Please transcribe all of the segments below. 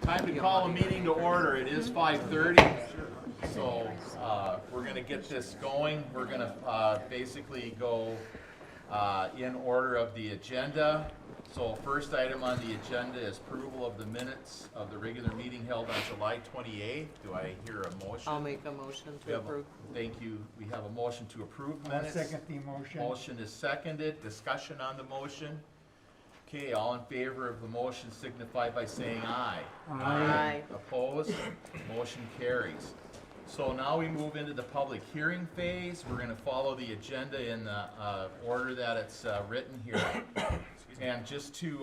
Time to call a meeting to order. It is 5:30. So we're going to get this going. We're going to basically go in order of the agenda. So first item on the agenda is approval of the minutes of the regular meeting held on July 28th. Do I hear a motion? I'll make a motion We to have a- approve. Thank you. We have a motion to approve I'll minutes. second the motion. Motion is seconded. Discussion on the motion. Okay, all in favor of the motion signify by saying aye. Aye. Opposed? Motion carries. So now we move into the public hearing phase. We're gonna follow the agenda in the order that it's written here. And just to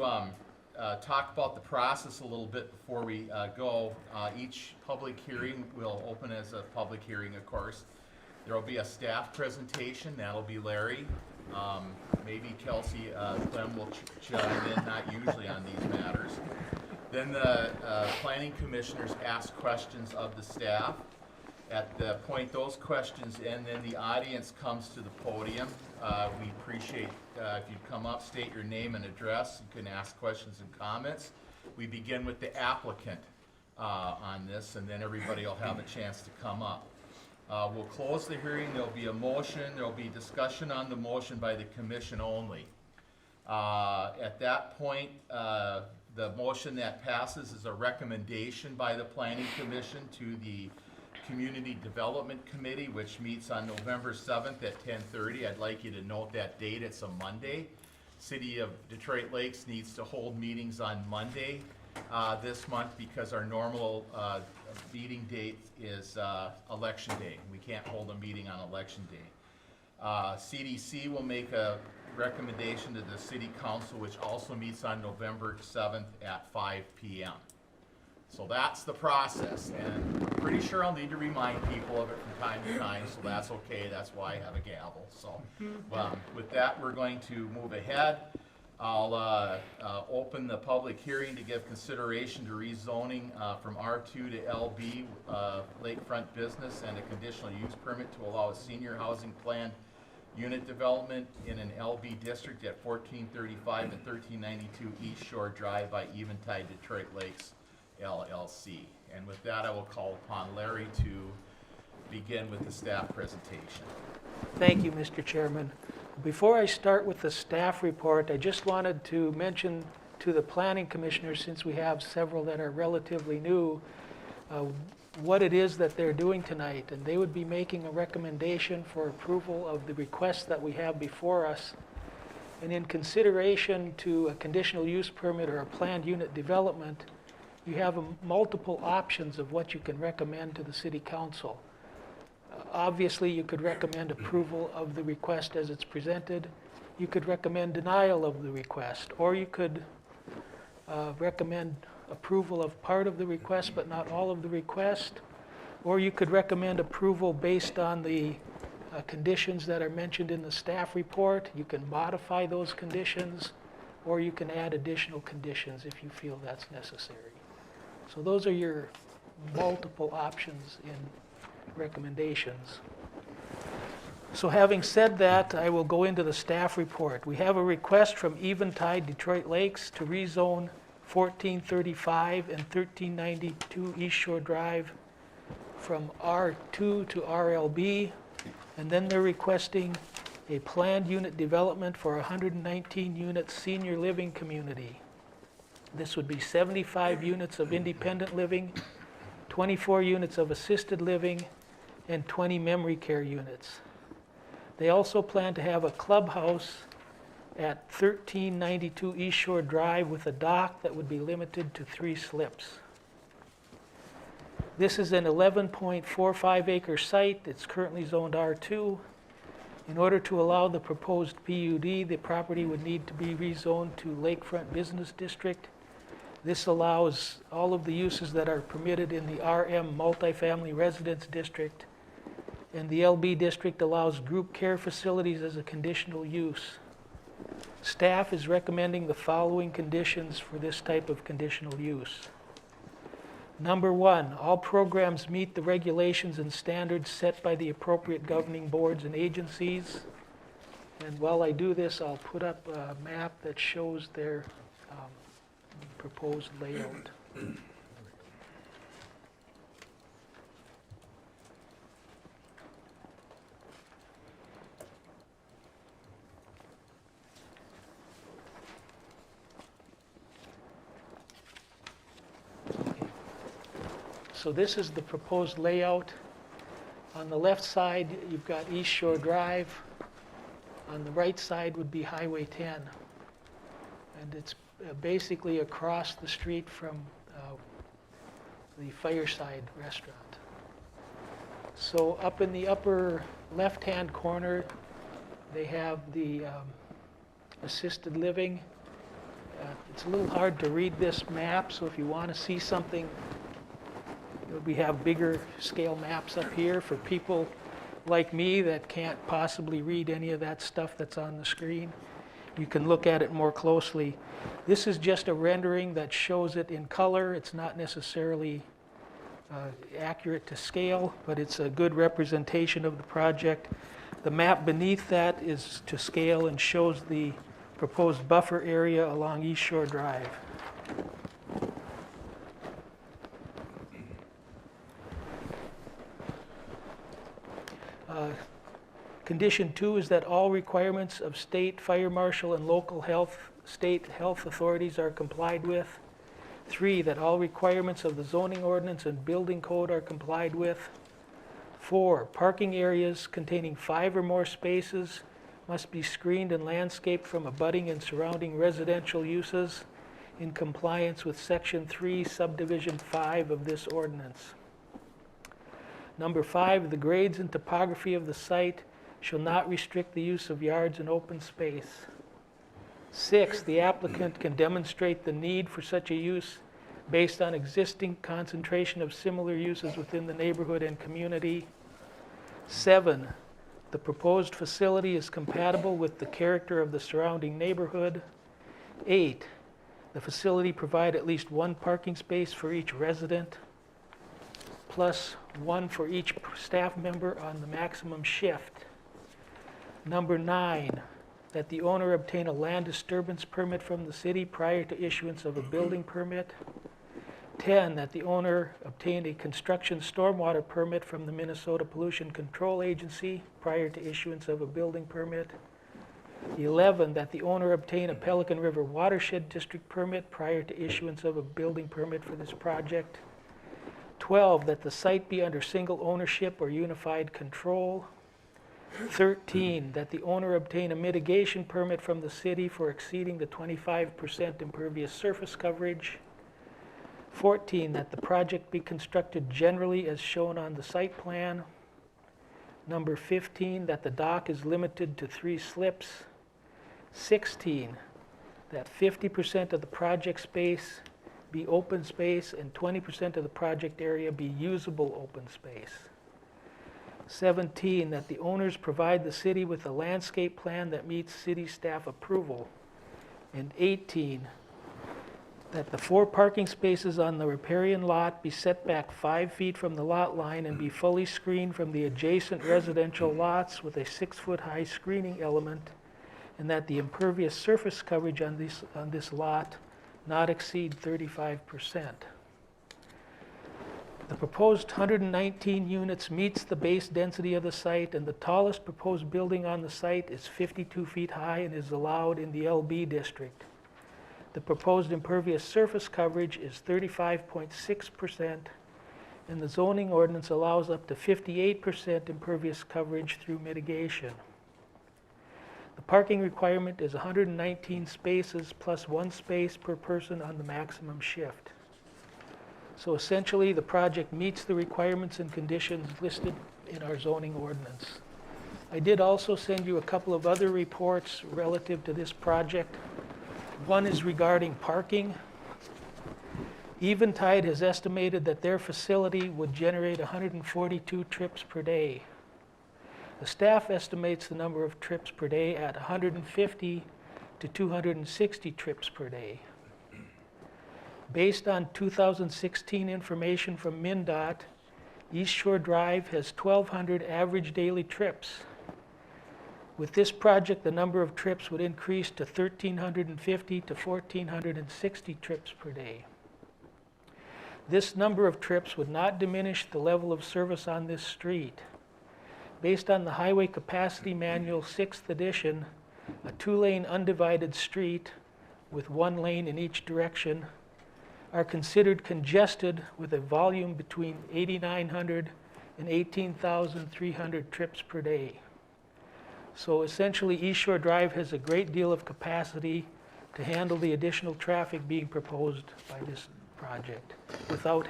talk about the process a little bit before we go, each public hearing will open as a public hearing, of course. There will be a staff presentation, that'll be Larry. Maybe Kelsey Clem will chime in, not usually on these matters. Then the planning commissioners ask questions of the staff. At the point those questions end, then the audience comes to the podium. We appreciate if you'd come up, state your name and address. You can ask questions and comments. We begin with the applicant on this, and then everybody will have a chance to come up. We'll close the hearing. There'll be a motion. There'll be discussion on the motion by the commission only. At that point, the motion that passes is a recommendation by the planning commission to the Community Development Committee, which meets on November 7th at 10:30. I'd like you to note that date. It's a Monday. City of Detroit Lakes needs to hold meetings on Monday this month because our normal meeting date is Election Day. We can't hold a meeting on Election Day. CDC will make a recommendation to the City Council, which also meets on November 7th at 5 p.m. So that's the process, and I'm pretty sure I'll need to remind people of it from time to time, so that's okay. That's why I have a gavel. So with that, we're going to move ahead. I'll open the public hearing to give consideration to rezoning from R2 to LB, lakefront business, and a conditional use permit to allow a senior housing plan unit development in an LB district at 1435 and 1392 East Shore Drive by Eventide Detroit Lakes LLC. And with that, I will call upon Larry to begin with the staff presentation. Thank you, Mr. Chairman. Before I start with the staff report, I just wanted to mention to the planning commissioners, since we have several that are relatively new, what it is that they're doing tonight. And they would be making a recommendation for approval of the requests that we have before us. And in consideration to a conditional use permit or a planned unit development, you have multiple options of what you can recommend to the City Council. Obviously, you could recommend approval of the request as it's presented. You could recommend denial of the request, or you could recommend approval of part of the request but not all of the request, or you could recommend approval based on the conditions that are mentioned in the staff report. You can modify those conditions, or you can add additional conditions if you feel that's necessary. So those are your multiple options in recommendations. So having said that, I will go into the staff report. We have a request from Eventide Detroit Lakes to rezone 1435 and 1392 East Shore Drive from R2 to RLB, and then they're requesting a planned unit development for a 119-unit senior living community. This would be 75 units of independent living, 24 units of assisted living, and 20 memory care units. They also plan to have a clubhouse at 1392 East Shore Drive with a dock that would be limited to 3 slips. This is an 11.45 acre site. It's currently zoned R2. In order to allow the proposed PUD, the property would need to be rezoned to Lakefront Business District. This allows all of the uses that are permitted in the RM Multifamily Residence District, and the LB District allows group care facilities as a conditional use. Staff is recommending the following conditions for this type of conditional use. Number 1, all programs meet the regulations and standards set by the appropriate governing boards and agencies. And while I do this, I'll put up a map that shows their proposed layout. So this is the proposed layout. On the left side, you've got East Shore Drive. On the right side would be Highway 10. And it's basically across the street from the Fireside Restaurant. So up in the upper left-hand corner, they have the assisted living. It's a little hard to read this map, so if you want to see something, we have bigger scale maps up here for people like me that can't possibly read any of that stuff that's on the screen. You can look at it more closely. This is just a rendering that shows it in color. It's not necessarily accurate to scale, but it's a good representation of the project. The map beneath that is to scale and shows the proposed buffer area along East Shore Drive. Condition 2 is that all requirements of state, fire marshal, and local state health authorities are complied with. 3, that all requirements of the zoning ordinance and building code are complied with. 4, parking areas containing 5 or more spaces must be screened and landscaped from abutting and surrounding residential uses in compliance with Section 3, Subdivision 5 of this ordinance. Number 5, the grades and topography of the site shall not restrict the use of yards and open space. 6, the applicant can demonstrate the need for such a use based on existing concentration of similar uses within the neighborhood and community. 7, the proposed facility is compatible with the character of the surrounding neighborhood. 8, the facility provide at least 1 parking space for each resident, plus 1 for each staff member on the maximum shift. Number 9, that the owner obtain a land disturbance permit from the city prior to issuance of a building permit. 10, that the owner obtain a construction stormwater permit from the Minnesota Pollution Control Agency prior to issuance of a building permit. 11, that the owner obtain a Pelican River Watershed District permit prior to issuance of a building permit for this project. 12, that the site be under single ownership or unified control. 13, that the owner obtain a mitigation permit from the city for exceeding the 25% impervious surface coverage. 14, that the project be constructed generally as shown on the site plan. Number 15, that the dock is limited to 3 slips. 16, that 50% of the project space be open space and 20% of the project area be usable open space. 17, that the owners provide the city with a landscape plan that meets city staff approval. And 18, that the 4 parking spaces on the riparian lot be set back 5 feet from the lot line and be fully screened from the adjacent residential lots with a 6-foot high screening element, and that the impervious surface coverage on this lot not exceed 35%. The proposed 119 units meets the base density of the site, and the tallest proposed building on the site is 52 feet high and is allowed in the LB district. The proposed impervious surface coverage is 35.6%, and the zoning ordinance allows up to 58% impervious coverage through mitigation. The parking requirement is 119 spaces plus 1 space per person on the maximum shift. So essentially, the project meets the requirements and conditions listed in our zoning ordinance. I did also send you a couple of other reports relative to this project. One is regarding parking. Eventide has estimated that their facility would generate 142 trips per day. The staff estimates the number of trips per day at 150 to 260 trips per day. Based on 2016 information from MnDOT, East Shore Drive has 1,200 average daily trips. With this project, the number of trips would increase to 1,350 to 1,460 trips per day. This number of trips would not diminish the level of service on this street. Based on the Highway Capacity Manual 6th edition, a 2-lane undivided street with 1 lane in each direction are considered congested with a volume between 8,900 and 18,300 trips per day. So essentially, East Shore Drive has a great deal of capacity to handle the additional traffic being proposed by this project without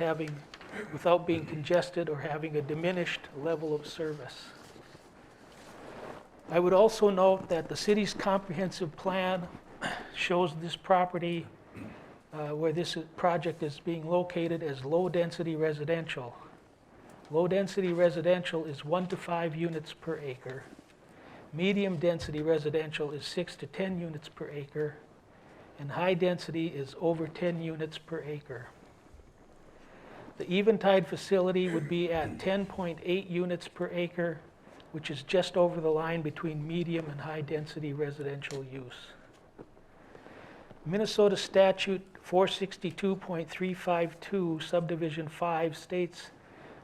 being congested or having a diminished level of service. I would also note that the city's comprehensive plan shows this property where this project is being located as low-density residential. Low-density residential is 1 to 5 units per acre. Medium-density residential is 6 to 10 units per acre, and high-density is over 10 units per acre. The Eventide facility would be at 10.8 units per acre, which is just over the line between medium and high-density residential use. Minnesota Statute 462.352, Subdivision 5 states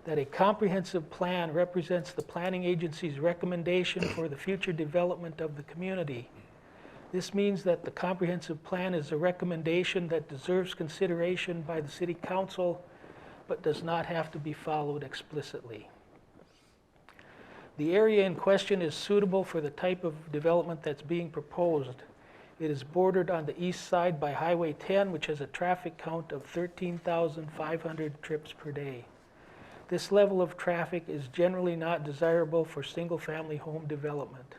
that a comprehensive plan represents the planning agency's recommendation for the future development of the community. This means that the comprehensive plan is a recommendation that deserves consideration by the city council, but does not have to be followed explicitly. The area in question is suitable for the type of development that's being proposed. It is bordered on the east side by Highway 10, which has a traffic count of 13,500 trips per day. This level of traffic is generally not desirable for single-family home development.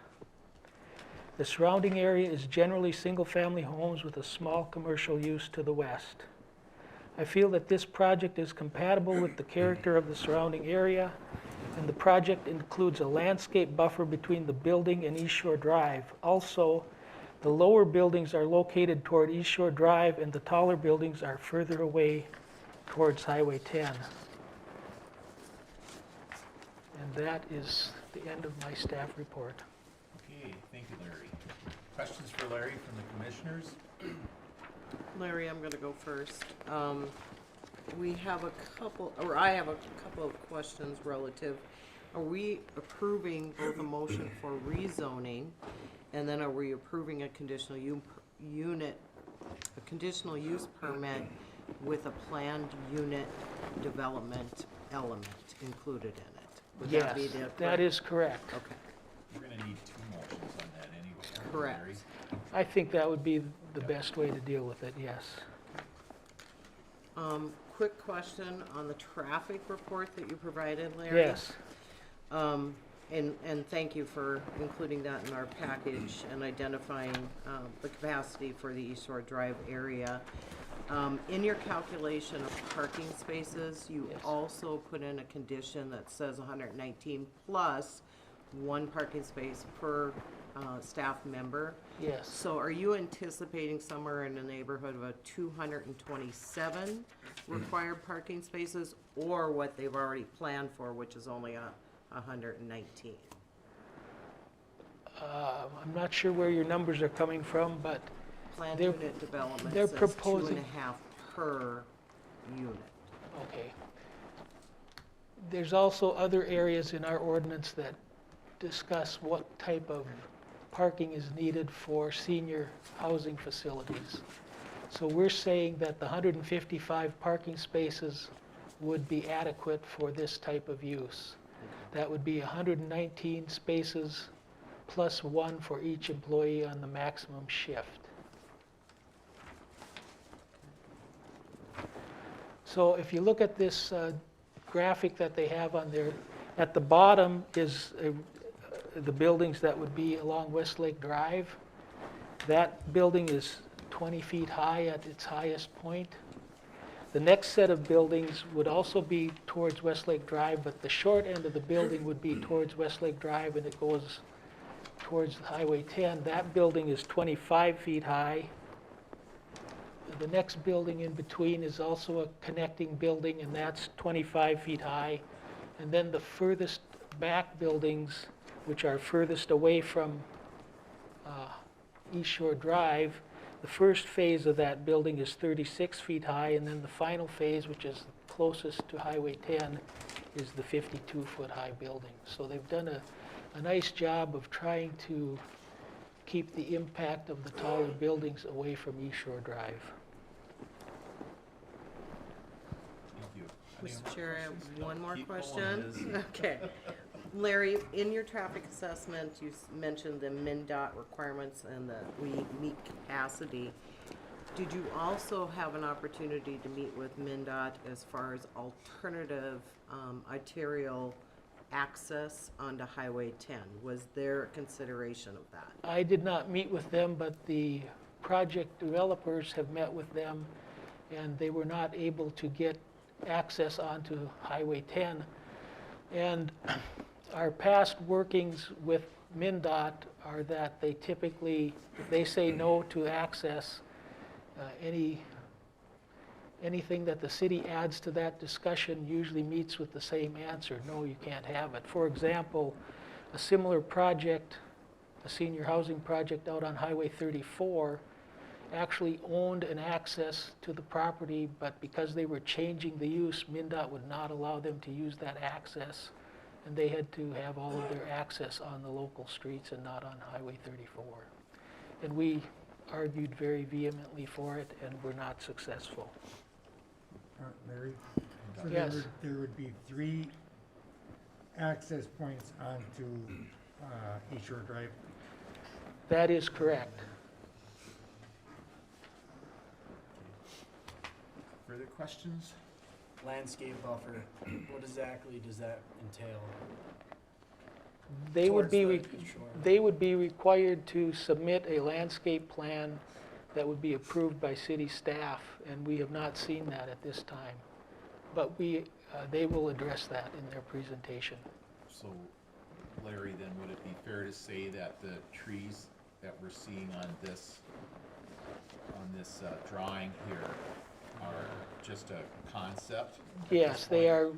The surrounding area is generally single-family homes with a small commercial use to the west. I feel that this project is compatible with the character of the surrounding area, and the project includes a landscape buffer between the building and East Shore Drive. Also, the lower buildings are located toward East Shore Drive, and the taller buildings are further away towards Highway 10. And that is the end of my staff report. Okay, thank you, Larry. Questions for Larry from the commissioners? Larry, I'm gonna go first. We have a couple, or I have a couple of questions relative. Are we approving both a motion for rezoning, and then are we approving a conditional use permit with a planned unit development element included in it? Would that be Yes, the that correct- is correct. Okay, We're gonna need 2 motions on that anyway. aren't we, Correct. Larry? I think that would be the best way to deal with it, yes. quick question on the traffic report that you provided, Larry. Yes, And thank you for including that in our package and identifying the capacity for the East Shore Drive area. In your calculation of parking spaces, you Yes. also put in a condition that says 119 plus 1 parking space per staff member. yes. So are you anticipating somewhere in the neighborhood of a 227 required parking spaces, or what they've already planned for, which is only 119? I'm not sure where your numbers are coming from, but Planned They're- unit development they're says proposing- 2.5 per unit. okay. There's also other areas in our ordinance that discuss what type of parking is needed for senior housing facilities. So we're saying that the 155 parking spaces would be adequate for this type of use. That would be 119 spaces plus 1 for each employee on the maximum shift. So if you look at this graphic that they have on there, at the bottom is the buildings that would be along Westlake Drive. That building is 20 feet high at its highest point. The next set of buildings would also be towards Westlake Drive, but the short end of the building would be towards Westlake Drive, and it goes towards Highway 10. That building is 25 feet high. The next building in between is also a connecting building, and that's 25 feet high. And then the furthest back buildings, which are furthest away from East Shore Drive, the first phase of that building is 36 feet high, and then the final phase, which is closest to Highway 10, is the 52-foot high building. So they've done a nice job of trying to keep the impact of the taller buildings away from East Shore Drive. Mr. Chair, I have one more Keep going, question. Liz. Okay. Larry, in your traffic assessment, you mentioned the MnDOT requirements and that we meet capacity. Did you also have an opportunity to meet with MnDOT as far as alternative arterial access onto Highway 10? Was there a consideration of that? I did not meet with them, but the project developers have met with them, and they were not able to get access onto Highway 10. And our past workings with MnDOT are that they typically, if they say no to access, anything that the city adds to that discussion usually meets with the same answer: no, you can't have it. For example, a similar project, a senior housing project out on Highway 34, actually owned an access to the property, but because they were changing the use, MnDOT would not allow them to use that access, and they had to have all of their access on the local streets and not on Highway 34. And we argued very vehemently for it and were not successful. Larry? So Yes. there would be 3 access points onto East Shore Drive. That is correct. Further questions? Landscape buffer, what exactly does that entail? They would Towards be, the shore. they would be required to submit a landscape plan that would be approved by city staff, and we have not seen that at this time. But they will address that in their presentation. So, Larry, then would it be fair to say that the trees that we're seeing on this drawing here are just a concept? at this Yes, they point? are,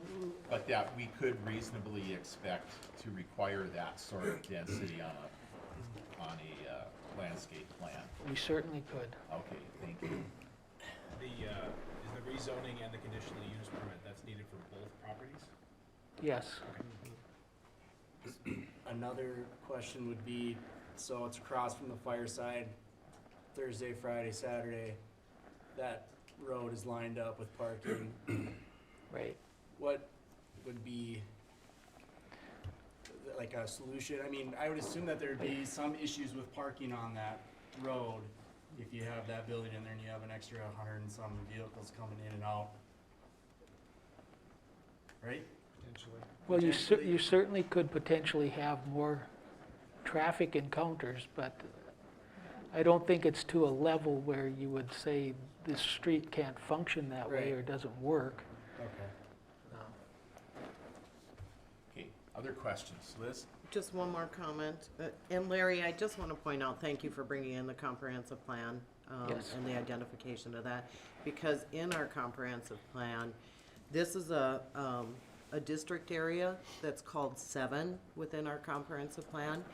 But that we could reasonably expect to require that sort of density on a landscape plan? we certainly could. Okay, thank you. Is the rezoning and the conditional use permit, that's needed for both properties? Yes. Another question would be, so it's across from the fireside, Thursday, Friday, Saturday, that road is lined up with parking. Right. What would be like a solution? I mean, I would assume that there'd be some issues with parking on that road if you have that building in there and you have an extra 100 and some vehicles coming in and out. Right? Potentially. Well, you Potentially. certainly could potentially have more traffic encounters, but I don't think it's to a level where you would say this street can't function that way Right. or doesn't work. Okay. Okay, other questions? Liz? Just one more comment. And Larry, I just want to point out, thank you for bringing in the comprehensive plan Yes. and the identification of that. Because in our comprehensive plan, this is a district area that's called 7 within our comprehensive plan.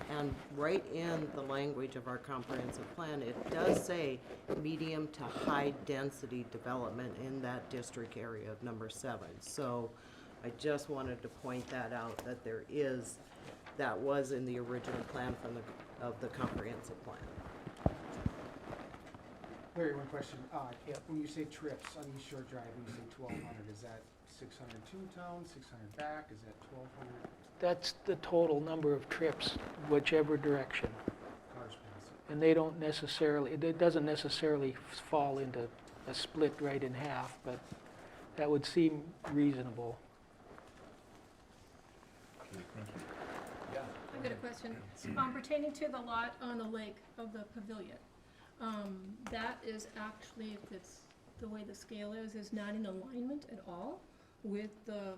And right in the language of our comprehensive plan, it does say medium to high density development in that district area of number 7. So I just wanted to point that out, that there is, that was in the original plan of the comprehensive plan. Larry, one question. When you say trips on East Shore Drive, when you say 1,200, is that 600 to town, 600 back? Is that 1,200 That's the total number of trips, whichever direction. cars passing? And they don't necessarily, it doesn't necessarily fall into a split right in half, but that would seem reasonable. Okay, thank you. Yeah. I've got a question. Pertaining to the lot on the lake of the pavilion. That is actually, if it's the way the scale is not in alignment at all with the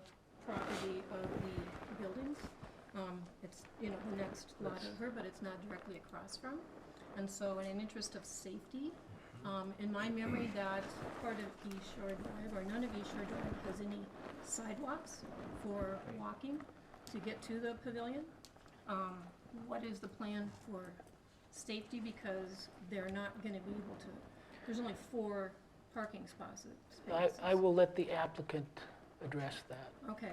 property of the buildings. It's, the next lot over, but it's not directly across from. And so in an interest of safety, in my memory, that part of East Shore Drive, or none of East Shore Drive, has any sidewalks for walking to get to the pavilion. What is the plan for safety, because they're not gonna be able to, there's only 4 parking spaces. I will let the applicant address that. Okay,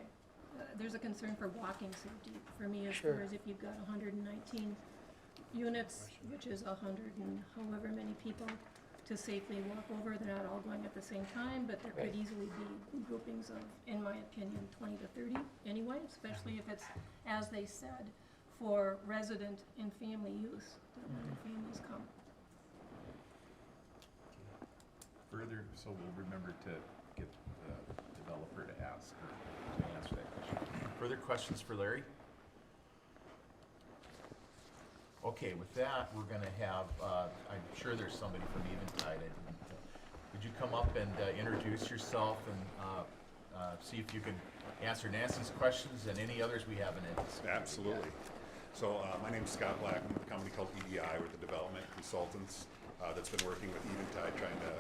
there's a concern for walking safety for me, as Sure. far as if you've got 119 units, which is 100 and however many people, to safely walk over. They're not all going at the same time, but there could Right. easily be groupings of, in my opinion, 20 to 30 anyway, especially if it's, as they said, for resident and family use, when their families come. Further, so we'll remember to get the developer to ask or to answer that question. Further questions for Larry? Okay, with that, we're gonna have, I'm sure there's somebody from Eventide. Would you come up and introduce yourself and see if you can answer Nancy's questions and any others we haven't anticipated? Absolutely. So my name's Scott Black. I'm with a company called EDI. We're the development consultants that's been working with Eventide trying to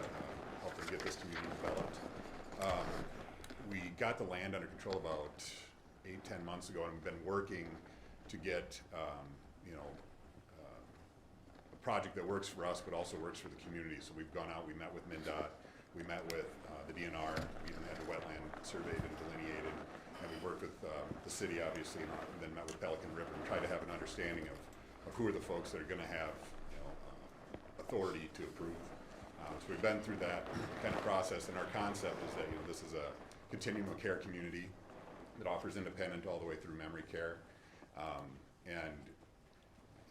help them get this community developed. We got the land under control about 8-10 months ago, and we've been working to get a project that works for us but also works for the community. So we've gone out, we met with MnDOT, we met with the DNR, we even had the wetland surveyed and delineated, and we worked with the city obviously, and then met with Pelican River and tried to have an understanding of who are the folks that are going to have authority to approve. So we've been through that kind of process, and our concept is that this is a continuum of care community that offers independent all the way through memory care. And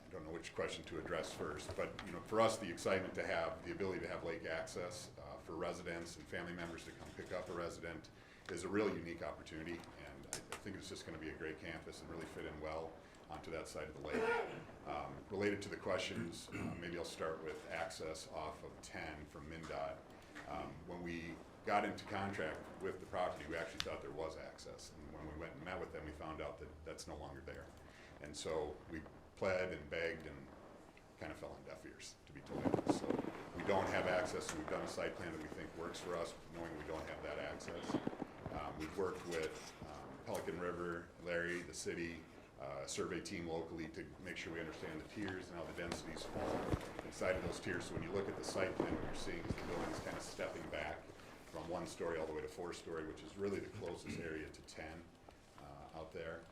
I don't know which question to address first, but for us, the excitement to have the ability to have lake access for residents and family members to come pick up a resident is a really unique opportunity, and I think it's just going to be a great campus and really fit in well onto that side of the lake. Related to the questions, maybe I'll start with access off of 10 from MnDOT. When we got into contract with the property, we actually thought there was access, and when we went and met with them, we found out that that's no longer there. And so we pled and begged and kind of fell on deaf ears, to be told. So we don't have access, so we've done a site plan that we think works for us, knowing we don't have that access. We've worked with Pelican River, Larry, the city, survey team locally to make sure we understand the tiers and how the densities fall inside of those tiers. So when you look at the site plan, what you're seeing is the building's kind of stepping back from 1 story all the way to 4 story, which is really the closest area to 10 out there.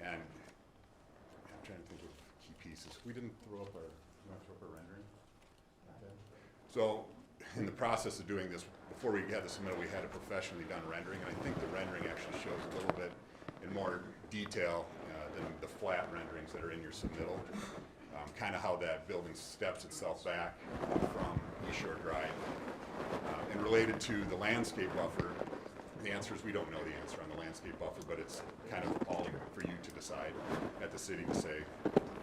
And I'm trying to think of key pieces. We didn't throw up our, you want to throw up our rendering? Okay. So in the process of doing this, before we had the submittal, we had a professionally done rendering, and I think the rendering actually shows a little bit in more detail than the flat renderings that are in your submittal. Kind of how that building steps itself back from East Shore Drive. And related to the landscape buffer, the answer is we don't know the answer on the landscape buffer, but it's kind of all for you to decide at the city to say,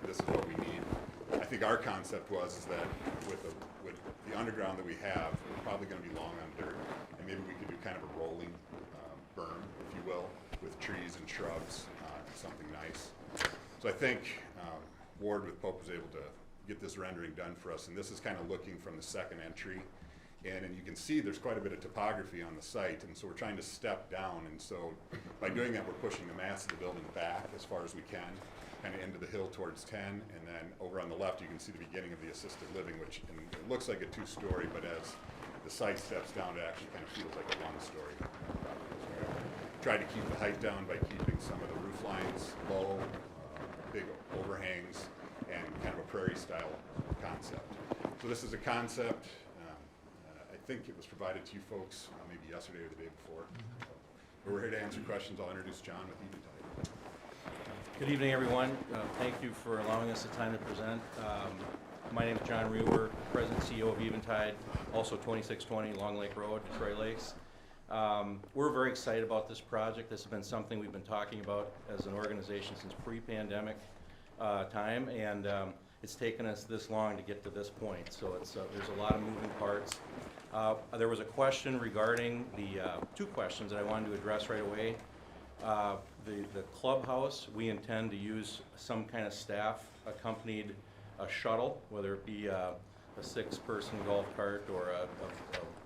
this is what we need. I think our concept was that with the underground that we have, we're probably going to be long on dirt, and maybe we could do kind of a rolling berm, if you will, with trees and shrubs, something nice. So I think Ward with Pope was able to get this rendering done for us, and this is kind of looking from the second entry. And you can see there's quite a bit of topography on the site, and so we're trying to step down, and so by doing that, we're pushing the mass of the building back as far as we can, kind of into the hill towards 10, and then over on the left, you can see the beginning of the assisted living, which it looks like a 2-story, but as the site steps down, it actually kind of feels like a 1-story. Tried to keep the height down by keeping some of the roof lines low, big overhangs, and kind of a prairie-style concept. So this is a concept. I think it was provided to you folks maybe yesterday or the day before. So we're here to answer questions. I'll introduce John with Eventide. Good evening, everyone. Thank you for allowing us the time to present. My name is John Rewer, President and CEO of Eventide, also 2620 Long Lake Road, Troy Lakes. We're very excited about this project. This has been something we've been talking about as an organization since pre-pandemic time, and it's taken us this long to get to this point. So there's a lot of moving parts. There was a question regarding the 2 questions that I wanted to address right away. The clubhouse, we intend to use some kind of staff accompanied a shuttle, whether it be a 6-person golf cart or a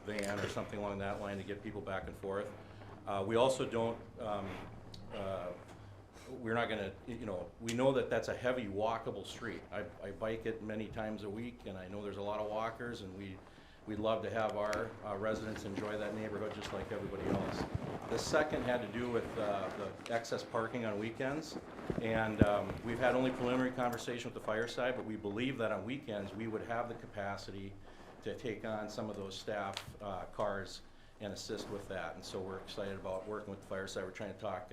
van or something along that line to get people back and forth. We also don't, we're not gonna, we know that that's a heavy walkable street. I bike it many times a week, and I know there's a lot of walkers, and We'd love to have our residents enjoy that neighborhood just like everybody else. The second had to do with the excess parking on weekends. And we've had only preliminary conversation with the fire side, but we believe that on weekends, we would have the capacity to take on some of those staff cars and assist with that. And so we're excited about working with the fire side. We're trying to talk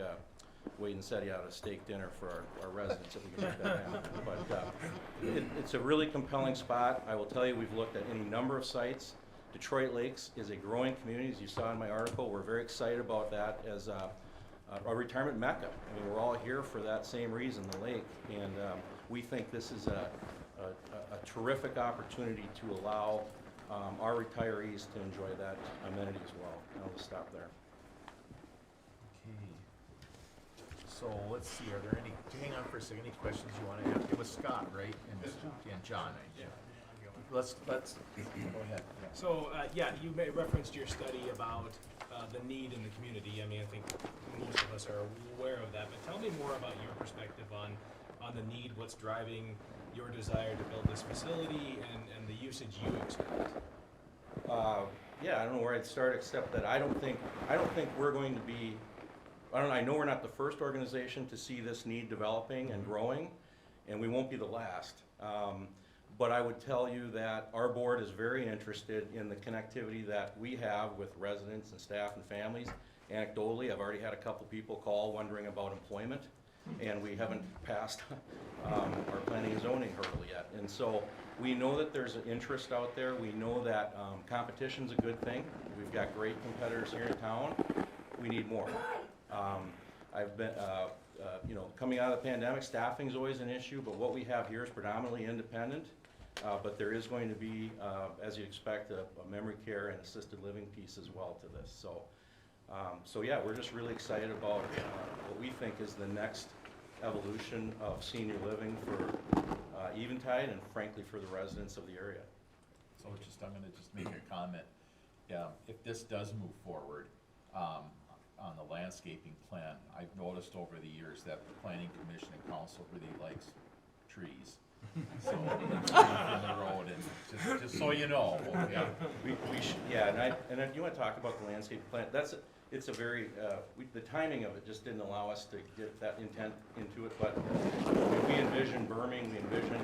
Wade and Seti out of steak dinner for our residents if we can make that happen. But it's a really compelling spot. I will tell you, we've looked at any number of sites. Detroit Lakes is a growing community, as you saw in my article. We're very excited about that as a retirement mecca. I mean, we're all here for that same reason, the lake. And we think this is a terrific opportunity to allow our retirees to enjoy that amenity as well. And I'll just stop there. Okay. So let's see, are there any, hang on for a second, any questions you want to ask? It was Scott, right? And John. Let's, go ahead. Yeah. So, yeah, you referenced your study about the need in the community. I mean, I think most of us are aware of that, but tell me more about your perspective on the need, what's driving your desire to build this facility and the usage you expect. Yeah, I don't know where I'd start except that I don't think we're going to be, I know we're not the first organization to see this need developing and growing, and we won't be the last. But I would tell you that our board is very interested in the connectivity that we have with residents and staff and families. Anecdotally, I've already had a couple people call wondering about employment, and we haven't passed our planning and zoning hurdle yet. And so we know that there's an interest out there. We know that competition's a good thing. We've got great competitors here in town. We need more. I've been, coming out of the pandemic, staffing's always an issue, but what we have here is predominantly independent. But there is going to be, as you expect, a memory care and assisted living piece as well to this. So yeah, we're just really excited about what we think is the next evolution of senior living for Eventide and frankly for the residents of the area. So I'm gonna just make a comment. Yeah, if this does move forward, on the landscaping plan, I've noticed over the years that the planning commission and council really likes trees. So, on the road, and just so you know, yeah. And I do want to talk about the landscape plan. It's a very, the timing of it just didn't allow us to get that intent into it, but we envision berming, we envision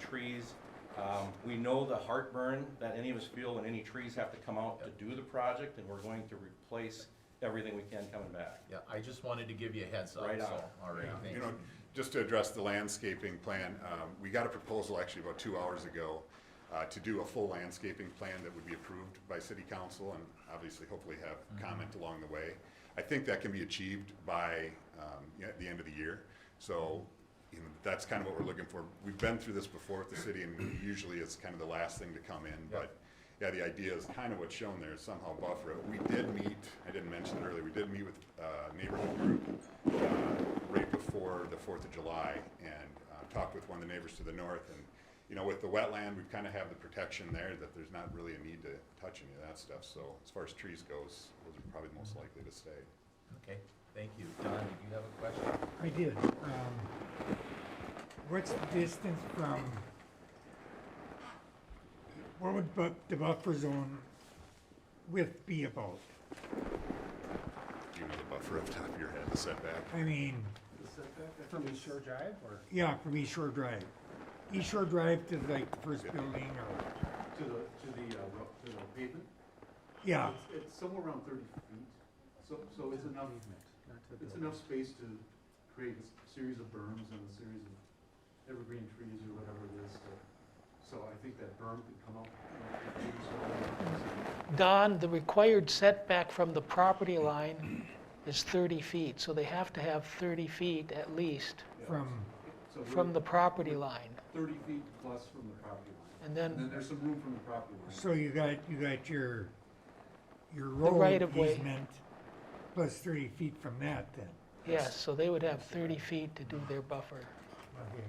trees. We know the heartburn that any of us feel when any trees have to come out to do the project, and we're going to replace everything we can coming back. Yeah, I just wanted to give you a heads up, Right on. so, all right, thank you. Just to address the landscaping plan, we got a proposal actually about 2 hours ago to do a full landscaping plan that would be approved by city council and obviously hopefully have comment along the way. I think that can be achieved by the end of the year. So that's kind of what we're looking for. We've been through this before with the city, and usually it's kind of the last thing to come in. But yeah, the idea is kind of what's shown there is somehow buffer it. We did meet, I didn't mention it earlier, we did meet with a neighborhood group right before the 4th of July and talked with one of the neighbors to the north. And with the wetland, we kind of have the protection there that there's not really a need to touch any of that stuff. So as far as trees goes, those are probably most likely to stay. Okay, thank you. Don, did you have a question? I did. What's the distance from, what would the buffer zone width be about? Do you know the buffer off the top of your head, the setback? I mean, From East Shore Drive, or yeah, from East Shore Drive. East Shore Drive to like the first building or, To the pavement? yeah, It's somewhere around 30 feet, so it's enough space to create a series of berms and a series of evergreen trees or whatever it is, so I think that berm could come up. Don, the required setback from the property line is 30 feet, so they have to have 30 feet at least from, So from the property line. 30 feet plus from the property line. And And then then, there's some room from the property line. so you got your road right-of-way. easement plus 30 feet from that then. yes, so they would have 30 feet to do their buffer. Okay.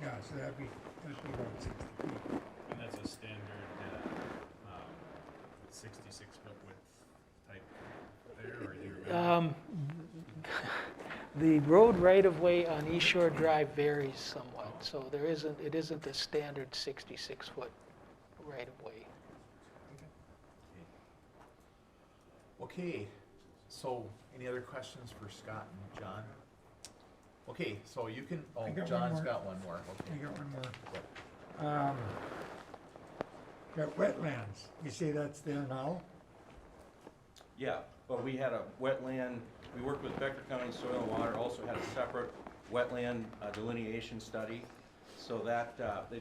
Yeah, so that'd be about 60 feet. And that's a standard 66-foot width type there, or do you remember? The road right-of-way on East Shore Drive varies somewhat, so it isn't a standard 66-foot right-of-way. Okay, so any other questions for Scott and John? Okay, so you can, oh, I got one John's more. got one more, I okay. got one more. Got wetlands, you say that's there now? Yeah, but we had a wetland, we worked with Becker County Soil and Water, also had a separate wetland delineation study. So that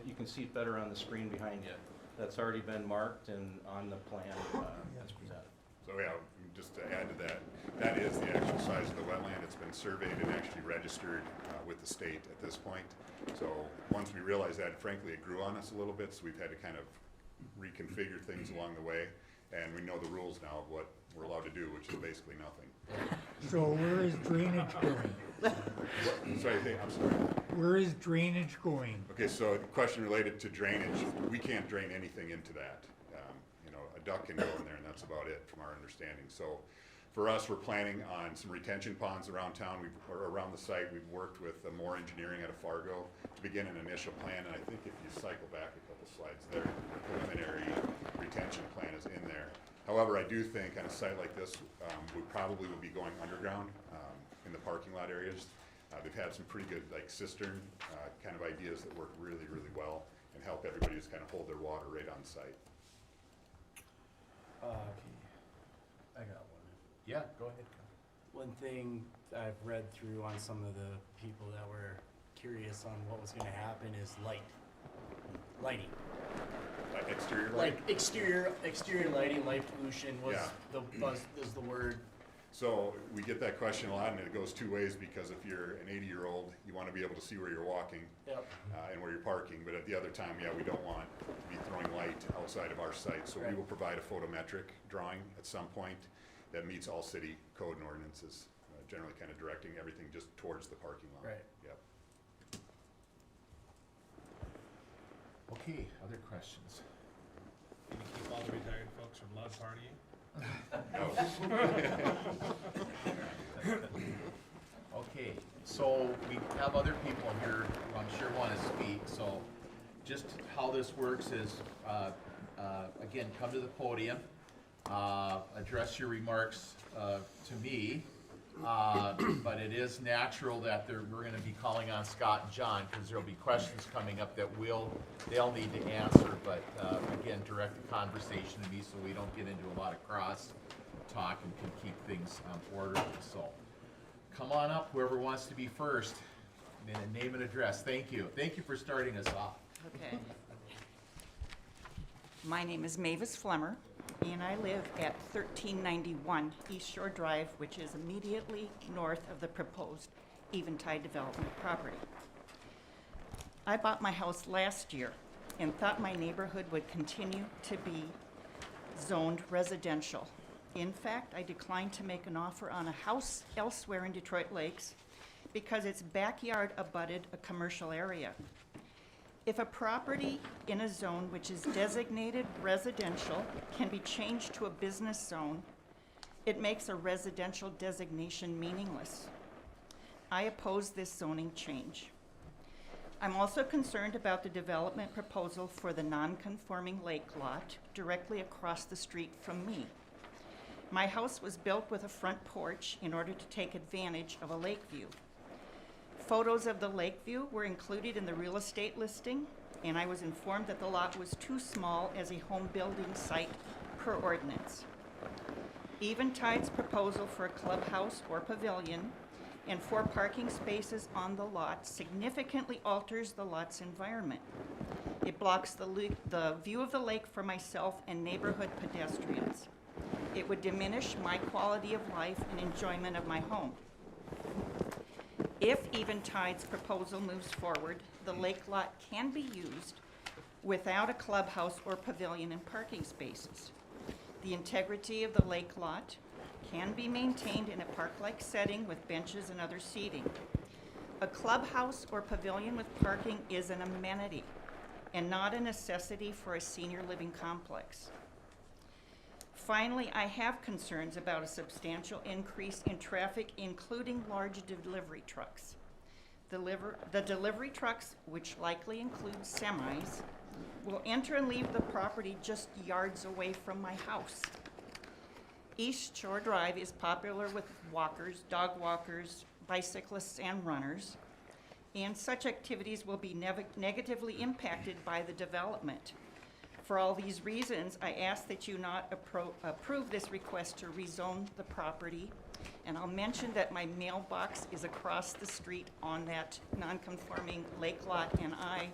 you can see it better on the screen behind you. That's already been marked and on the plan that's presented. So yeah, just to add to that, that is the actual size of the wetland. It's been surveyed and actually registered with the state at this point. So once we realized that, frankly, it grew on us a little bit, so we've had to kind of reconfigure things along the way. And we know the rules now of what we're allowed to do, which is basically nothing. So where is drainage going? So I'm sorry. Where is drainage going? Okay, so the question related to drainage, we can't drain anything into that. You know, a duck can go in there and that's about it from our understanding. So for us, we're planning on some retention ponds around town, or around the site. We've worked with Moore Engineering out of Fargo to begin an initial plan, and I think if you cycle back a couple slides there, the preliminary retention plan is in there. However, I do think on a site like this, we probably would be going underground in the parking lot areas. They've had some pretty good like cistern kind of ideas that work really, really well and help everybody just kind of hold their water right on site. I got one. Yeah, go ahead. One thing I've read through on some of the people that were curious on what was gonna happen is lighting. Like exterior light? Like exterior lighting, light pollution was Yeah. is the word. So we get that question a lot, and it goes two ways, because if you're an 80-year-old, you want to be able to see where you're walking Yep. and where you're parking. But at the other time, yeah, we don't want to be throwing light outside of our site. So we Right. will provide a photometric drawing at some point that meets all city code and ordinances, generally kind of directing everything just towards the parking lot. Right. Yep. Okay, other questions? Can you keep all the retired folks from love partying? Okay, so we have other people here who I'm sure want to speak, so just how this works is, again, come to the podium, address your remarks to me, but it is natural that we're gonna be calling on Scott and John, because there'll be questions coming up that they'll need to answer, but again, direct the conversation to me so we don't get into a lot of cross talk and can keep things orderly. So come on up, whoever wants to be first. Name and address. Thank you. Thank you for starting us off. Okay. My name is Mavis Flemmer, and I live at 1391 East Shore Drive, which is immediately north of the proposed Eventide development property. I bought my house last year and thought my neighborhood would continue to be zoned residential. In fact, I declined to make an offer on a house elsewhere in Detroit Lakes because its backyard abutted a commercial area. If a property in a zone which is designated residential can be changed to a business zone, it makes a residential designation meaningless. I oppose this zoning change. I'm also concerned about the development proposal for the non-conforming lake lot directly across the street from me. My house was built with a front porch in order to take advantage of a lake view. Photos of the lake view were included in the real estate listing, and I was informed that the lot was too small as a home building site per ordinance. Eventide's proposal for a clubhouse or pavilion and 4 parking spaces on the lot significantly alters the lot's environment. It blocks the view of the lake for myself and neighborhood pedestrians. It would diminish my quality of life and enjoyment of my home. If Eventide's proposal moves forward, the lake lot can be used without a clubhouse or pavilion and parking spaces. The integrity of the lake lot can be maintained in a park-like setting with benches and other seating. A clubhouse or pavilion with parking is an amenity and not a necessity for a senior living complex. Finally, I have concerns about a substantial increase in traffic, including large delivery trucks. The delivery trucks, which likely include semis, will enter and leave the property just yards away from my house. East Shore Drive is popular with walkers, dog walkers, bicyclists, and runners, and such activities will be negatively impacted by the development. For all these reasons, I ask that you not approve this request to rezone the property. And I'll mention that my mailbox is across the street on that non-conforming lake lot, and I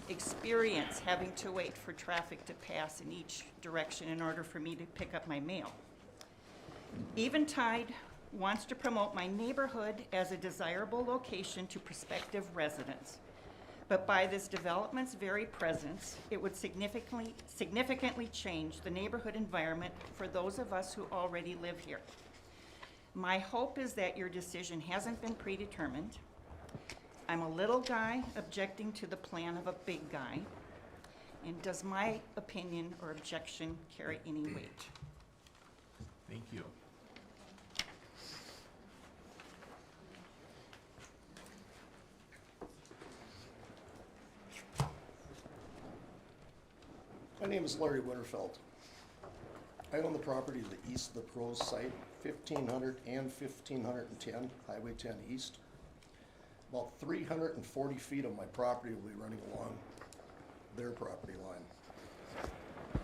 experience having to wait for traffic to pass in each direction in order for me to pick up my mail. Eventide wants to promote my neighborhood as a desirable location to prospective residents. But by this development's very presence, it would significantly change the neighborhood environment for those of us who already live here. My hope is that your decision hasn't been predetermined. I'm a little guy objecting to the plan of a big guy. And does my opinion or objection carry any weight? Thank you. My name is Larry Winterfeld. I own the property to the east of the proposed site, 1500 and 1510 Highway 10 East. About 340 feet of my property will be running along their property line.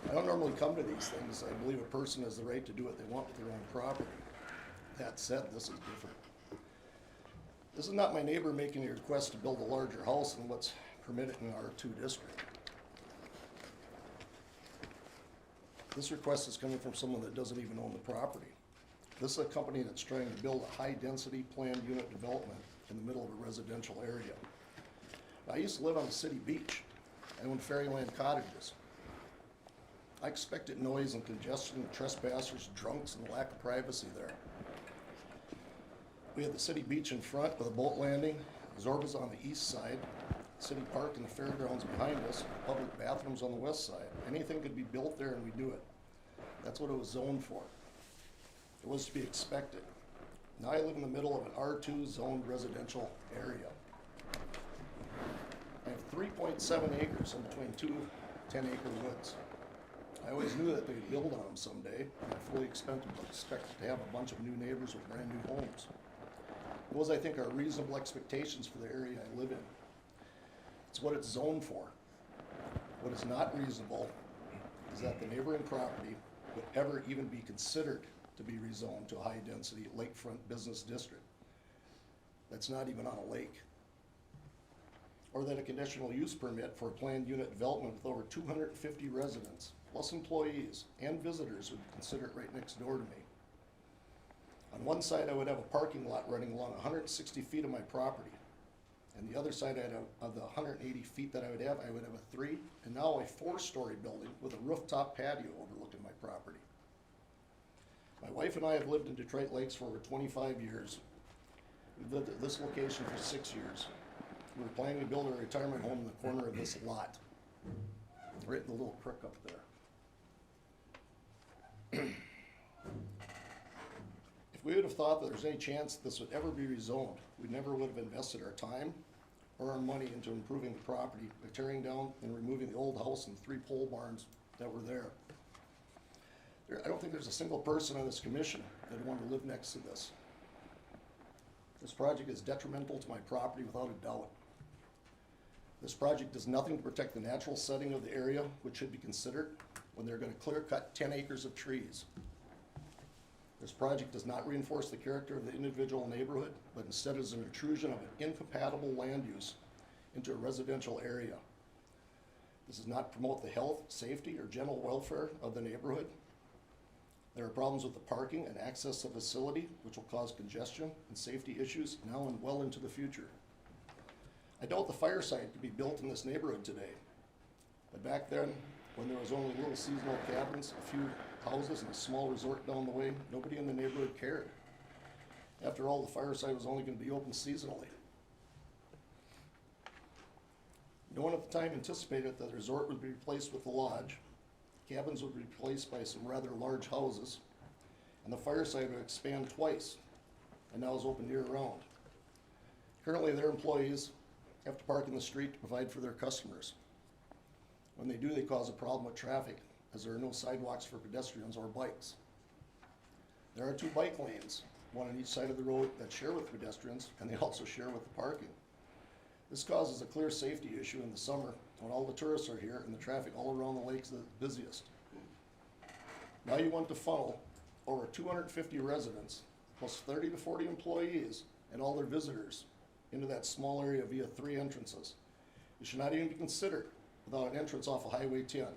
I don't normally come to these things. I believe a person has the right to do what they want with their own property. That said, this is different. This is not my neighbor making a request to build a larger house than what's permitted in our R2 district. This request is coming from someone that doesn't even own the property. This is a company that's trying to build a high-density planned unit development in the middle of a residential area. I used to live on the city beach. I owned Fairyland Cottages. I expected noise and congestion, trespassers, drunks, and lack of privacy there. We had the city beach in front with a boat landing, Zorba's on the east side, city park and the fairgrounds behind us, public bathrooms on the west side. Anything could be built there and we do it. That's what it was zoned for. It was to be expected. Now I live in the middle of an R2 zoned residential area. I have 3.7 acres in between two 10-acre woods. I always knew that they'd build on them someday, and I fully expected to have a bunch of new neighbors with brand new homes. Those, I think, are reasonable expectations for the area I live in. It's what it's zoned for. What is not reasonable is that the neighboring property would ever even be considered to be rezoned to a high-density lakefront business district. That's not even on a lake. Or that a conditional use permit for a planned unit development with over 250 residents, plus employees and visitors, would be considered right next door to me. On one side, I would have a parking lot running along 160 feet of my property. And the other side of the 180 feet that I would have a 3 and now a 4-story building with a rooftop patio overlooking my property. My wife and I have lived in Detroit Lakes for over 25 years. We've lived at this location for 6 years. We're planning to build a retirement home in the corner of this lot, right in the little creek up there. If we would have thought that there's any chance this would ever be rezoned, we never would have invested our time or our money into improving the property by tearing down and removing the old house and 3 pole barns that were there. I don't think there's a single person on this commission that would want to live next to this. This project is detrimental to my property without a doubt. This project does nothing to protect the natural setting of the area, which should be considered when they're going to clear cut 10 acres of trees. This project does not reinforce the character of the individual neighborhood, but instead is an intrusion of an incompatible land use into a residential area. This does not promote the health, safety, or general welfare of the neighborhood. There are problems with the parking and access to the facility, which will cause congestion and safety issues now and well into the future. I doubt the fire site could be built in this neighborhood today. But back then, when there was only little seasonal cabins, a few houses, and a small resort down the way, nobody in the neighborhood cared. After all, the fire site was only going to be open seasonally. No one at the time anticipated that the resort would be replaced with the lodge, cabins would be replaced by some rather large houses, and the fire site would expand twice, and now is open year-round. Currently, their employees have to park in the street to provide for their customers. When they do, they cause a problem with traffic, as there are no sidewalks for pedestrians or bikes. There are 2 bike lanes, one on each side of the road that share with pedestrians, and they also share with the parking. This causes a clear safety issue in the summer when all the tourists are here and the traffic all around the lake is the busiest. Now you want to funnel over 250 residents, plus 30 to 40 employees and all their visitors into that small area via 3 entrances. It should not even be considered without an entrance off of Highway 10,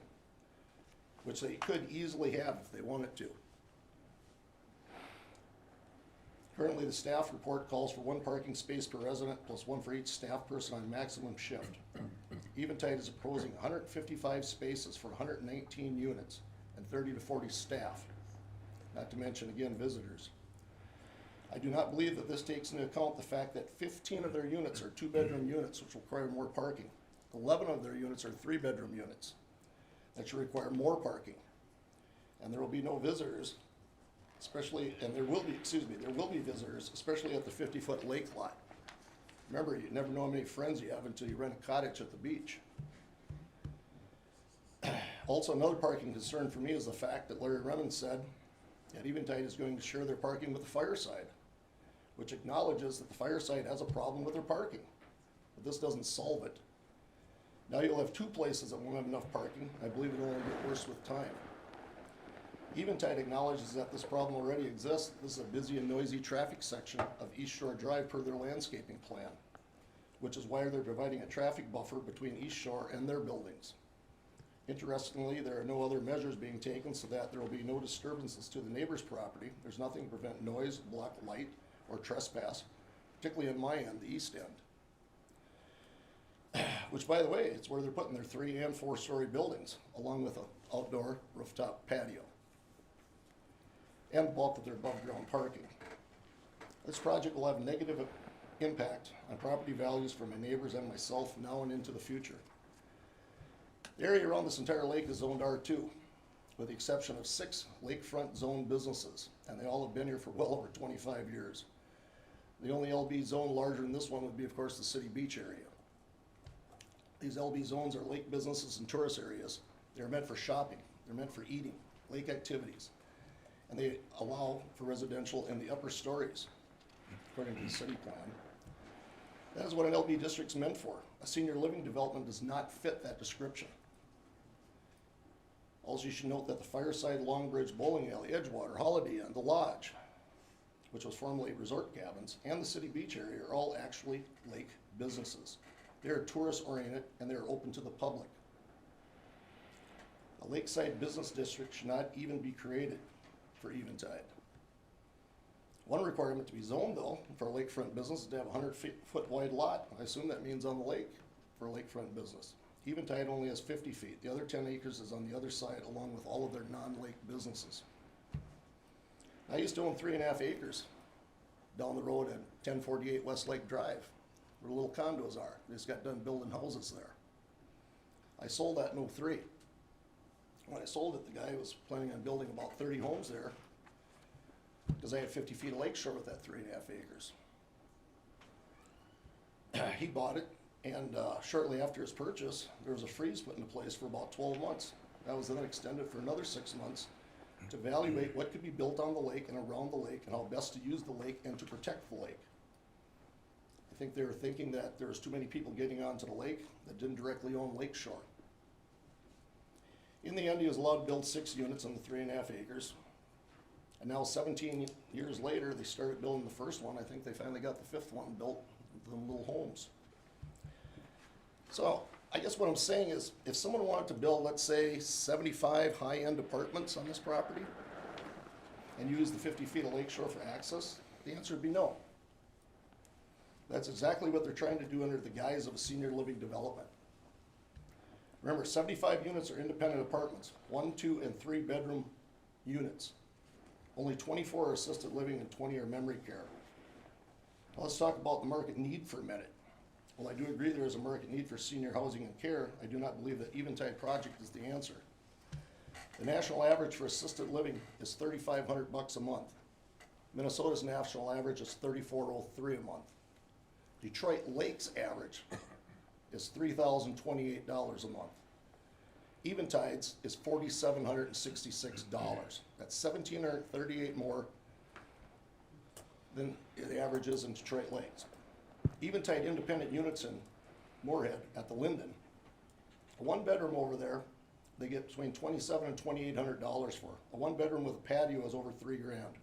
which they could easily have if they wanted to. Currently, the staff report calls for 1 parking space per resident plus 1 for each staff person on maximum shift. Eventide is proposing 155 spaces for 119 units and 30 to 40 staff, not to mention, again, visitors. I do not believe that this takes into account the fact that 15 of their units are 2-bedroom units, which require more parking. 11 of their units are 3-bedroom units that should require more parking. And there will be no visitors, especially, and there will be visitors, especially at the 50-foot lake lot. Remember, you never know how many friends you have until you rent a cottage at the beach. Also, another parking concern for me is the fact that Larry Remen said that Eventide is going to share their parking with the Fireside, which acknowledges that the Fireside has a problem with their parking. But this doesn't solve it. Now you'll have 2 places that won't have enough parking. I believe it'll only get worse with time. Eventide acknowledges that this problem already exists. This is a busy and noisy traffic section of East Shore Drive per their landscaping plan, which is why they're providing a traffic buffer between East Shore and their buildings. Interestingly, there are no other measures being taken so that there will be no disturbances to the neighbor's property. There's nothing to prevent noise, block light, or trespass, particularly on my end, the east end. Which, by the way, it's where they're putting their 3 and 4-story buildings, along with an outdoor rooftop patio, and bulk of their above-ground parking. This project will have a negative impact on property values for my neighbors and myself now and into the future. The area around this entire lake is zoned R2, with the exception of 6 lakefront zone businesses, and they all have been here for well over 25 years. The only LB zone larger than this one would be, of course, the city beach area. These LB zones are lake businesses and tourist areas. They're meant for shopping, they're meant for eating, lake activities, and they allow for residential in the upper stories, according to the city plan. That is what an LB district's meant for. A senior living development does not fit that description. Also, you should note that the Fireside, Longbridge, Bowling Alley, Edgewater, Holiday Inn, the Lodge, which was formerly resort cabins, and the city beach area are all actually lake businesses. They are tourist-oriented and they are open to the public. A lakeside business district should not even be created for Eventide. One requirement to be zoned, though, for a lakefront business is to have a 100-foot wide lot. I assume that means on the lake for a lakefront business. Eventide only has 50 feet. The other 10 acres is on the other side, along with all of their non-lake businesses. I used to own 3.5 acres down the road at 1048 West Lake Drive, where the little condos are. They just got done building houses there. I sold that in '03. When I sold it, the guy was planning on building about 30 homes there, because I had 50 feet of lakeshore with that 3.5 acres. He bought it, and shortly after his purchase, there was a freeze put into place for about 12 months. That was then extended for another 6 months to evaluate what could be built on the lake and around the lake and how best to use the lake and to protect the lake. I think they were thinking that there was too many people getting onto the lake that didn't directly own lakeshore. In the end, he was allowed to build 6 units on the 3.5 acres. And now 17 years later, they started building the first one. I think they finally got the 5th one built, them little homes. So I guess what I'm saying is, if someone wanted to build, let's say, 75 high-end apartments on this property and use the 50 feet of lakeshore for access, the answer would be no. That's exactly what they're trying to do under the guise of a senior living development. Remember, 75 units are independent apartments, 1, 2, and 3 bedroom units. Only 24 are assisted living and 20 are memory care. Now let's talk about the market need for a minute. While I do agree there is a market need for senior housing and care, I do not believe that Eventide project is the answer. The national average for assisted living is $3,500 a month. Minnesota's national average is $3,403 a month. Detroit Lake's average is $3,028 a month. Eventide's is $4,766. That's $1,738 more than the average is in Detroit Lakes. Eventide independent units in Moorhead at the Linden. A one-bedroom over there, they get between $2,700 and $2,800 for. A one-bedroom with a patio is over $3,000.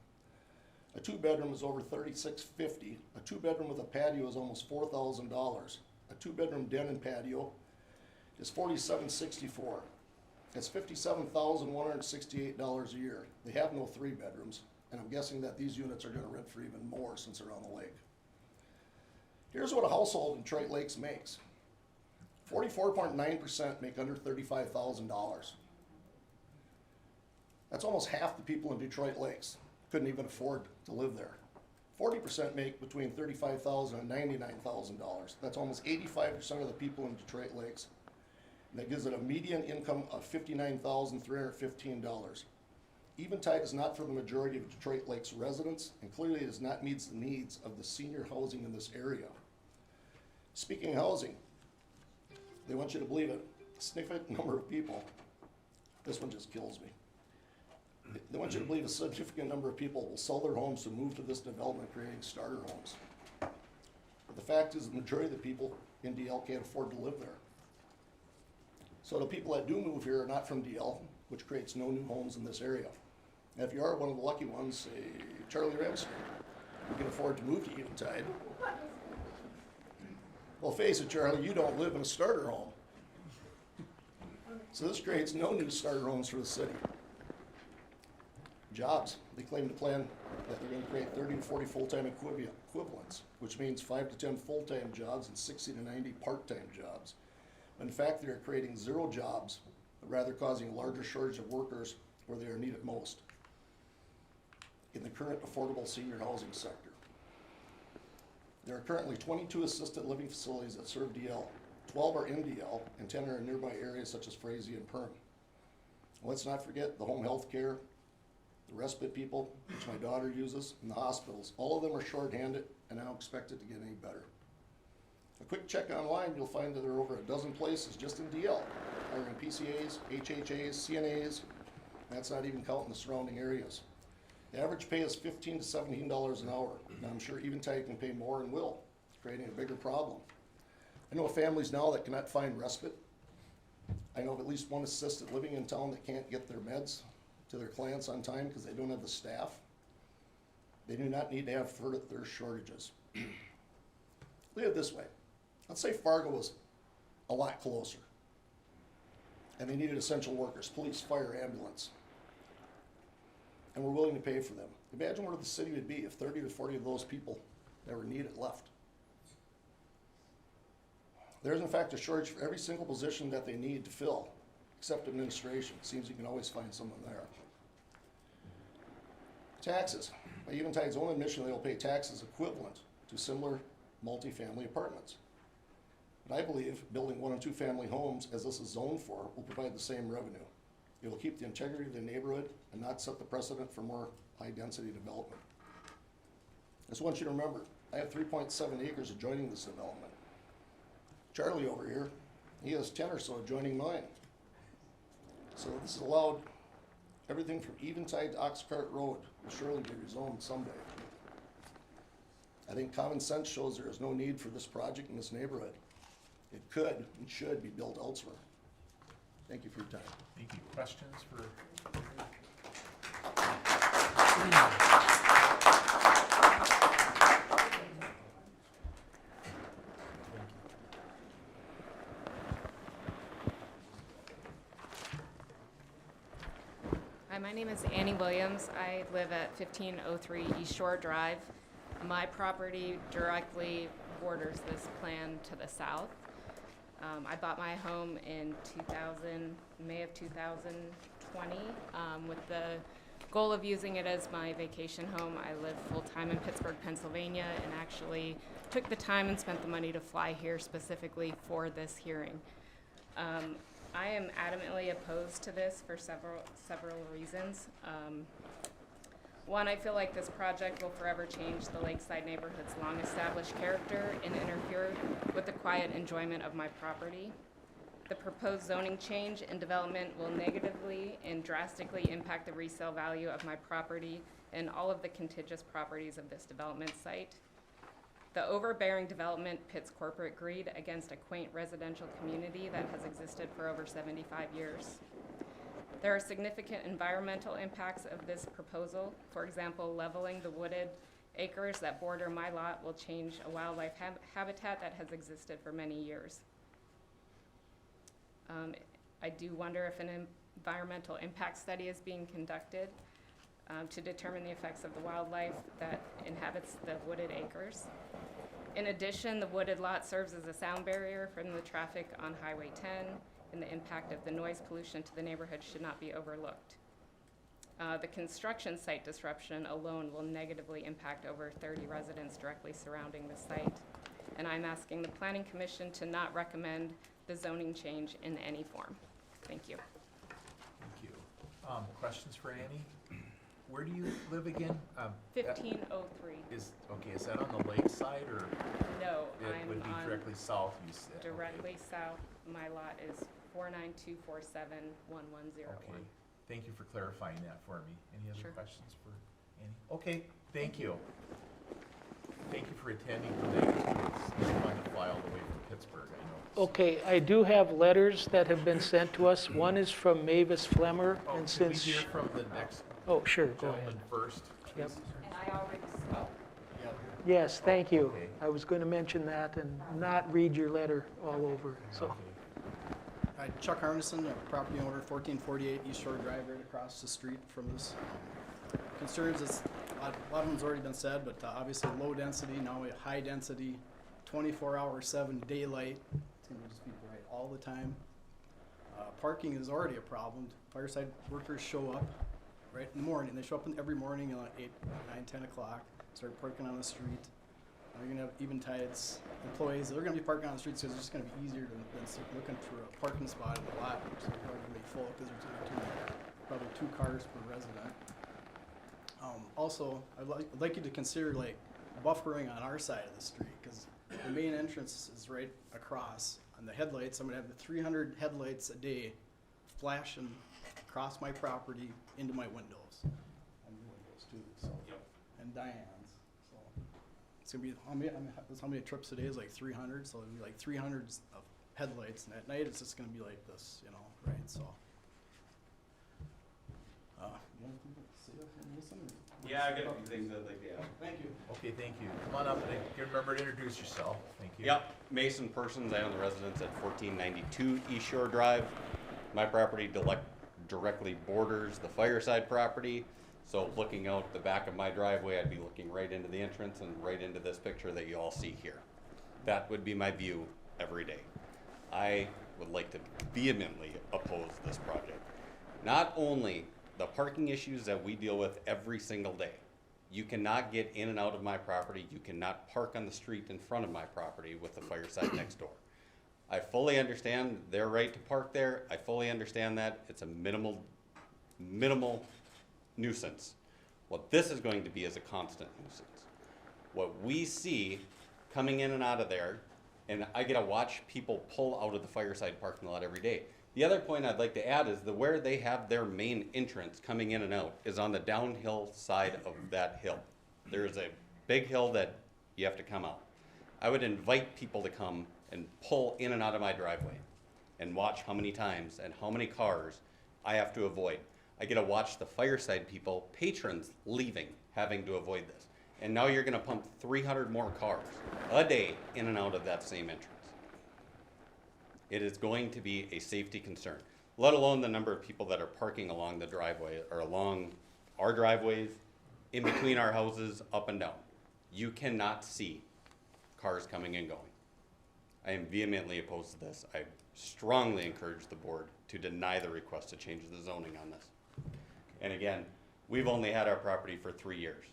A two-bedroom is over $3,650. A two-bedroom with a patio is almost $4,000. A two-bedroom den and patio is $4,764. That's $57,168 a year. They have no three bedrooms, and I'm guessing that these units are gonna rent for even more since they're on the lake. Here's what a household in Detroit Lakes makes. 44.9% make under $35,000. That's almost half the people in Detroit Lakes couldn't even afford to live there. 40% make between $35,000 and $99,000. That's almost 85% of the people in Detroit Lakes. And that gives it a median income of $59,315. Eventide is not for the majority of Detroit Lakes residents, and clearly it does not meet the needs of the senior housing in this area. Speaking of housing, they want you to believe it, a significant number of people, this one just kills me. They want you to believe a significant number of people will sell their homes to move to this development, creating starter homes. But the fact is, the majority of the people in DL can't afford to live there. So the people that do move here are not from DL, which creates no new homes in this area. And if you are one of the lucky ones, say Charlie Ramsey, you can afford to move to Eventide. Well, face it, Charlie, you don't live in a starter home. So this creates no new starter homes for the city. Jobs, they claim to plan that they're gonna create 30 to 40 full-time equivalents, which means 5 to 10 full-time jobs and 60 to 90 part-time jobs. But in fact, they're creating 0 jobs, but rather causing a larger shortage of workers where they are needed most, in the current affordable senior housing sector. There are currently 22 assisted living facilities that serve DL. 12 are in DL, and 10 are in nearby areas such as Frazee and Perm. Let's not forget the home health care, the respite people, which my daughter uses, and the hospitals. All of them are shorthanded, and I don't expect it to get any better. A quick check online, you'll find that there are over a dozen places just in DL, hiring PCAs, HHAs, CNAs, and that's not even counting the surrounding areas. The average pay is $15 to $17 an hour, and I'm sure Eventide can pay more and will, creating a bigger problem. I know of families now that cannot find respite. I know of at least one assisted living in town that can't get their meds to their clients on time because they don't have the staff. They do not need to have further shortages. Look at it this way. Let's say Fargo was a lot closer, and they needed essential workers, police, fire, ambulance, and we're willing to pay for them. Imagine where the city would be if 30 to 40 of those people that were needed left. There's in fact a shortage for every single position that they need to fill, except administration. It seems you can always find someone there. Taxes. By Eventide's own admission, they will pay taxes equivalent to similar multifamily apartments. But I believe building 1 and 2 family homes, as this is zoned for, will provide the same revenue. It will keep the integrity of the neighborhood and not set the precedent for more high-density development. I just want you to remember, I have 3.7 acres adjoining this development. Charlie over here, he has 10 or so adjoining mine. So this has allowed everything from Eventide to Oxcart Road will surely be rezoned someday. I think common sense shows there is no need for this project in this neighborhood. It could and should be built elsewhere. Thank you for your time. Thank you. Questions for? Hi, my name is Annie Williams. I live at 1503 East Shore Drive. My property directly borders this plan to the south. I bought my home in May of 2020 with the goal of using it as my vacation home. I live full-time in Pittsburgh, Pennsylvania, and actually took the time and spent the money to fly here specifically for this hearing. I am adamantly opposed to this for several reasons. One, I feel like this project will forever change the Lakeside neighborhood's long-established character and interfere with the quiet enjoyment of my property. The proposed zoning change and development will negatively and drastically impact the resale value of my property and all of the contiguous properties of this development site. The overbearing development pits corporate greed against a quaint residential community that has existed for over 75 years. There are significant environmental impacts of this proposal. For example, leveling the wooded acres that border my lot will change a wildlife habitat that has existed for many years. I do wonder if an environmental impact study is being conducted to determine the effects of the wildlife that inhabits the wooded acres. In addition, the wooded lot serves as a sound barrier from the traffic on Highway 10, and the impact of the noise pollution to the neighborhood should not be overlooked. The construction site disruption alone will negatively impact over 30 residents directly surrounding the site. And I'm asking the Planning Commission to not recommend the zoning change in any form. Thank you. Thank you. Questions for Annie? Where do you live again? 1503. Is that on the lake side, or No, it I'm would be on directly south, you said? directly south. My lot is 492471101. Okay, thank you for clarifying that for me. Any other Sure. questions for Annie? Okay, thank you. Thank you for attending tonight. It's fun to fly all the way from Pittsburgh, I know. Okay, I do have letters that have been sent to us. One is from Mavis Flemmer, Oh, and can we since, hear from the next oh, sure, go ahead. gentleman first? Yep. please? And I already spoke. Yes, thank you. Okay. I was going to mention that and not read your letter all over, so. Okay. Hi, Chuck Arneson, a property owner, 1448 East Shore Drive, right across the street from this. Concerns, a lot of them's already been said, but obviously low density, now we have high density, 24-hour, 7 daylight. It's gonna just be bright all the time. Parking is already a problem. Fireside workers show up right in the morning. They show up every morning at 8, 9, 10 o'clock, start parking on the street. You're gonna have Eventide's employees, they're gonna be parking on the streets because it's just gonna be easier than looking for a parking spot in the lot, which is probably gonna be full because there's probably 2 cars per resident. Also, I'd like you to consider like buffering on our side of the street, because the main entrance is right across. On the headlights, I'm gonna have the 300 headlights a day flashing across my property into my windows. And your windows too, so. And Diane's, so. It's gonna be, how many trips a day is like 300, so it'll be like 300 of headlights, and at night it's just gonna be like this, you know, right, so. You want to say anything, Wilson, or- Yeah, I got a few things I'd like to add. Thank you. Okay, thank you. Come on up and remember to introduce yourself. Thank you. Yep, Mason Persons, I own the residence at 1492 East Shore Drive. My property directly borders the Fireside property, so looking out the back of my driveway, I'd be looking right into the entrance and right into this picture that you all see here. That would be my view every day. I would like to vehemently oppose this project. Not only the parking issues that we deal with every single day. You cannot get in and out of my property. You cannot park on the street in front of my property with the Fireside next door. I fully understand their right to park there. I fully understand that. It's a minimal nuisance. What this is going to be is a constant nuisance. What we see coming in and out of there, and I get to watch people pull out of the Fireside parking lot every day. The other point I'd like to add is where they have their main entrance coming in and out is on the downhill side of that hill. There's a big hill that you have to come out. I would invite people to come and pull in and out of my driveway and watch how many times and how many cars I have to avoid. I get to watch the Fireside people, patrons leaving, having to avoid this. And now you're gonna pump 300 more cars a day in and out of that same entrance. It is going to be a safety concern, let alone the number of people that are parking along the driveway or along our driveways, in between our houses, up and down. You cannot see cars coming and going. I am vehemently opposed to this. I strongly encourage the board to deny the request to change the zoning on this. And again, we've only had our property for 3 years.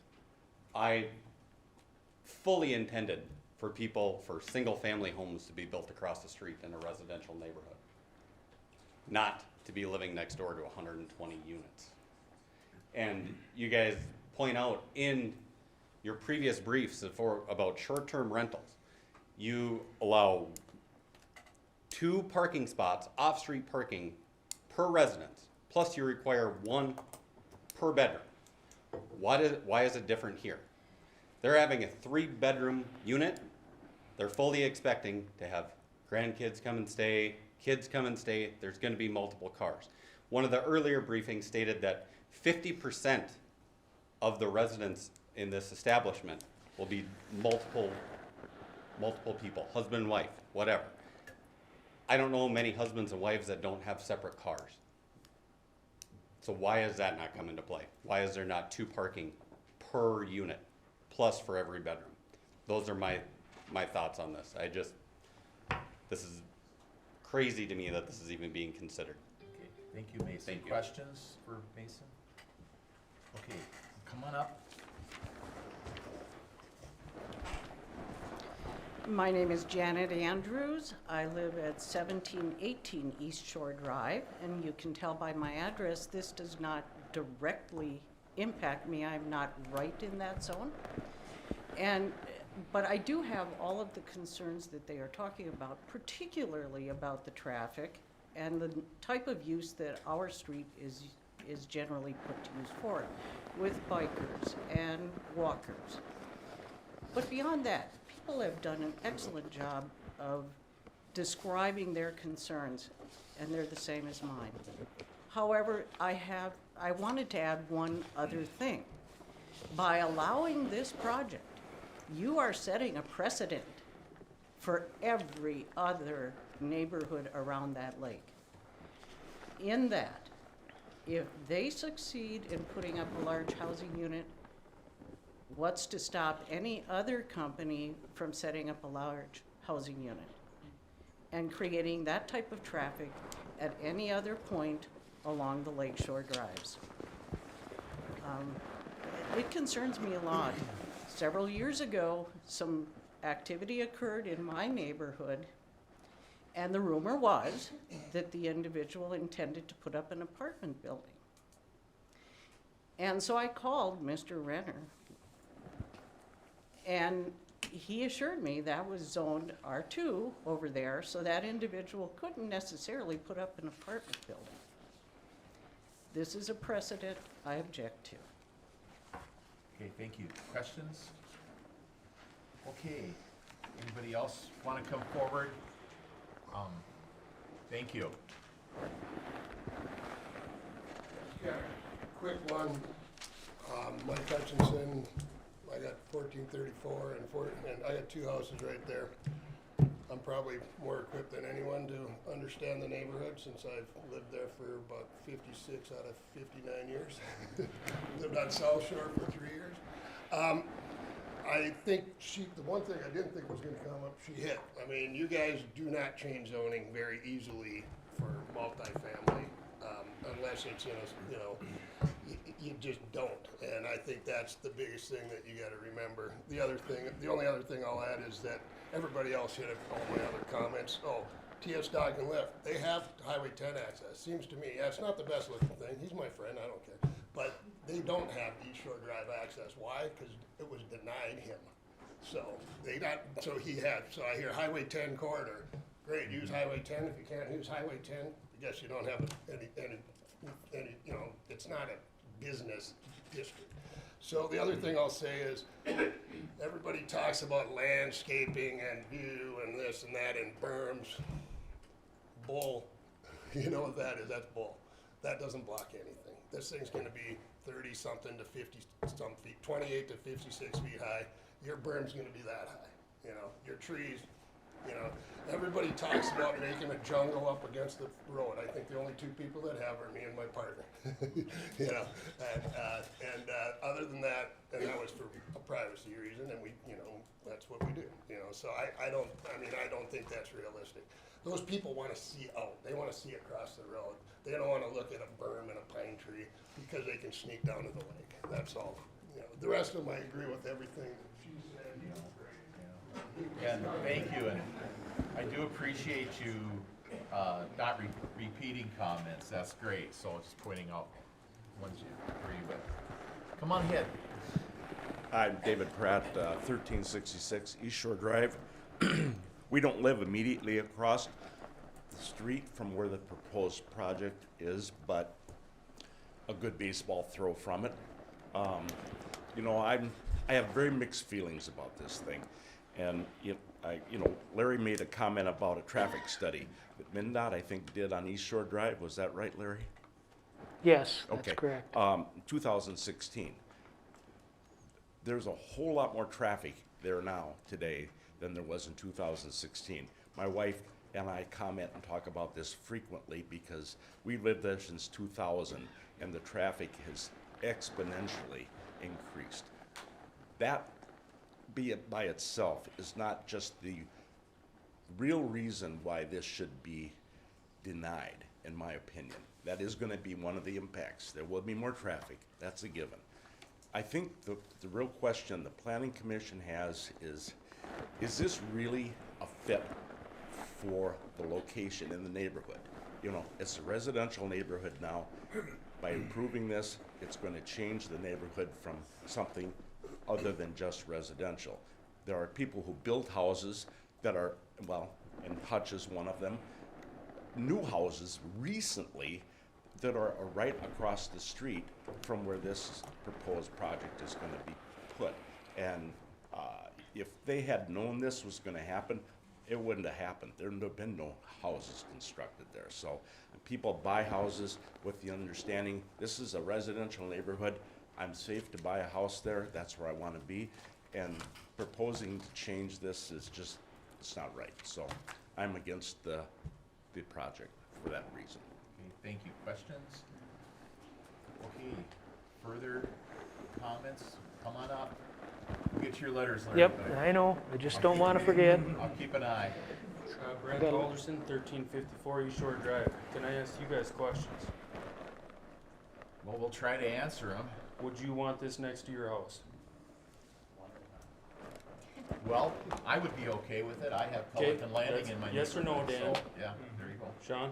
I fully intended for single-family homes to be built across the street in a residential neighborhood, not to be living next door to 120 units. And you guys point out in your previous briefs about short-term rentals, you allow 2 parking spots, off-street parking, per residence, plus you require 1 per bedroom. why is it different here? They're having a 3-bedroom unit. They're fully expecting to have grandkids come and stay, kids come and stay. There's going to be multiple cars. One of the earlier briefings stated that 50% of the residents in this establishment will be multiple people, husband and wife, whatever. I don't know many husbands and wives that don't have separate cars. So why is that not come into play? Why is there not 2 parking per unit, plus for every bedroom? Those are my thoughts on this. This is crazy to me that this is even being considered. Okay, thank you, Mason. Thank you. Questions for Mason? Okay, come on up. My name is Janet Andrews. I live at 1718 East Shore Drive, and you can tell by my address, this does not directly impact me. I'm not right in that zone. But I do have all of the concerns that they are talking about, particularly about the traffic and the type of use that our street is generally put to use for it, with bikers and walkers. But beyond that, people have done an excellent job of describing their concerns, and they're the same as mine. However, I wanted to add one other thing. By allowing this project, you are setting a precedent for every other neighborhood around that lake. In that, if they succeed in putting up a large housing unit, what's to stop any other company from setting up a large housing unit and creating that type of traffic at any other point along the lakeshore drives? It concerns me a lot. Several years ago, some activity occurred in my neighborhood, and the rumor was that the individual intended to put up an apartment building. And so I called Mr. Renner, and he assured me that was zoned R2 over there, so that individual couldn't necessarily put up an apartment building. This is a precedent I object to. Okay, thank you. Questions? Okay, anybody else want to come forward? Thank you. Yeah, quick one. Mike Hutchinson, I got 1434 and I got 2 houses right there. I'm probably more equipped than anyone to understand the neighborhood since I've lived there for about 56 out of 59 years. Lived on South Shore for 3 years. I think the one thing I didn't think was gonna come up, she hit. I mean, you guys do not change zoning very easily for multifamily, unless it's in a, you just don't. And I think that's the biggest thing that you gotta remember. The only other thing I'll add is that everybody else hit all my other comments. Oh, TS Dog and Lift, they have Highway 10 access. Seems to me, that's not the best looking thing. He's my friend, I don't care. But they don't have East Shore Drive access. Why? Because it was denied him. So I hear Highway 10 corridor. Great, use Highway 10. If you can't use Highway 10, I guess you don't have any, it's not a business district. So the other thing I'll say is, everybody talks about landscaping and view and this and that and berms. Bull. You know what that is? That's bull. That doesn't block anything. This thing's gonna be 30-something to 50-some feet, 28 to 56 feet high. Your berm's gonna be that high, you know? Your trees, you know? Everybody talks about making a jungle up against the road. I think the only 2 people that have are me and my partner, you know? And other than that, and that was for a privacy reason, and that's what we do, you know? So I don't think that's realistic. Those people wanna see out. They wanna see across the road. They don't wanna look at a berm and a pine tree because they can sneak down to the lake. That's all. You know, the rest of them, I agree with everything that she said, you know. And thank you, and I do appreciate you not repeating comments. That's great. So just pointing out ones you agree with. Come on ahead. I'm David Pratt, 1366 East Shore Drive. We don't live immediately across the street from where the proposed project is, but a good baseball throw from it. You know, I have very mixed feelings about this thing. And, you know, Larry made a comment about a traffic study that MnDOT, I think, did on East Shore Drive. Was that right, Larry? Yes, that's Okay. correct. 2016. There's a whole lot more traffic there now, today, than there was in 2016. My wife and I comment and talk about this frequently because we lived there since 2000, and the traffic has exponentially increased. That, be it by itself, is not just the real reason why this should be denied, in my opinion. That is going to be one of the impacts. There will be more traffic. That's a given. I think the real question the Planning Commission has is this really a fit for the location in the neighborhood? You know, it's a residential neighborhood now. By improving this, it's going to change the neighborhood from something other than just residential. There are people who build houses that are, well, and Hutch is one of them, new houses recently that are right across the street from where this proposed project is going to be put. And if they had known this was going to happen, it wouldn't have happened. There would have been no houses constructed there. So people buy houses with the understanding this is a residential neighborhood. I'm safe to buy a house there. That's where I want to be. And proposing to change this is just, it's not right. So I'm against the project for that reason. Okay, thank you. Questions? Okay, further comments? Come on up. Get your letters, Larry. Yep, I know, I just don't want to forget. I'll keep an eye. Brent Got it. Alderson, 1354 East Shore Drive. Can I ask you guys questions? Well, we'll try to answer them. Would you want this next to your house? Well, I would be okay with it. I have Pelican Landing that's in my yes or no, neighborhood, Dan? so, yeah, there you go. Sean?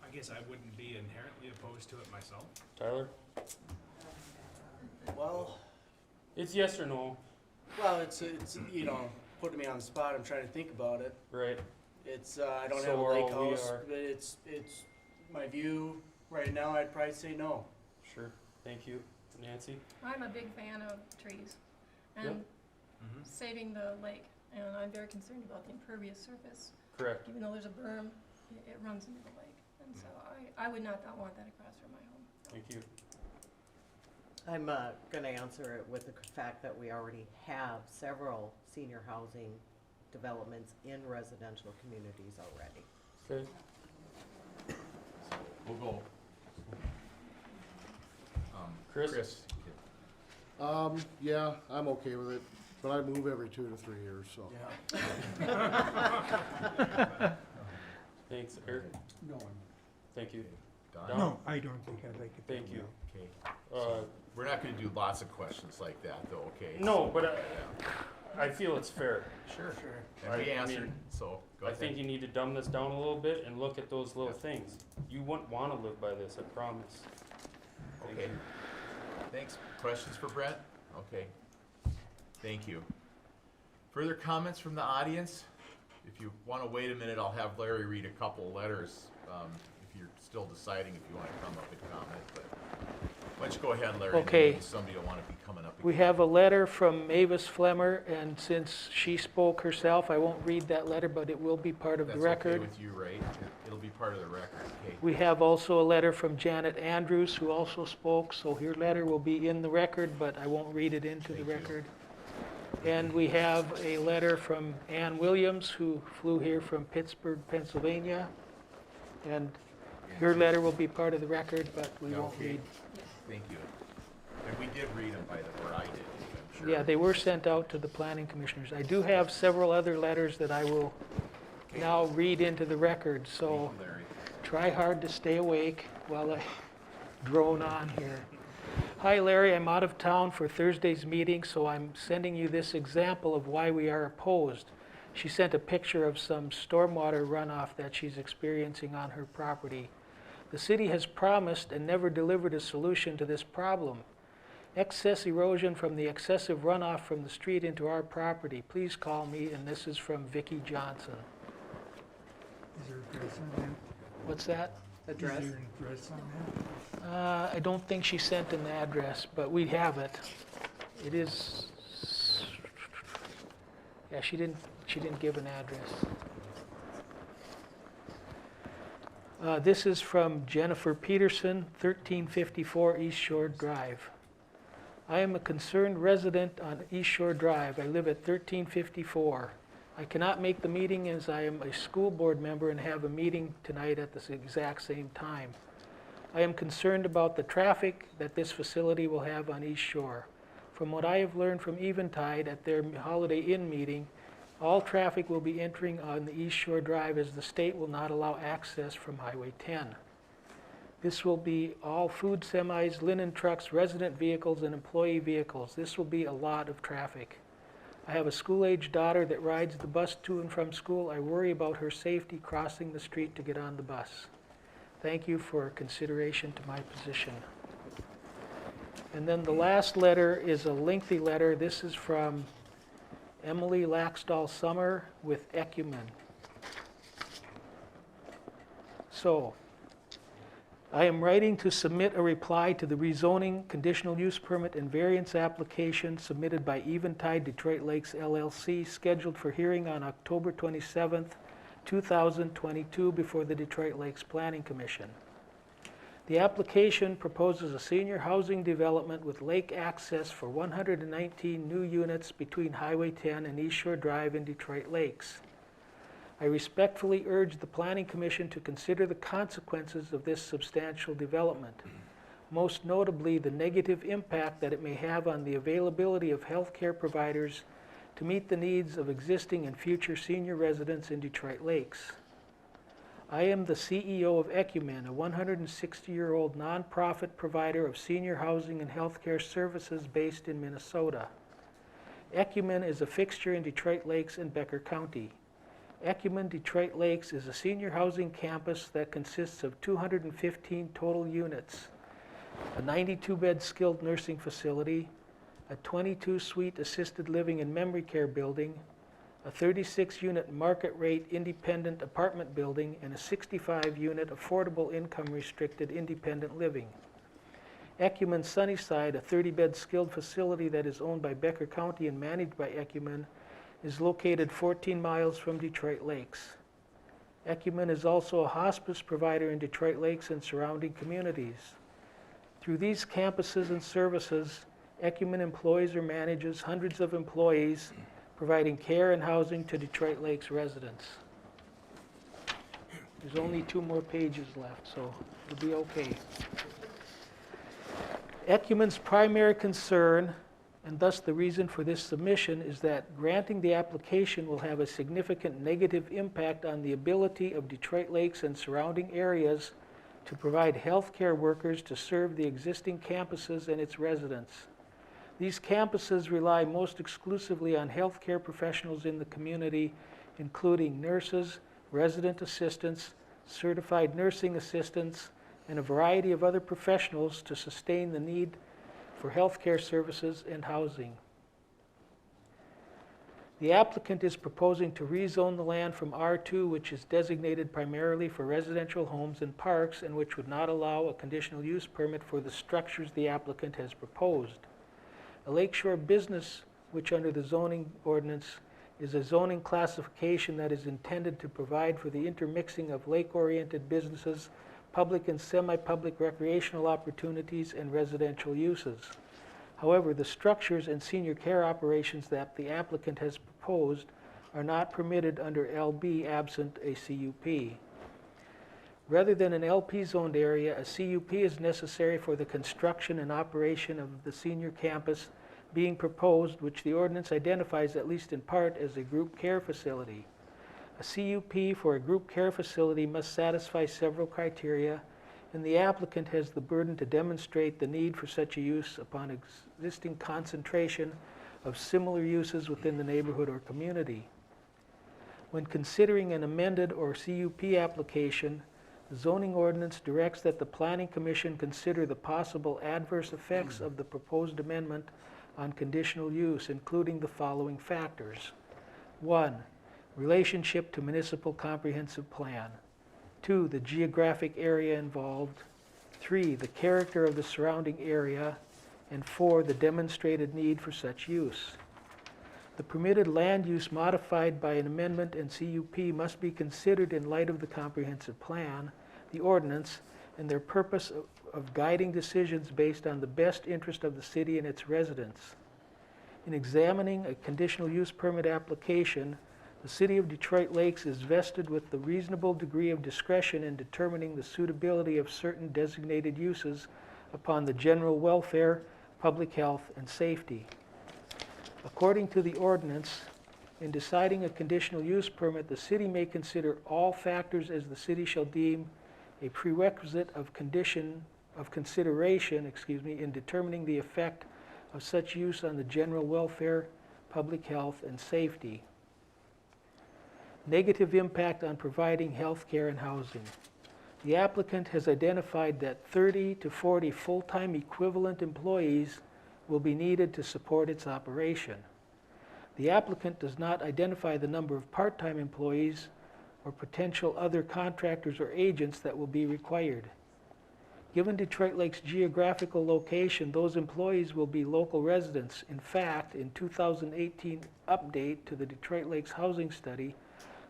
I guess I wouldn't be inherently opposed to it myself. Tyler? Well, It's yes or no, well, it's, you know, putting me on the spot, I'm trying to think about it. right? It's, I don't So have a we're lake all- we house, are- but it's my view right now, I'd probably say no. Sure, thank you. Nancy? I'm a big fan of trees and saving the lake, and I'm very concerned about the impervious surface. Correct. Even though there's a berm, it runs into the lake, and so I would not want that across from my home. Thank you. I'm gonna answer it with the fact that we already have several senior housing developments in residential communities already. Okay. We'll go. Chris? Yeah, I'm okay with it, but I move every 2 to 3 years, so. Thanks, Eric. No, Thank you. Don? Don? no, I don't think I'd like it. Thank you. Okay. Uh, We're not gonna do lots of questions like that, though, okay? no, So, but yeah. I feel it's fair. Sure. Sure. And we I answered, mean, so, go I ahead. think you need to dumb this down a little bit and look at those little things. You wouldn't want to live by this, I promise. Thank Okay. you. Thanks. Questions for Brett? Okay. Thank you. Further comments from the audience? If you want to wait a minute, I'll have Larry read a couple letters, if you're still deciding if you want to come up and comment, but why don't you go ahead, Larry? Okay. Maybe somebody will want to be coming up. We again. have a letter from Mavis Flemmer, and since she spoke herself, I won't read that letter, but it will be part of the That's record. okay with you, right? It'll be part of the record, okay? We have also a letter from Janet Andrews, who also spoke, so her letter will be in the record, but I won't read it into the Thank you. record. And we have a letter from Ann Williams, who flew here from Pittsburgh, Pennsylvania. And her letter will be part of the record, but we Yeah, won't okay. read. Thank you. And we did read them, by the way, or I did, I'm sure. Yeah, they were sent out to the planning commissioners. I do have several other letters that I will Okay. now read into the record, so Thank you, Larry. try hard to stay awake while I drone on here. Hi Larry, I'm out of town for Thursday's meeting, so I'm sending you this example of why we are opposed. She sent a picture of some stormwater runoff that she's experiencing on her property. The city has promised and never delivered a solution to this problem. Excess erosion from the excessive runoff from the street into our property. Please call me, and this is from Vicki Johnson. Is there a address on that? What's that? Address? Is there an address on that? I don't think she sent an address, but we have it. It is, yeah, she didn't give an address. This is from Jennifer Peterson, 1354 East Shore Drive. I am a concerned resident on East Shore Drive. I live at 1354. I cannot make the meeting as I am a school board member and have a meeting tonight at the exact same time. I am concerned about the traffic that this facility will have on East Shore. From what I have learned from Eventide at their Holiday Inn meeting, all traffic will be entering on the East Shore Drive as the state will not allow access from Highway 10. This will be all food semis, linen trucks, resident vehicles, and employee vehicles. This will be a lot of traffic. I have a school-age daughter that rides the bus to and from school. I worry about her safety crossing the street to get on the bus. Thank you for consideration to my position. And then the last letter is a lengthy letter. This is from Emily Laxdal Summer with Ecumen. So, I am writing to submit a reply to the rezoning, conditional use permit, and variance application submitted by Eventide Detroit Lakes LLC, scheduled for hearing on October 27th, 2022 before the Detroit Lakes Planning Commission. The application proposes a senior housing development with lake access for 119 new units between Highway 10 and East Shore Drive in Detroit Lakes. I respectfully urge the Planning Commission to consider the consequences of this substantial development, most notably the negative impact that it may have on the availability of healthcare providers to meet the needs of existing and future senior residents in Detroit Lakes. I am the CEO of Ecumen, a 160-year-old nonprofit provider of senior housing and healthcare services based in Minnesota. Ecumen is a fixture in Detroit Lakes and Becker County. Ecumen Detroit Lakes is a senior housing campus that consists of 215 total units, a 92-bed skilled nursing facility, a 22-suite assisted living and memory care building, a 36-unit market-rate independent apartment building, and a 65-unit affordable income-restricted independent living. Ecumen Sunnyside, a 30-bed skilled facility that is owned by Becker County and managed by Ecumen, is located 14 miles from Detroit Lakes. Ecumen is also a hospice provider in Detroit Lakes and surrounding communities. Through these campuses and services, Ecumen employs or manages hundreds of employees, providing care and housing to Detroit Lakes residents. There's only 2 more pages left, so it'll be okay. Ecumen's primary concern, and thus the reason for this submission, is that granting the application will have a significant negative impact on the ability of Detroit Lakes and surrounding areas to provide health care workers to serve the existing campuses and its residents. These campuses rely most exclusively on healthcare professionals in the community, including nurses, resident assistants, certified nursing assistants, and a variety of other professionals to sustain the need for healthcare services and housing. The applicant is proposing to rezone the land from R2, which is designated primarily for residential homes and parks, and which would not allow a conditional use permit for the structures the applicant has proposed. A lakeshore business, which under the zoning ordinance is a zoning classification that is intended to provide for the intermixing of lake-oriented businesses, public and semi-public recreational opportunities, and residential uses. However, the structures and senior care operations that the applicant has proposed are not permitted under LB absent a CUP. Rather than an LP-zoned area, a CUP is necessary for the construction and operation of the senior campus being proposed, which the ordinance identifies at least in part as a group care facility. A CUP for a group care facility must satisfy several criteria, and the applicant has the burden to demonstrate the need for such a use upon existing concentration of similar uses within the neighborhood or community. When considering an amended or CUP application, the zoning ordinance directs that the Planning Commission consider the possible adverse effects of the proposed amendment on conditional use, including the following factors. 1. Relationship to municipal comprehensive plan. 2. The geographic area involved. 3, the character of the surrounding area, and 4, the demonstrated need for such use. The permitted land use modified by an amendment and CUP must be considered in light of the comprehensive plan, the ordinance, and their purpose of guiding decisions based on the best interest of the city and its residents. In examining a conditional use permit application, the City of Detroit Lakes is vested with the reasonable degree of discretion in determining the suitability of certain designated uses upon the general welfare, public health, and safety. According to the ordinance, in deciding a conditional use permit, the city may consider all factors as the city shall deem a prerequisite of consideration, in determining the effect of such use on the general welfare, public health, and safety. Negative impact on providing health care and housing. The applicant has identified that 30 to 40 full-time equivalent employees will be needed to support its operation. The applicant does not identify the number of part-time employees or potential other contractors or agents that will be required. Given Detroit Lake's geographical location, those employees will be local residents. In fact, in 2018 update to the Detroit Lakes Housing Study,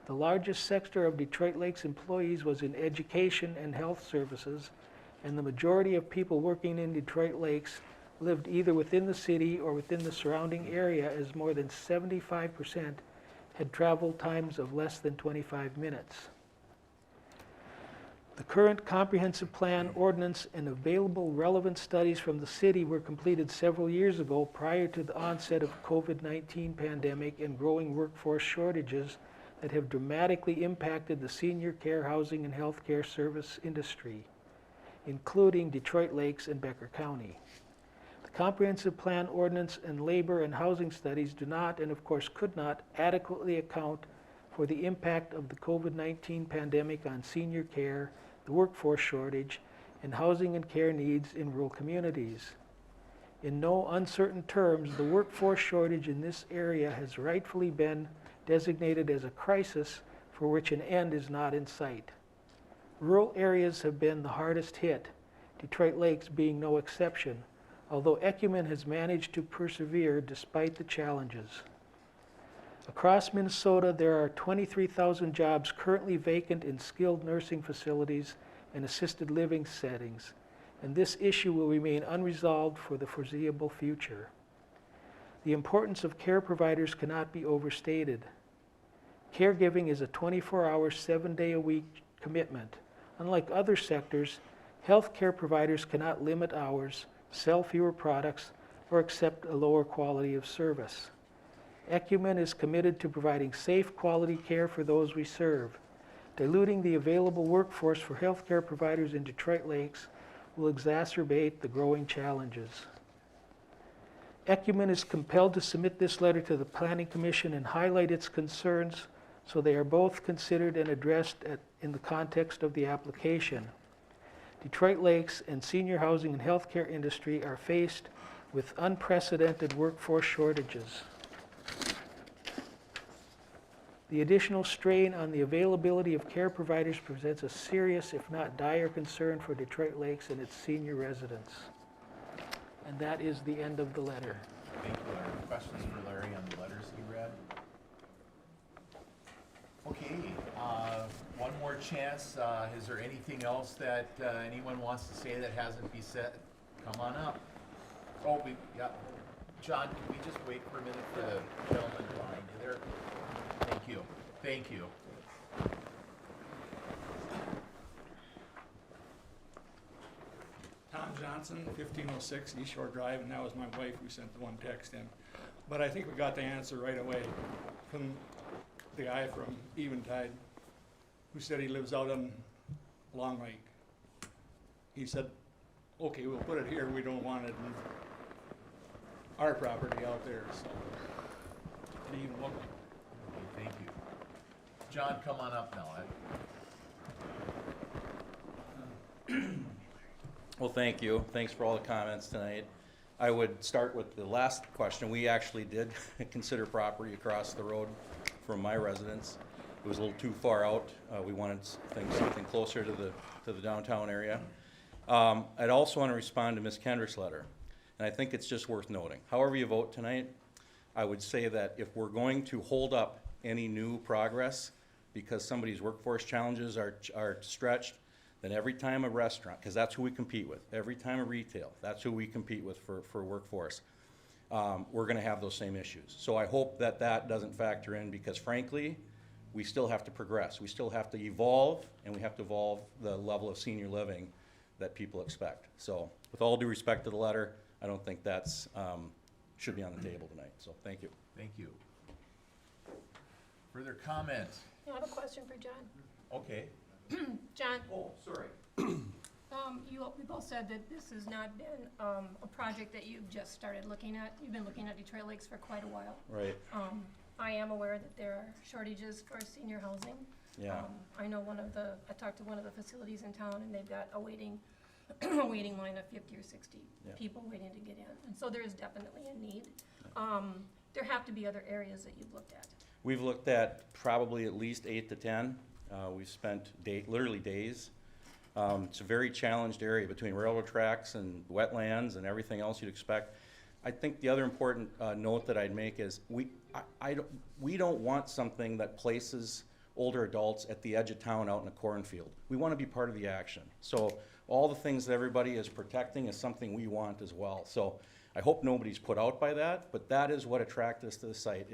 the largest sector of Detroit Lakes employees was in education and health services, and the majority of people working in Detroit Lakes lived either within the city or within the surrounding area, as more than 75% had travel times of less than 25 minutes. The current comprehensive plan, ordinance, and available relevant studies from the city were completed several years ago prior to the onset of COVID-19 pandemic and growing workforce shortages that have dramatically impacted the senior care, housing, and healthcare service industry, including Detroit Lakes and Becker County. The comprehensive plan, ordinance, and labor and housing studies do not, and of course could not, adequately account for the impact of the COVID-19 pandemic on senior care, the workforce shortage, and housing and care needs in rural communities. In no uncertain terms, the workforce shortage in this area has rightfully been designated as a crisis for which an end is not in sight. Rural areas have been the hardest hit, Detroit Lakes being no exception, although Ecumen has managed to persevere despite the challenges. Across Minnesota, there are 23,000 jobs currently vacant in skilled nursing facilities and assisted living settings, and this issue will remain unresolved for the foreseeable future. The importance of care providers cannot be overstated. Caregiving is a 24-hour, 7-day-a-week commitment. Unlike other sectors, health care providers cannot limit hours, sell fewer products, or accept a lower quality of service. Ecumen is committed to providing safe, quality care for those we serve. Diluting the available workforce for healthcare providers in Detroit Lakes will exacerbate the growing challenges. Ecumen is compelled to submit this letter to the Planning Commission and highlight its concerns so they are both considered and addressed in the context of the application. Detroit Lakes and senior housing and healthcare industry are faced with unprecedented workforce shortages. The additional strain on the availability of care providers presents a serious, if not dire, concern for Detroit Lakes and its senior residents. And that is the end of the letter. Thank you, Larry. Questions for Larry on the letters he read? Okay, one more chance. Is there anything else that anyone wants to say that hasn't been said? Come on up. Oh, yeah. John, can we just wait for a minute for the gentleman behind you there? Thank you. Thank you. Tom Johnson, 1506 East Shore Drive, and that was my wife who sent the one text in. But I think we got the answer right away from the guy from Eventide who said he lives out on Long Lake. He said, okay, we'll put it here, we don't want it in our property out there, so it didn't even look like it. Okay, thank you. John, come on up now. Well, thank you. Thanks for all the comments tonight. I would start with the last question. We actually did consider property across the road from my residence. It was a little too far out. We wanted something closer to the downtown area. I'd also want to respond to Ms. Kendrick's letter, and I think it's just worth noting. However you vote tonight, I would say that if we're going to hold up any new progress because somebody's workforce challenges are stretched, then every time a restaurant, because that's who we compete with, every time a retail, that's who we compete with for workforce, we're going to have those same issues. So I hope that that doesn't factor in, because frankly, we still have to progress. We still have to evolve, and we have to evolve the level of senior living that people expect. So with all due respect to the letter, I don't think that's should be on the table tonight. So thank you. Thank you. Further comments? I have a question for John. Okay. John, Oh, sorry. we both said that this has not been a project that you've just started looking at. You've been looking at Detroit Lakes for quite a while. Right. I am aware that there are shortages for senior housing. Yeah. I know I talked to one of the facilities in town, and they've got a waiting line of 50 or 60 Yeah. people waiting to get in. And so there is definitely a need. There have to be other areas that you've looked at. We've looked at probably at least 8 to 10. We've spent literally days. It's a very challenged area between railroad tracks and wetlands and everything else you'd expect. I think the other important note that I'd make is we don't want something that places older adults at the edge of town out in a cornfield. We want to be part of the action. So all the things that everybody is protecting is something we want as well. So I hope nobody's put out by that, but that is what attracted us to the site.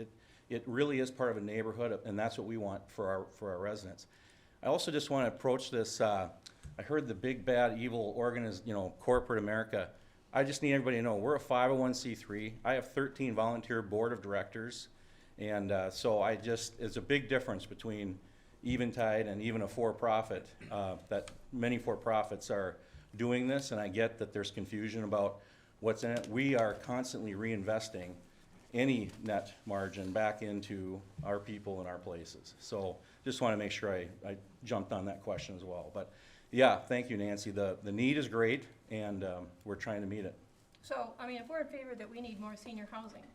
It really is part of a neighborhood, and that's what we want for our residents. I also just want to approach this. I heard the big bad evil corporate America. I just need everybody to know we're a 501c3. I have 13 volunteer board of directors, and so it's a big difference between Eventide and even a for-profit. That many for-profits are doing this, and I get that there's confusion about what's in it. We are constantly reinvesting any net margin back into our people and our places. So just want to make sure I jumped on that question as well. But yeah, thank you, Nancy. The need is great, and we're trying to meet it. So, I mean, if we're in favor that we need more senior housing,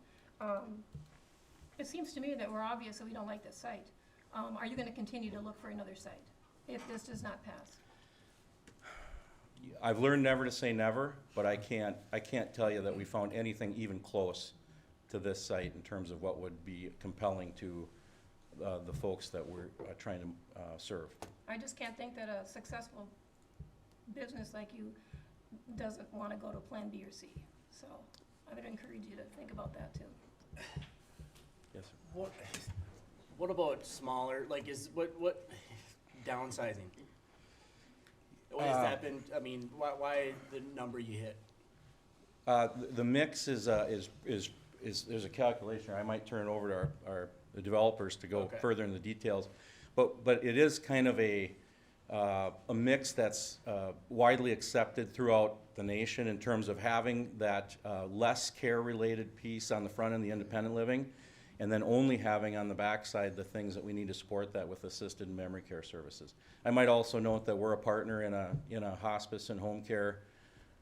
it seems to me that we're obvious that we don't like this site. Are you going to continue to look for another site if this does not pass? I've learned never to say never, but I can't tell you that we found anything even close to this site in terms of what would be compelling to the folks that we're trying to serve. I just can't think that a successful business like you doesn't want to go to Plan B or C. So I would encourage you to think about that too. Yes, sir. What about smaller, like what downsizing? What has that been, I mean, why the number you hit? The mix is there's a calculation. I might turn it over to our developers to go further in the details, but it is kind of a mix that's widely accepted throughout the nation in terms of having that less care-related piece on the front end, the independent living, and then only having on the backside the things that we need to support that with assisted and memory care services. I might also note that we're a partner in a hospice and home care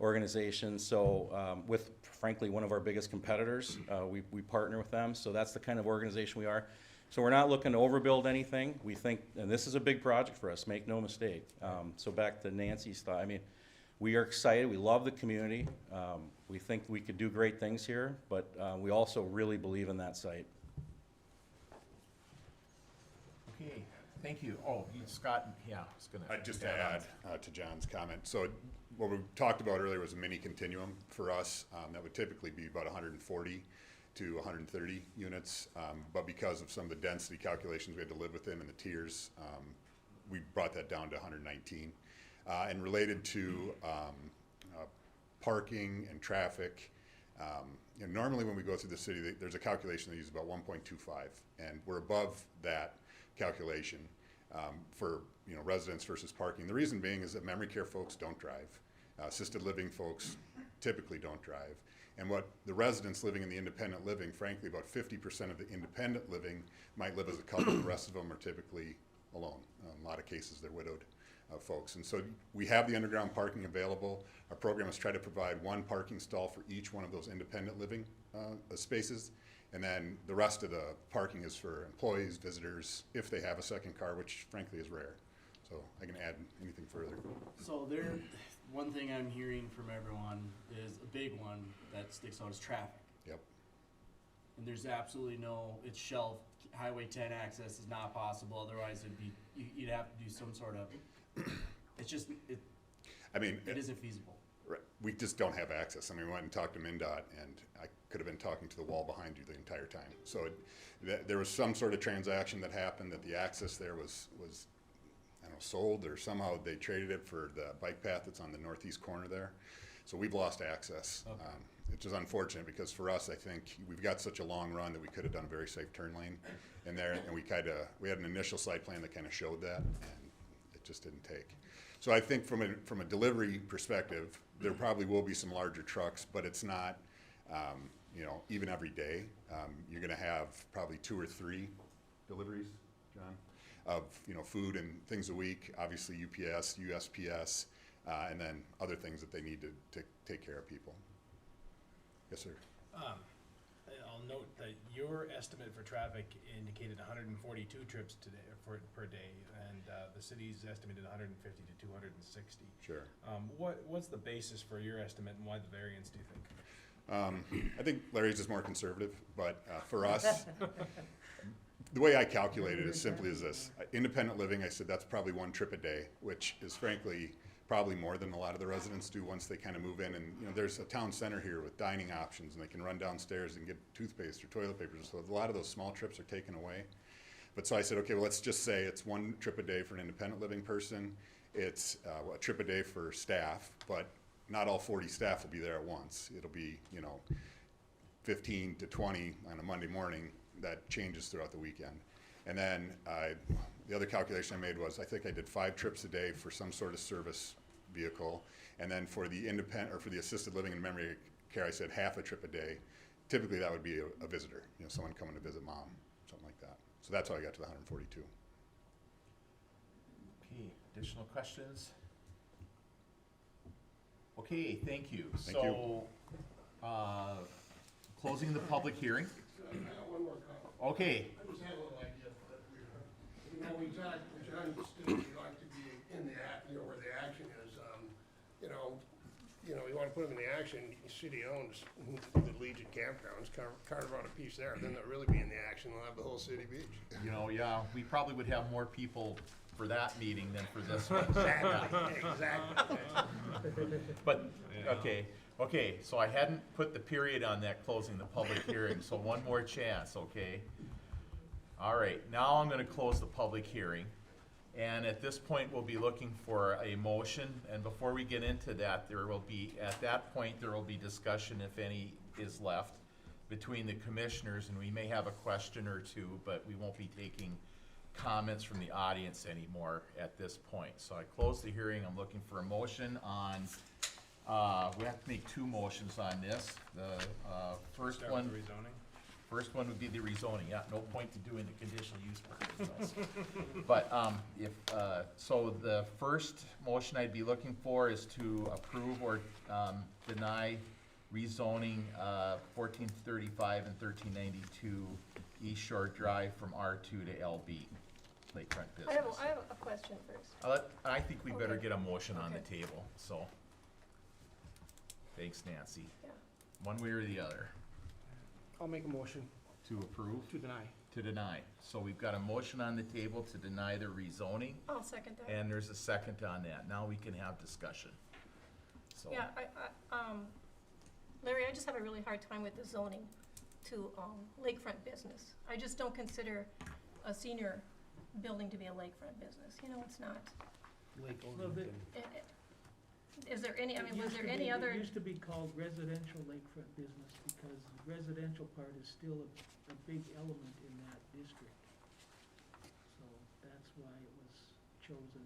organization, so with frankly one of our biggest competitors, we partner with them, so that's the kind of organization we are. So we're not looking to overbuild anything. We think, and this is a big project for us, make no mistake. So back to Nancy's thought, I mean, we are excited, we love the community, we think we could do great things here, but we also really believe in that site. Okay, thank you. Oh, Scott, yeah, I was gonna. Just to add to John's comment, so what we talked about earlier was a mini continuum for us. That would typically be about 140 to 130 units, but because of some of the density calculations we had to live within and the tiers, we brought that down to 119. And related to parking and traffic, normally when we go through the city, there's a calculation that uses about 1.25, and we're above that calculation for residents versus parking. The reason being is that memory care folks don't drive. Assisted living folks typically don't drive. And what the residents living in the independent living, frankly, about 50% of the independent living might live as a couple. The rest of them are typically alone. In a lot of cases, they're widowed folks. And so we have the underground parking available. Our program is try to provide one parking stall for each one of those independent living spaces. And then the rest of the parking is for employees, visitors, if they have a second car, which frankly is rare. So I can add anything further. So one thing I'm hearing from everyone is a big one that sticks out is traffic. Yep. And there's absolutely no, it's shelved, Highway 10 access is not possible, otherwise it'd be, you'd have to do some sort of, it's just, it isn't feasible. Right. We just don't have access. I mean, we went and talked to MinDOT, and I could have been talking to the wall behind you the entire time. So there was some sort of transaction that happened that the access there was I don't know, sold, or somehow they traded it for the bike path that's on the northeast corner there. So we've lost access. Okay. Which is unfortunate, because for us, I think we've got such a long run that we could have done a very safe turn lane in there, and we had an initial site plan that kind of showed that, and it just didn't take. So I think from a delivery perspective, there probably will be some larger trucks, but it's not, even every day. You're gonna have probably 2 or 3 deliveries, John, of, food and things a week, obviously UPS, USPS, and then other things that they need to take care of people. Yes, sir. I'll note that your estimate for traffic indicated 142 trips today per day, and the city's estimated 150 to 260. Sure. What's the basis for your estimate, and why the variance, do you think? I think Larry's is more conservative, but for us, the way I calculate it is simply as this. Independent living, I said that's probably 1 trip a day, which is frankly probably more than a lot of the residents do once they kind of move in. And there's a town center here with dining options, and they can run downstairs and get toothpaste or toilet paper. So a lot of those small trips are taken away. But so I said, okay, well, let's just say it's 1 trip a day for an independent living person. It's a trip a day for staff, but not all 40 staff will be there at once. It'll be, 15 to 20 on a Monday morning. That changes throughout the weekend. And then the other calculation I made was, I think I did 5 trips a day for some sort of service vehicle. And then for the for the assisted living and memory care, I said half a trip a day. Typically that would be a visitor, someone coming to visit mom, something like that. So that's how I got to the 142. Okay, additional questions? Okay, thank you. Thank you. Closing the public hearing. I got one more comment. Okay. I just had a little idea that John still would like to be in the act, where the action is, you want to put them in the action, city owns the Legion campgrounds, carve out a piece there, then they'll really be in the action, they'll have the whole city beach. Yeah, we probably would have more people for that meeting than for this one. Exactly. But, okay, so I hadn't put the period on that closing the public hearing, so one more chance, okay? All right, now I'm gonna close the public hearing. And at this point, we'll be looking for a motion, and before we get into that, at that point, there will be discussion, if any is left, between the commissioners, and we may have a question or two, but we won't be taking comments from the audience anymore at this point. So I close the hearing. I'm looking for a motion on, we have to make 2 motions on this. The first Start one. with the rezoning? First one would be the rezoning. Yeah, no point to doing the conditional use permit. But so the first motion I'd be looking for is to approve or deny rezoning 1435 and 1392 East Shore Drive from R2 to LB, Lakefront I have Business. a question first. I think we better Okay. get a motion on the Okay. table, so. Thanks, Nancy. Yeah. One way or the other. I'll make a motion To approve? to deny. To deny. So we've got a motion on the table to deny the rezoning, I'll second that. and there's a second on that. Now we can have discussion. So, Yeah, Larry, I just have a really hard time with the zoning to lakefront business. I just don't consider a senior building to be a lakefront business. It's not. Is there any, was there any other? It used to be called residential lakefront business because the residential part is still a big element in that district. So that's why it was chosen.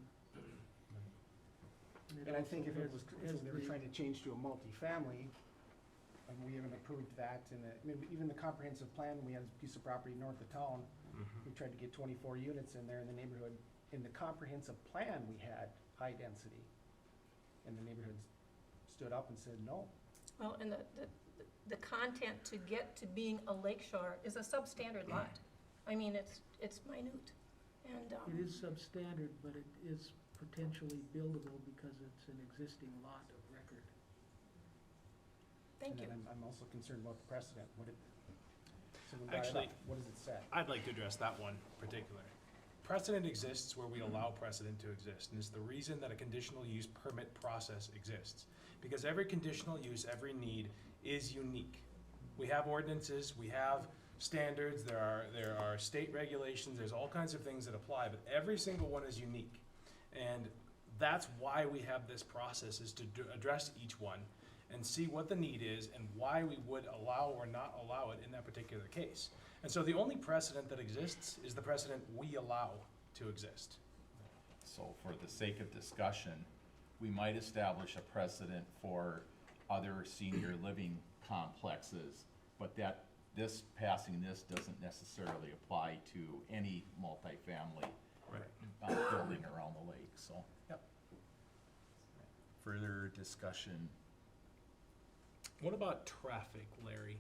And I think if they were trying to change to a multifamily, and we haven't approved that, even the comprehensive plan, we had a piece of property north of town, we tried to get 24 units in there in the neighborhood. In the comprehensive plan, we had high density, and the neighborhood stood up and said no. Well, and the content to get to being a lakeshore is a substandard lot. It's minute, and. It is substandard, but it is potentially buildable because it's an existing lot of record. Thank you. And I'm also concerned about the precedent. Someone brought it Actually, up. What does it say? I'd like to address that one particular. Precedent exists where we allow precedent to exist, and it's the reason that a conditional use permit process exists. Because every conditional use, every need is unique. We have ordinances, we have standards, there are state regulations, there's all kinds of things that apply, but every single one is unique. And that's why we have this process, is to address each one and see what the need is and why we would allow or not allow it in that particular case. And so the only precedent that exists is the precedent we allow to exist. So for the sake of discussion, we might establish a precedent for other senior living complexes, but that passing this doesn't necessarily apply to any multifamily building around the lake, so. Yep. Further discussion. What about traffic, Larry?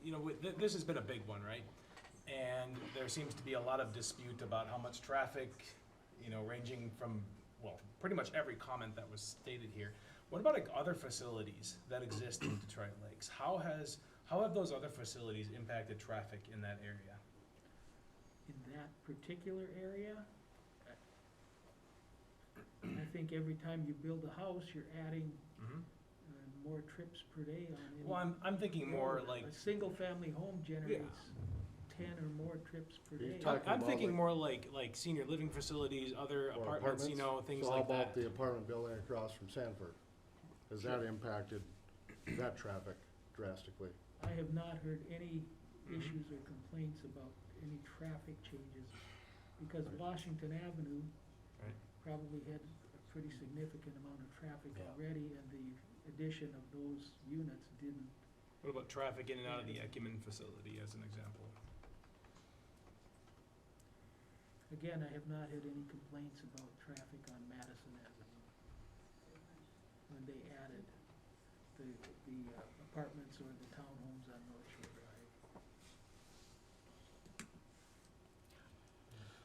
You know, this has been a big one, right? And there seems to be a lot of dispute about how much traffic, you know, ranging from, well, pretty much every comment that was stated here. What about like, other facilities that exist in Detroit Lakes? How have those other facilities impacted traffic in that area? In that particular area, I think every time you build a house, you're adding more trips per day on any. Well, I'm thinking more like a single-family home generates 10 or more trips per day. I'm thinking more like senior living facilities, other apartments, you know, things like that. So how about the apartment building across from Sanford? Has that impacted that traffic drastically? I have not heard any issues or complaints about any traffic changes, because Washington Avenue probably had a pretty significant amount of traffic already, and the addition of those units didn't. What about traffic in and out of the Ecumen facility as an example? Again, I have not had any complaints about traffic on Madison Avenue when they added the apartments or the townhomes on North Shore Drive.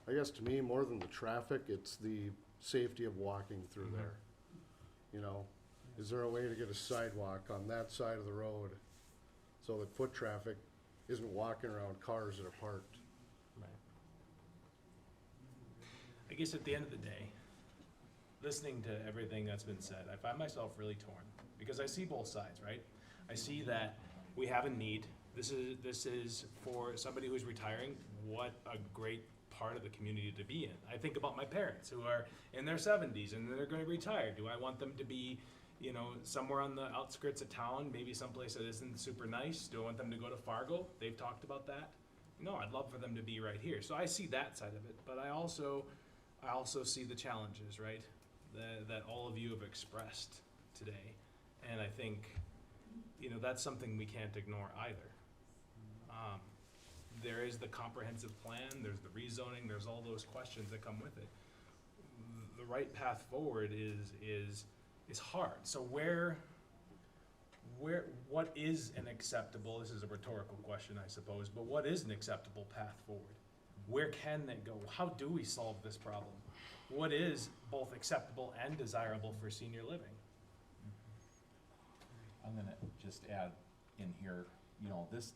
I guess to me, more than the traffic, it's the safety of walking through there. You know, is there a way to get a sidewalk on that side of the road so that foot traffic isn't walking around cars that are parked? I guess at the end of the day, listening to everything that's been said, I find myself really torn, because I see both sides, right? I see that we have a need. This is for somebody who's retiring, what a great part of the community to be in. I think about my parents who are in their 70s and they're going to retire. Do I want them to be, you know, somewhere on the outskirts of town, maybe someplace that isn't super nice? Do I want them to go to Fargo? They've talked about that. No, I'd love for them to be right here. So I see that side of it, but I also see the challenges, right, that all of you have expressed today. And I think, you know, that's something we can't ignore either. There is the comprehensive plan, there's the rezoning, there's all those questions that come with it. The right path forward is hard. So what is an acceptable, this is a rhetorical question, I suppose, but what is an acceptable path forward? Where can it go? How do we solve this problem? What is both acceptable and desirable for senior living? I'm gonna just add in here, you know, this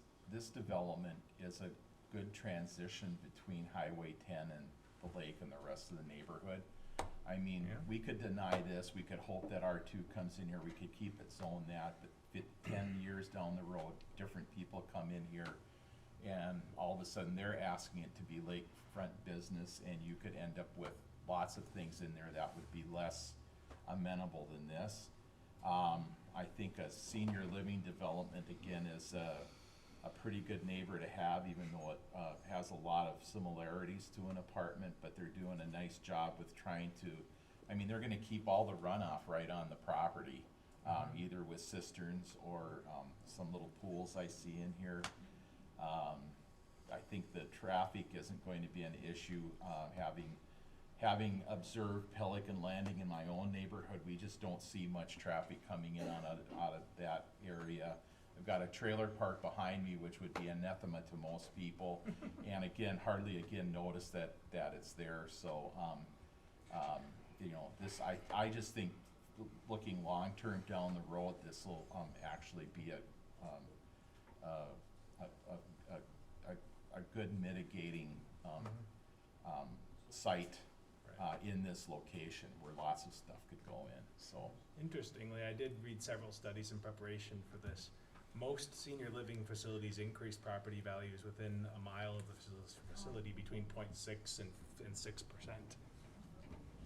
development is a good transition between Highway 10 and the lake and the rest of the neighborhood. I mean, we could deny this, we could hope that R2 comes in here, we could keep it zoned that, but 10 years down the road, different people come in here, and all of a sudden they're asking it to be lakefront business, and you could end up with lots of things in there that would be less amenable than this. I think a senior living development, again, is a pretty good neighbor to have, even though it has a lot of similarities to an apartment, but they're doing a nice job with trying to, I mean, they're gonna keep all the runoff right on the property, either with cisterns or some little pools I see in here. I think the traffic isn't going to be an issue. Having observed Pelican Landing in my own neighborhood, we just don't see much traffic coming in out of that area. I've got a trailer park behind me, which would be anathema to most people, and again, hardly notice that it's there. So You know, this, I just think, looking long-term down the road, this will, actually be a good mitigating, site, in this location where lots of stuff could go in, so. Interestingly, I did read several studies in preparation for this. Most senior living facilities increase property values within a mile of the facility between 0.6 and 6%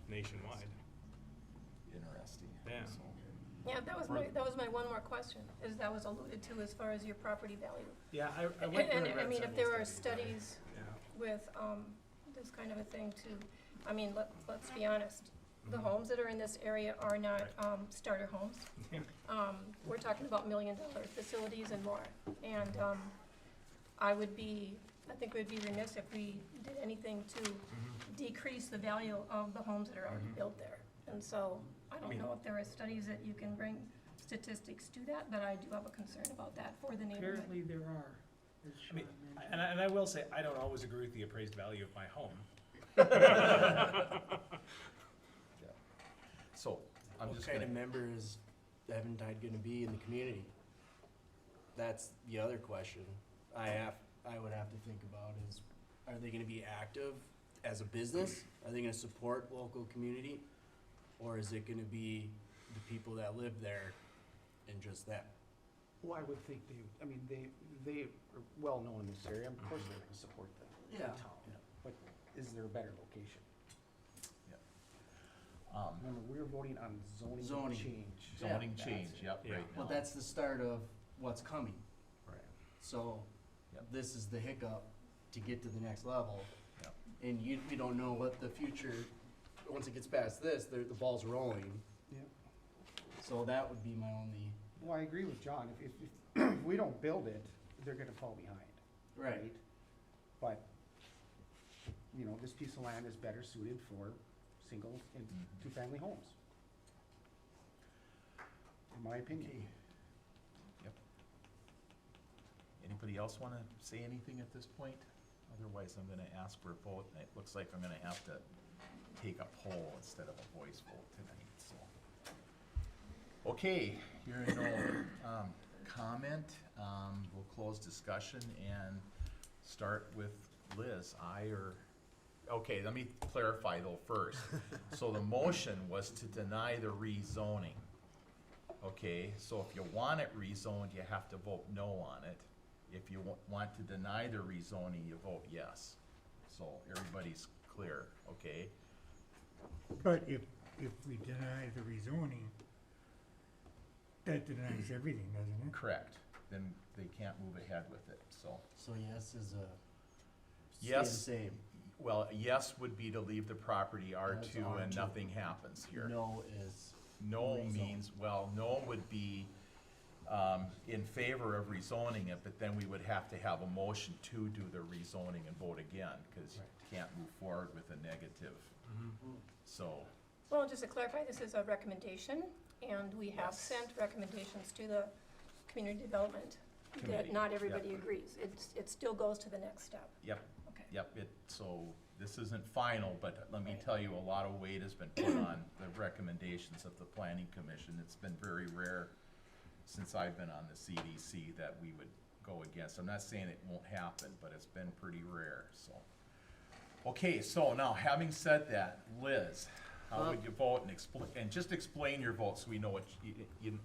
nationwide. Interesting. Yeah. So, Yeah, that was my one more question, is that was alluded to as far as your property value. Yeah, I went through and And, read I mean, if several there are studies, studies yeah. with, this kind of a thing too, I mean, let's be honest, the homes that are in this area are not, starter homes. We're talking about $1 million facilities and more, and, I think we'd be remiss if we did anything to decrease the value of the homes that are already built there. And so, I don't know if there are studies that you can bring statistics to that, but I do have a concern about that for the neighborhood. Apparently there are, as I mean, Sean mentioned. and I will say, I don't always agree with the appraised value of my home. So, I'm What just kind gonna. of member is Eventide gonna be in the community? That's the other question I would have to think about is, are they gonna be active as a business? Are they gonna support local community? Or is it gonna be the people that live there and just them? Well, I would think they are well-known in this area, of course they're gonna support the Yeah. town, but is there a better location? Remember, we were voting on zoning change. Zoning Yeah. change, yep, Yeah. right now. Well, that's the start of what's coming. Right. So, Yep. this is the hiccup to get to the next level. Yep. And we don't know what the future, once it gets past this, the ball's rolling. Yeah. So that would be my only, Well, I agree with John, if we don't build it, they're gonna fall behind. right, But, this piece of land is better suited for single and two-family homes. In my opinion. Yep. Anybody else wanna say anything at this point? Otherwise, I'm gonna ask for a vote, and it looks like I'm gonna have to take a poll instead of a voice vote tonight, so. Okay, hearing no, comment, we'll close discussion and start with Liz, okay, let me clarify though first. So the motion was to deny the rezoning. Okay, so if you want it rezoned, you have to vote no on it. If you want to deny the rezoning, you vote yes. So everybody's clear, okay? But if we deny the rezoning, that denies everything, doesn't it? Correct. Then they can't move ahead with it, so. so yes is stay the Yes. same. Well, yes would be to leave the property That's R2 and R2. nothing happens here. No is, No rezone. means, well, no would be in favor of rezoning it, but then we would have to have a motion to do the rezoning and vote again, because you can't move forward with a negative. So, Well, just to clarify, this is a recommendation, and we have Yes. sent recommendations to the community development Committee, that not yep. everybody agrees. It still goes to the next step. yep, Okay. yep, so this isn't final, but let me tell you, a lot of weight has been put on the recommendations of the planning commission. It's been very rare since I've been on the CDC that we would go against. I'm not saying it won't happen, but it's been pretty rare, so. Okay, so now, having said that, Liz, how would you vote and just explain your vote so we know what you,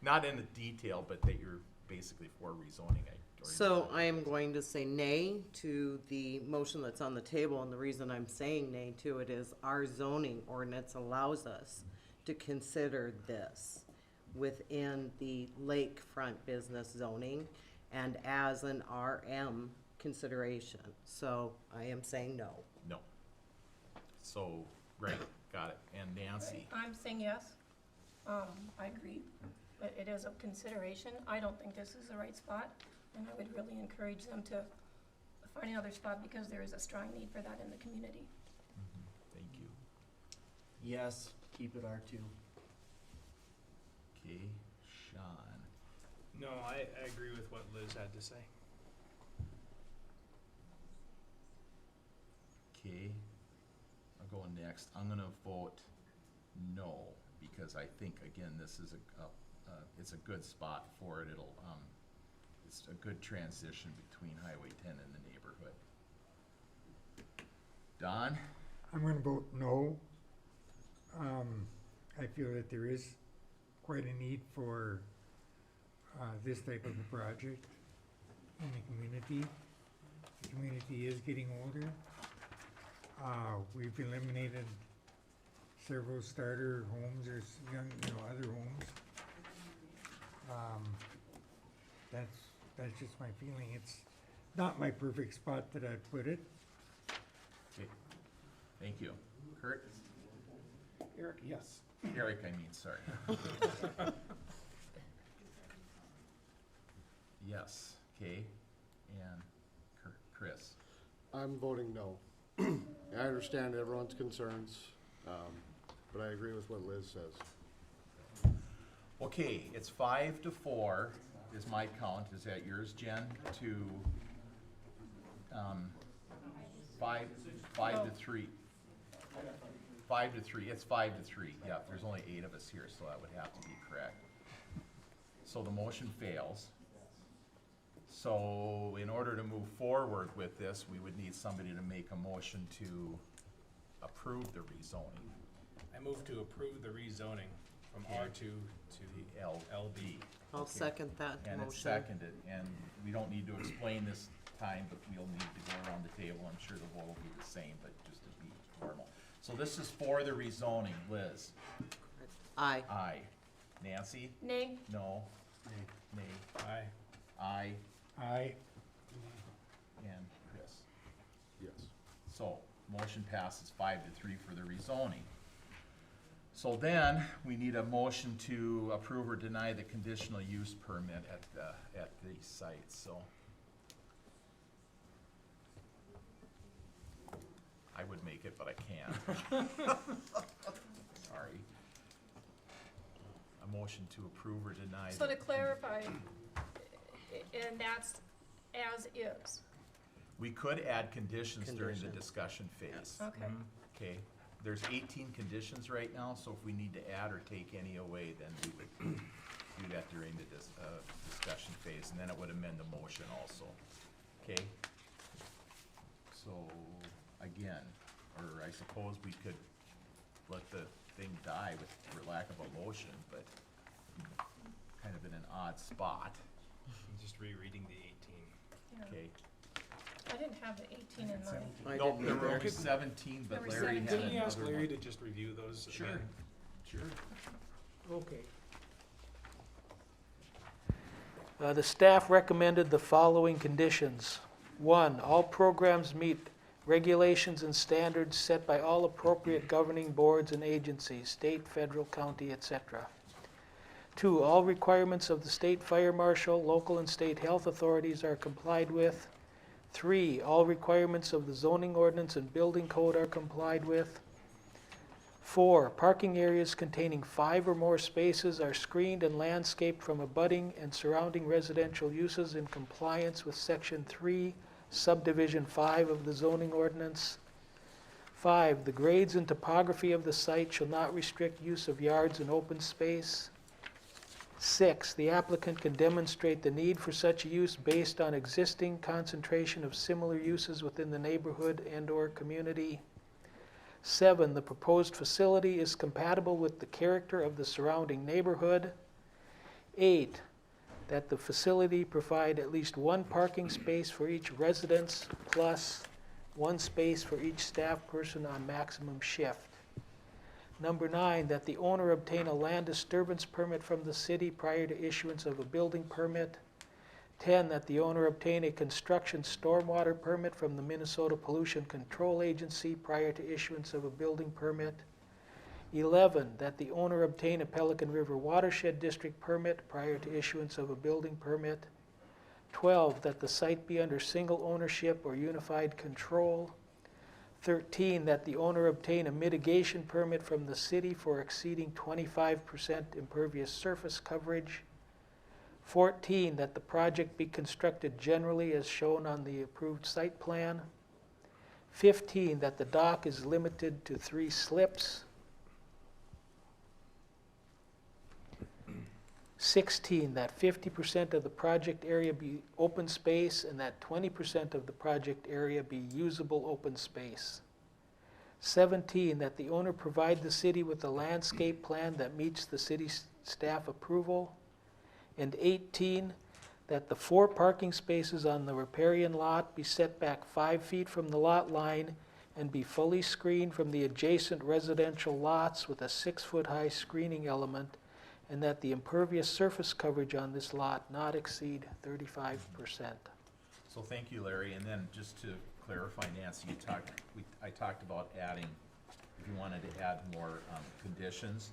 not in the detail, but that you're basically for rezoning it. So I am going to say nay to the motion that's on the table, and the reason I'm saying nay to it is our zoning ordinance allows us to consider this within the lakefront business zoning and as an RM consideration. So I am saying no. No. So, right, got it. And Nancy? I'm saying yes. I agree, but it is a consideration. I don't think this is the right spot, and I would really encourage them to find another spot because there is a strong need for that in the community. Thank you. yes, keep it R2. Okay, Sean? No, I agree with what Liz had to say. Okay, I'll go next. I'm gonna vote no, because I think, again, this is it's a good spot for it. It's a good transition between Highway 10 and the neighborhood. Don? I'm gonna vote no. I feel that there is quite a need for, this type of a project in the community. The community is getting older. We've eliminated several starter homes or young, other homes. That's just my feeling. It's not my perfect spot that I'd put it. Okay, thank you. Kurt? Eric, yes. Eric, I mean, sorry. Yes, okay, and Chris? I'm voting no. I understand everyone's concerns, but I agree with what Liz says. Okay, it's 5-4 is my count. Is that yours, Jen? To, 5 to 3. 5 to 3, it's 5 to 3, yeah, there's only 8 of us here, so that would have to be correct. So the motion fails. So in order to move forward with this, we would need somebody to make a motion to approve the rezoning. I move to approve the rezoning from Okay. R2 to LB. I'll Okay. second that motion. And it's seconded, and we don't need to explain this time, but we'll need to go around the table. I'm sure the vote will be the same, but just to be formal. So this is for the rezoning. Liz? Aye. Aye. Nancy? Nay. No. Nay. Aye. Aye. Aye. And Chris? Yes. So, motion passes 5 to 3 for the rezoning. So then, we need a motion to approve or deny the conditional use permit at the site, so. I would make it, but I can't. Sorry. A motion to approve or deny. So the to clarify, and that's as is. We could add conditions during the Conditions. discussion phase. Okay. Okay, there's 18 conditions right now, so if we need to add or take any away, then we would do that during the discussion phase, and then it would amend the motion also. Okay? So, again, or I suppose we could let the thing die for lack of a motion, but kind of in an odd spot. I'm just rereading the 18. Yeah. Okay? I didn't have the 18 in mind. I Nope, didn't there were either. only 17, but There were Larry had 17. Can we ask another Larry one. to just review those Sure. again? Sure. Okay. The staff recommended the following conditions. 1, all programs meet regulations and standards set by all appropriate governing boards and agencies, state, federal, county, etc. 2, all requirements of the state fire marshal, local and state health authorities are complied with. 3, all requirements of the zoning ordinance and building code are complied with. 4, parking areas containing 5 or more spaces are screened and landscaped from abutting and surrounding residential uses in compliance with Section 3, Subdivision 5 of the zoning ordinance. 5, the grades and topography of the site shall not restrict use of yards and open space. 6, the applicant can demonstrate the need for such a use based on existing concentration of similar uses within the neighborhood and/or community. 7, the proposed facility is compatible with the character of the surrounding neighborhood. 8, that the facility provide at least 1 parking space for each residence plus 1 space for each staff person on maximum shift. Number 9, that the owner obtain a land disturbance permit from the city prior to issuance of a building permit. 10, that the owner obtain a construction stormwater permit from the Minnesota Pollution Control Agency prior to issuance of a building permit. 11, that the owner obtain a Pelican River Watershed District permit prior to issuance of a building permit. 12, that the site be under single ownership or unified control. 13, that the owner obtain a mitigation permit from the city for exceeding 25% impervious surface coverage. 14, that the project be constructed generally as shown on the approved site plan. 15, that the dock is limited to 3 slips. 16, that 50% of the project area be open space and that 20% of the project area be usable open space. 17, that the owner provide the city with a landscape plan that meets the city staff approval. And 18, that the 4 parking spaces on the riparian lot be set back 5 feet from the lot line and be fully screened from the adjacent residential lots with a 6-foot-high screening element, and that the impervious surface coverage on this lot not exceed 35%. So thank you, Larry, and then just to clarify, Nancy, I talked about adding, if you wanted to add more conditions,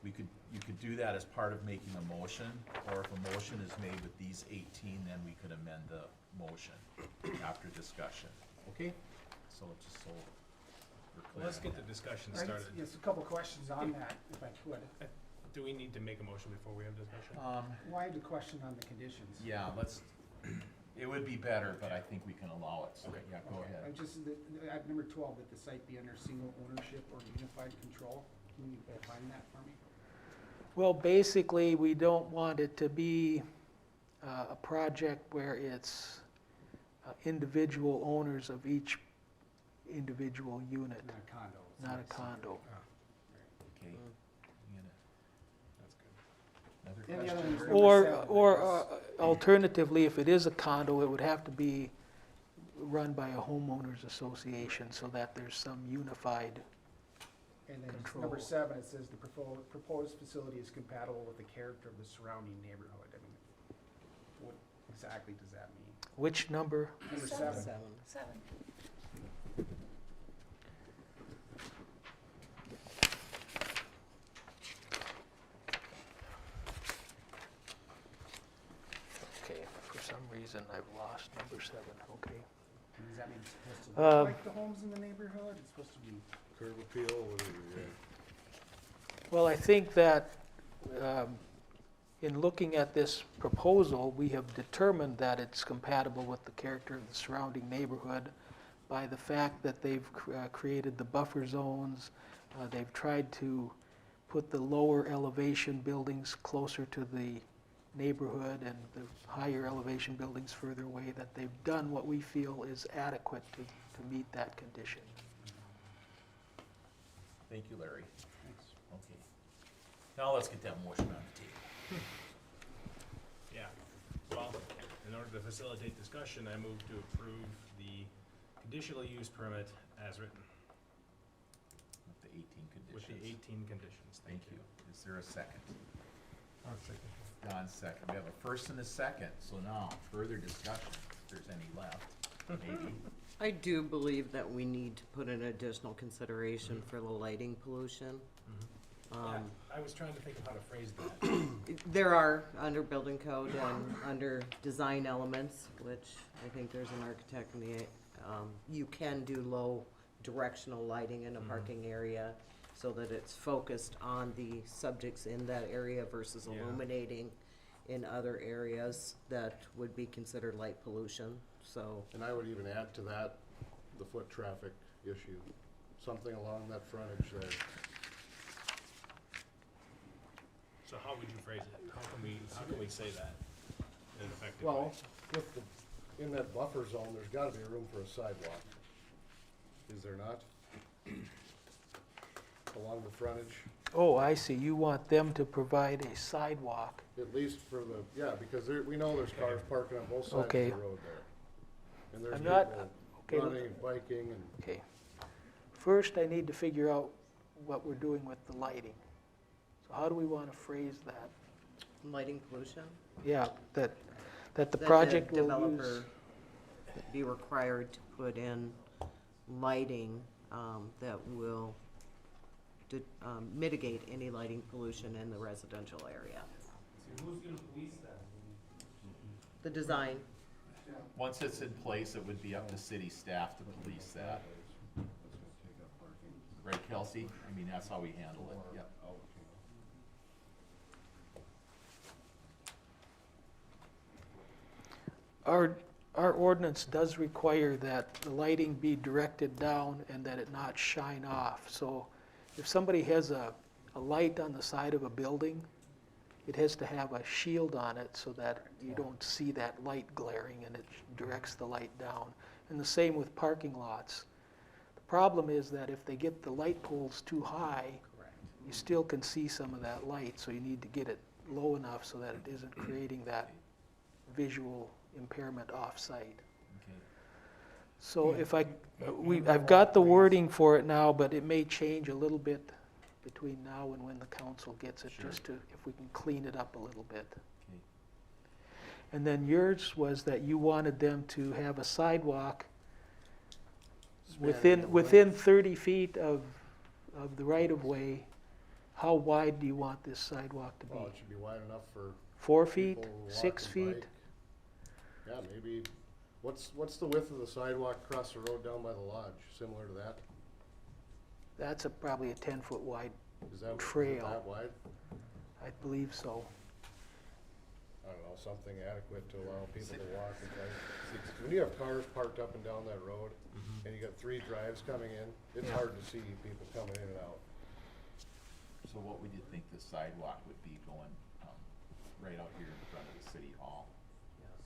you could do that as part of making a motion, or if a motion is made with these 18, then we could amend the motion after discussion, okay? So just so we're clear. Let's on get that. the discussion All right, started. yes, a couple questions on that, if I could. Do we need to make a motion before we have discussion? Why the question on the conditions? Yeah, it would be better, but I think we can allow it, so, yeah, go Okay, ahead. I'm just, at number 12, that the site be under single ownership or unified control. Can you define that for me? Well, basically, we don't want it to be a project where it's individual owners of each individual unit, Not a condo. It's not a separate. condo. Okay. Any Another other question? ones? Number 7, I Or guess. alternatively, if it is a condo, it would have to be run by a homeowners association so that there's some unified. And then control. number 7, it says the proposed facility is compatible with the character of the surrounding neighborhood. I mean, what exactly does that mean? Which number? Number 7. 7. Okay, for some reason I've lost number 7, okay. And does that mean it's supposed to look Um, like the homes in the neighborhood? It's supposed to be, Curb appeal, whatever, yeah. Well, I think that in looking at this proposal, we have determined that it's compatible with the character of the surrounding neighborhood by the fact that they've created the buffer zones. They've tried to put the lower elevation buildings closer to the neighborhood and the higher elevation buildings further away, that they've done what we feel is adequate to meet that condition. Thank you, Larry. thanks. Okay. Now let's get that motion on the table. Yeah, well, in order to facilitate discussion, I move to approve the conditional use permit as written, With the 18 with conditions. the 18 conditions. Thank you. Is there a second? I'll second. Don, second. We have a first and a second, so now, further discussion, if there's any left, maybe? I do believe that we need to put an additional consideration for the lighting pollution. Yeah, I was trying to think of how to phrase that. There are, under building code and under design elements, which I think there's an architect in the, you can do low directional lighting in a parking area so that it's focused on the subjects in that area versus Yeah. illuminating in other areas that would be considered light pollution, so. And I would even add to that, the foot traffic issue, something along that frontage there. So how would you phrase it? How can we say that in an effective Well, way? with the, in that buffer zone, there's gotta be room for a sidewalk. Is there not? Along the frontage, Oh, I see, you want them to provide a sidewalk. at least for the, yeah, because there, we know there's cars parking on both sides of Okay. the road there. And there's I'm not- people okay, running, biking, and Okay. First, I need to figure out what we're doing with the lighting. So how do we want to phrase that? Lighting pollution? Yeah, that the That project will developer use, be required to put in lighting that will mitigate any lighting pollution in the residential area. So who's gonna police that? The design, Once it's in place, it would be up to city staff to police that. Right, Kelsey? I mean, that's how we handle it, yep. our ordinance does require that the lighting be directed down and that it not shine off. So if somebody has a light on the side of a building, it has to have a shield on it so that you don't see that light glaring and it directs the light down. And the same with parking lots. The problem is that if they get the light poles too high, you still can see some of that light, so you need to get it low enough so that it isn't creating that visual impairment off-site. So if I've got the wording for it now, but it may change a little bit between now and when the council gets it, just to, if we can clean it up a little bit. And then yours was that you wanted them to have a sidewalk within 30 feet of the right-of-way. How wide do you want this sidewalk to be? Well, it should be wide enough for 4 feet, people who walk 6 and feet? bike. Yeah, maybe, what's the width of the sidewalk across the road down by the lodge, similar to that? That's probably a 10-foot wide Is that trail. that wide? I believe so. I don't know, something adequate to allow people to walk and bike. When you have cars parked up and down that road, and you got 3 drives coming in, it's Yeah. hard to see people coming in and out. So what would you think the sidewalk would be going, right out here in front of the city hall?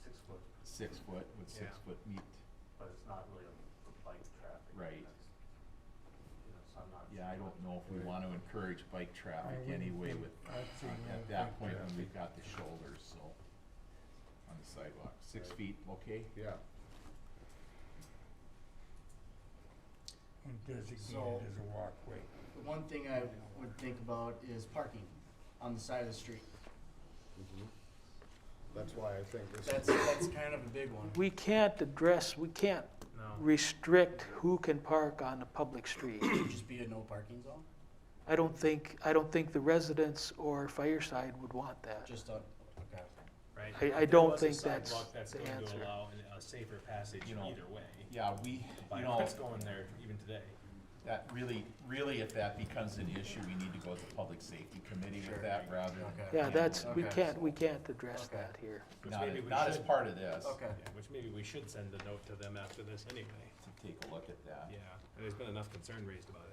6 foot. 6 foot, would 6 Yeah. foot meet? But it's not really a bike traffic. Right. So I'm not. Yeah, I don't know if we want to encourage bike traffic wouldn't anyway think- with, I'd say no at that bike point when traffic. we've got the shoulders, so, on the sidewalk. 6 feet, okay? Yeah. And designated So- as a walkway. The one thing I would think about is parking on the side of the street. That's why I think this. That's kind of a big one. We can't restrict who can park on a public street. Should just be a no parking zone, I don't think the residents or Fireside would want that. just on, okay. Right? I If there don't was a think that's sidewalk the going answer. to allow a safer passage You know, either way. Yeah, we, Bike you know, that's going there even today. that really, if that becomes an issue, we need to go to the Public Safety Committee Sure. with that rather than. Okay. Yeah, that's, we Okay. can't address Okay. that here. Which Not, maybe we not as should- part of this. Okay. Yeah, which maybe we should send a note to them after this anyway. To take a look at that. Yeah, and there's been enough concern raised about it.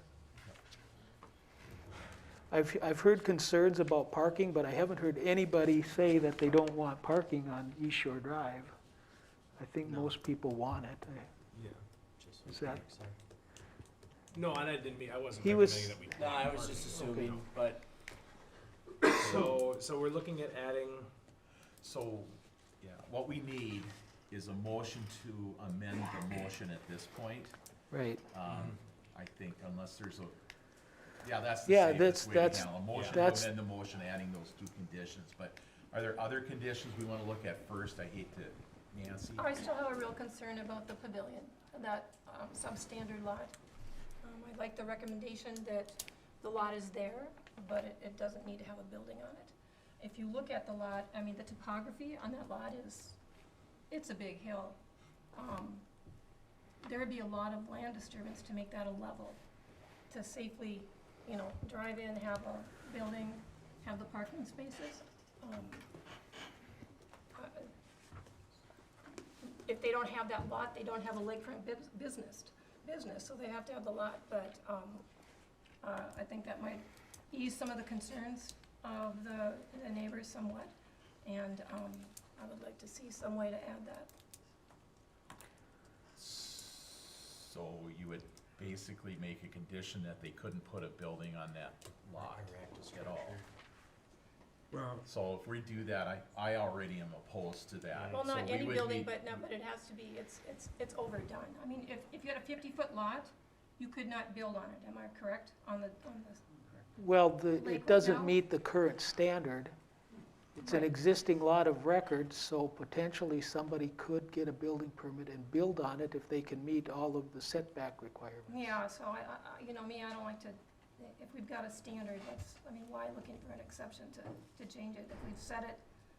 I've heard concerns about parking, but I haven't heard anybody say that they don't want parking on East Shore Drive. I think most people want it. Yeah. Is that, No, and I didn't mean, I wasn't He was- recommending that we. No, I was just assuming, but So we're looking at adding, So, yeah, what we need is a motion to amend the motion at this point. right. I think unless there's a, yeah, that's the Yeah, safest way to that's- handle a motion to that's- amend the motion, adding those 2 conditions. But are there other conditions we want to look at first? I hate to, Nancy? I still have a real concern about the pavilion, that substandard lot. I like the recommendation that the lot is there, but it doesn't need to have a building on it. If you look at the lot, I mean, the topography on that lot it's a big hill. There'd be a lot of land disturbance to make that a level, to safely, drive in, have a building, have the parking spaces. If they don't have that lot, they don't have a lakefront business, so they have to have the lot, but, I think that might ease some of the concerns of the neighbors somewhat, and, I would like to see some way to add that. So you would basically make a condition that they couldn't put a building on that lot at all. Well, So if we do that, I already am opposed to that. Well, So not we any would building, need- but it has to be, it's overdone. I mean, if you had a 50-foot lot, you could not build on it, am I correct? On the Well, Lakewood it doesn't now? meet the current standard. It's an Right. existing lot of record, so potentially somebody could get a building permit and build on it if they can meet all of the setback requirements. Yeah, so I I don't like to, if we've got a standard, why looking for an exception to change it? If we've set it,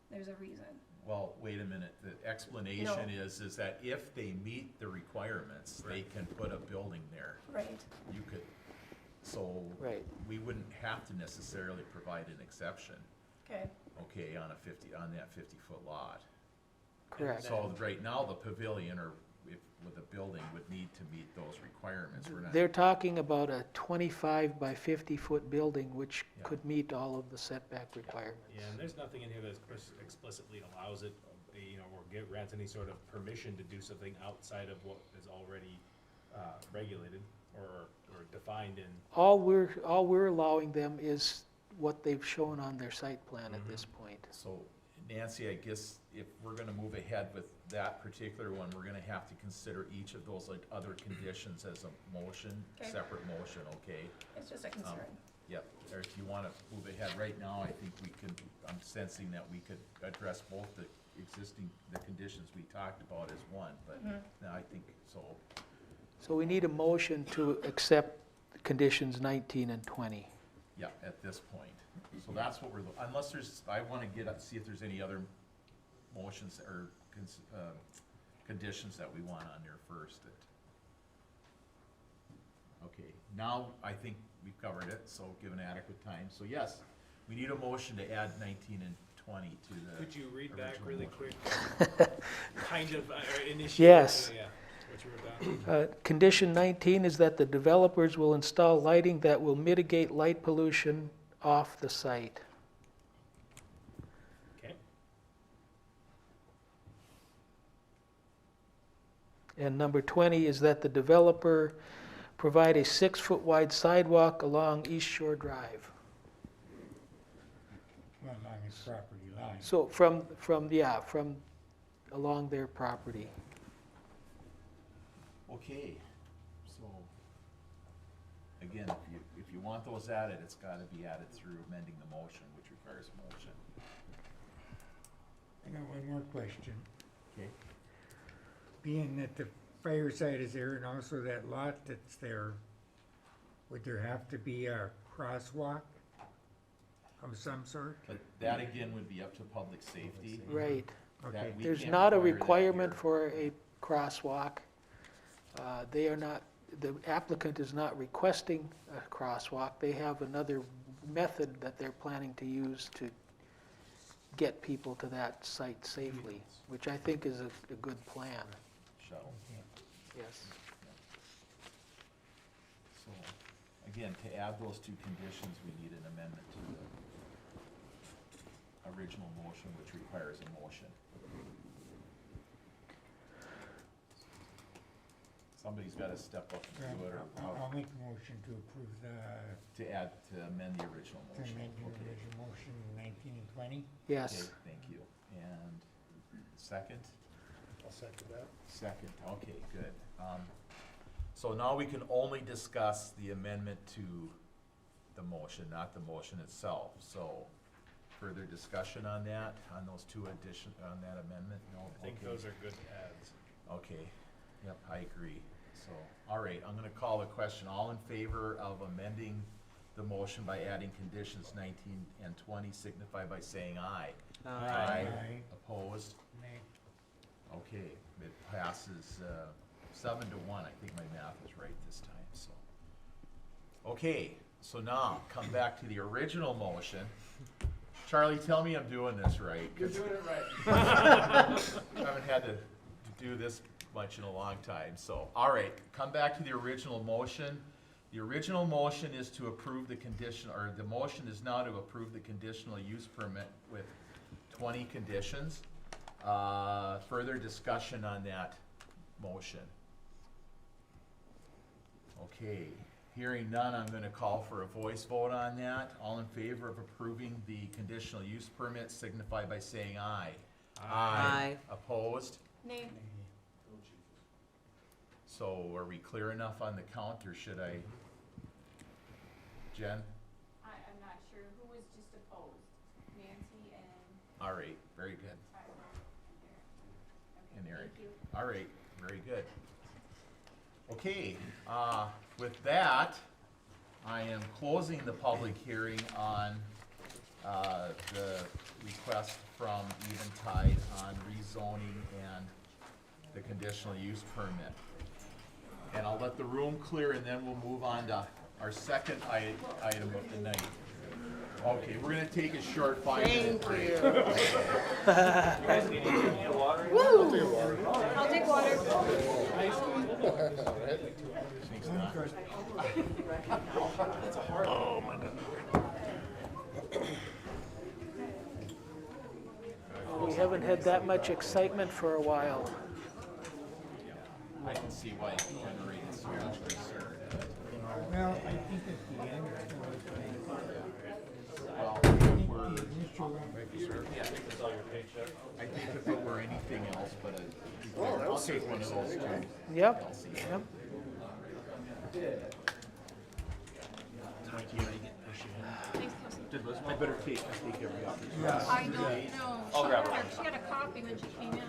there's a reason. Well, wait a minute, the explanation is that if they meet the requirements, they can put a building there. Right. You could, so Right. we wouldn't have to necessarily provide an exception, Okay. okay, on that 50-foot lot. Correct. So right now, the pavilion or if, with a building would need to meet those requirements. We're not, They're talking about a 25 by 50-foot building, which Yeah. could meet all of the setback requirements. Yeah, and there's nothing in here that explicitly allows it, or grants any sort of permission to do something outside of what is already regulated or defined in. All we're allowing them is what they've shown on their site plan at this point. so Nancy, I guess if we're gonna move ahead with that particular one, we're gonna have to consider each of those like other conditions as a motion, Okay. separate motion, okay? It's just a concern. Yep, or if you wanna move ahead right now, I think we can, I'm sensing that we could address both the conditions we talked about as one, but now I think, so, So we need a motion to accept conditions 19 and 20. yeah, at this point. So that's what we're, unless there's, I wanna see if there's any other motions or conditions that we want on there first. Okay, now I think we've covered it, so given adequate time, so yes, we need a motion to add 19 and 20 to the. Could you read back original really motion. quick? Kind of initiate. Yes. Yeah, what you wrote down. Condition 19 is that the developers will install lighting that will mitigate light pollution off the site. Okay. And number 20 is that the developer provide a 6-foot wide sidewalk along East Shore Drive. Well, along his property line. So from along their property. Okay, so, again, if you want those added, it's gotta be added through amending the motion, which requires a motion. I got one more question. Okay. Being that the fire site is there and also that lot that's there, would there have to be a crosswalk of some sort? But that again would be up to public safety. Right. That Okay. we There's can't not a require that requirement here. for a crosswalk. They are not, the applicant is not requesting a crosswalk. They have another method that they're planning to use to get people to that site safely, which I think is a good plan. Shuttle. Yes. So, again, to add those two conditions, we need an amendment to the original motion, which requires a motion. Somebody's gotta step up and do it, or I'll make a motion to approve to amend the original to motion. amend the Okay. original motion 19 and 20. Yes. Okay, thank you. And second? I'll second that. Second, okay, good. So now we can only discuss the amendment to the motion, not the motion itself. So, further discussion on that, on those two on that amendment? No? I think Okay. those are good adds. Okay, yep, I agree. So, all right, I'm gonna call the question. All in favor of amending the motion by adding conditions 19 and 20 signify by saying aye. Aye. Opposed? Nay. Okay, it passes 7-1. I think my math is right this time, so. Okay, so now, come back to the original motion. Charlie, tell me I'm doing this right. You're doing it right. I haven't had to do this much in a long time, so, all right, come back to the original motion. The original motion is to approve the condition, or the motion is now to approve the conditional use permit with 20 conditions. Further discussion on that motion? Okay, hearing none, I'm gonna call for a voice vote on that. All in favor of approving the conditional use permit signify by saying aye. Aye. Opposed? Nay. So are we clear enough on the count, or should I? Jen? I'm not sure who was just opposed, Nancy and All right, very good. And Eric. Thank you. All right, very good. Okay, with that, I am closing the public hearing on the request from Eventide on rezoning and the conditional use permit. And I'll let the room clear, and then we'll move on to our second item of the night. Okay, we're gonna take a short 5-minute Thank break. you. I'll take water. We haven't had that much excitement for a while. I can see why it generated so much concern. Well, I think at the end, Well, the we're, initial, yeah, I think if it were anything else but a, I'll take one of those too. Yep, yep. I better take every opportunity. I don't know. I'll grab her. She had a coffee when she came in.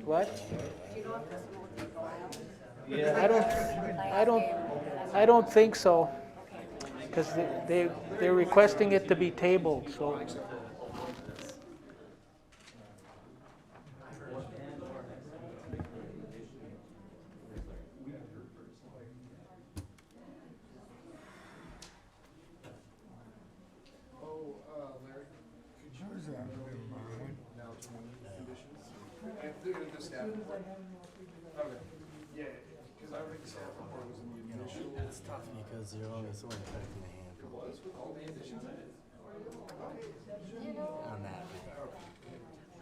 What? I don't think so, because they're requesting it to be tabled, so. It's tough because you're only so affecting a handful. You know, On that.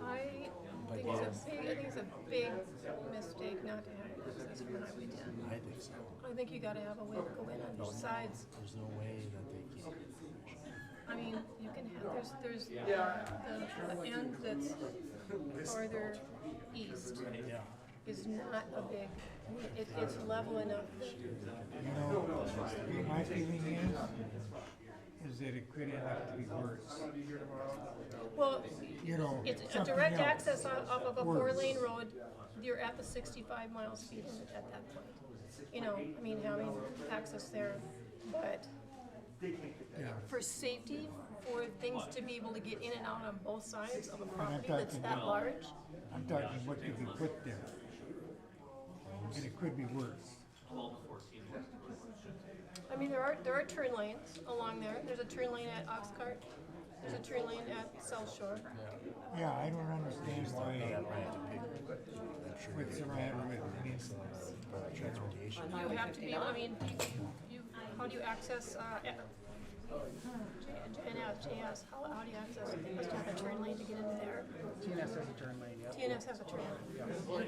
I think it's a big mistake not to have access from Highway 10. I think so. I think you gotta have a way to go in on both sides. There's no way that they can. I mean, you can have, there's the end that's farther east is not a big, it's level enough that you know, my feeling is that it could end up to be worse. well, You know, it's a something direct else. access off of a Worse. 4-lane road, you're at the 65 mile speed limit at that point. You know, I mean, having access there, but Yeah. for safety, for things to be able to get in and out on both sides of a I'm property that's talking- that large, I'm talking what could be put there. And it could be worse. I mean, there are turn lanes along there. There's a turn lane at Oxcart. There's a turn lane at South Shore. Yeah, I don't understand why what's the matter with Transportation. You have to be, I mean, how do you access, JS, how do you access, it must have a turn lane to get into there. TNS has a turn lane, yep. TNS has a turn lane. Well,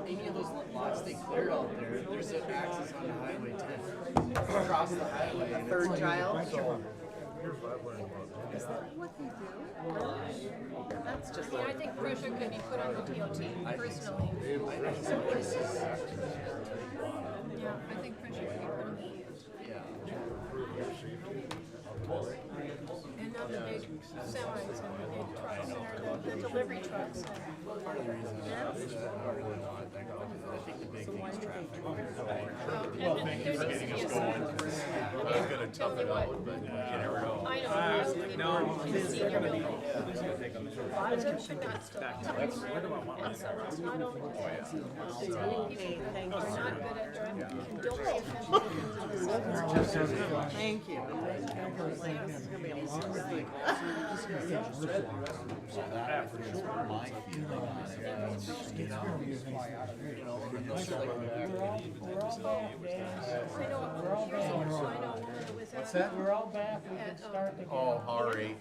any of those lots they cleared out there, there's an access on the Highway 10. Across the highway. and Third it's- child? So, Is that what they do? That's just I mean, I think pressure could be put on the DOT personally. Yeah, I think pressure could be put on the DOT. And not the big semis and the big trucks or the delivery trucks. part of the reason is that we're not, I think the big thing is traffic. Well, thank you for getting us going. I was gonna tough it out, but you never know. I know. No, They're gonna be. That should not still be. And so it's not only. Okay, thank Are not you. good at driving. Don't pay attention. Thank you. This is gonna be a long thing. My feeling on it, you know, What's that? We're all back, we can start again. Oh, all right.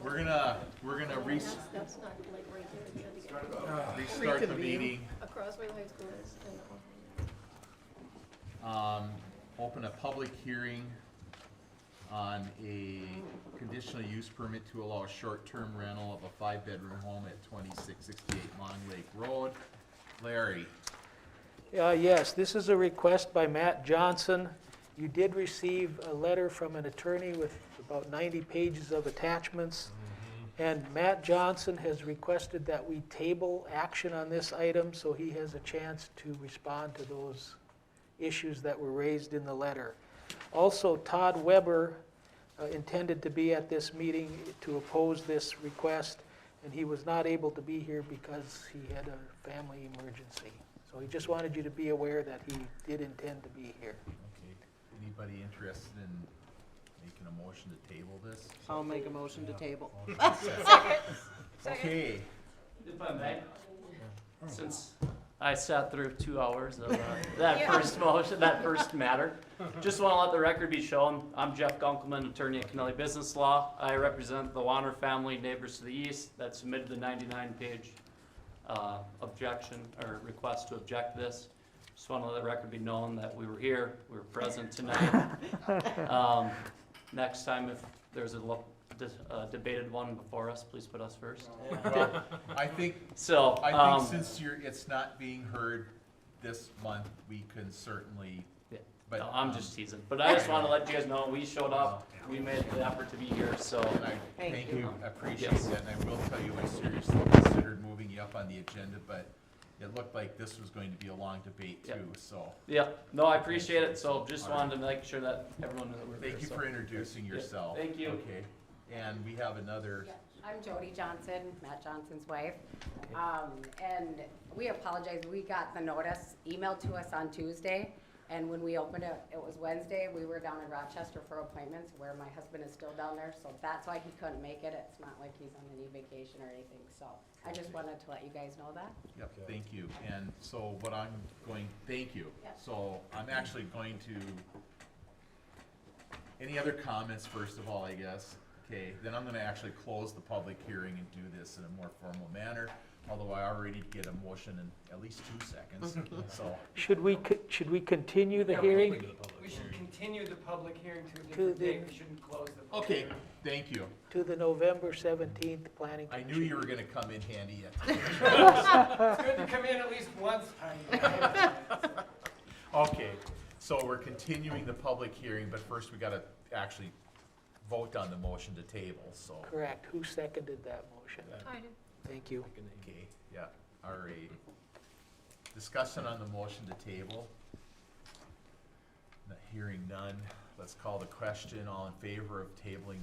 We're gonna That's not like right there. restart the meeting. Across where the high school is. Open a public hearing on a conditional use permit to allow a short-term rental of a 5-bedroom home at 2668 Long Lake Road. Larry, Yes, this is a request by Matt Johnson. You did receive a letter from an attorney with about 90 pages of attachments. And Matt Johnson has requested that we table action on this item so he has a chance to respond to those issues that were raised in the letter. Also, Todd Weber intended to be at this meeting to oppose this request. and he was not able to be here because he had a family emergency. So he just wanted you to be aware that he did intend to be here. Okay, anybody interested in making a motion to table this? I'll make a motion to table. Okay, If I may, since I sat through 2 hours of that first motion, that first matter, just want to let the record be shown. I'm Jeff Gunkelman, attorney at Kennelly Business Law. I represent the Wanner family, neighbors to the east, that submitted the 99-page objection or request to object to this. Just want to let the record be known that we were here, we were present tonight. Next time, if there's a debated one before us, please put us first. well, I think, So, since it's not being heard this month, we can certainly, but. no, I'm just teasing, but I just wanted to let you guys know, we showed up, we made the effort to be here, so. And I Thank thank you. you, I appreciate Yes. that, and I will tell you, I seriously considered moving you up on the agenda, but it looked like this was going to be a long debate Yep. too, so. Yeah, no, I appreciate it, so just wanted to make sure that everyone knew that we were here. Thank you so. for introducing Yeah, yourself. thank you. Okay, and we have another, I'm Jody Johnson, Matt Johnson's wife. And we apologize, we got the notice emailed to us on Tuesday, and when we opened it, it was Wednesday. We were down in Rochester for appointments, where my husband is still down there, so that's why he couldn't make it. It's not like he's on any vacation or anything, so I just wanted to let you guys know that. yep, thank you, and so what I'm going, thank you. Yep. So I'm actually going to, any other comments first of all, I guess? Okay, then I'm gonna actually close the public hearing and do this in a more formal manner, although I already get a motion in at least 2 seconds, so. Should we continue the hearing? We should continue the public hearing to a To different the- date, we shouldn't close the public Okay, hearing. thank you. To the November 17th planning I commission. knew you were gonna come in handy yet. It's good to come in at least once. Okay, so we're continuing the public hearing, but first we gotta actually vote on the motion to table, so. Correct. Who seconded that motion? I did. Thank you. Okay, yeah, all right. Discussion on the motion to table. Not hearing none, let's call the question. All in favor of tabling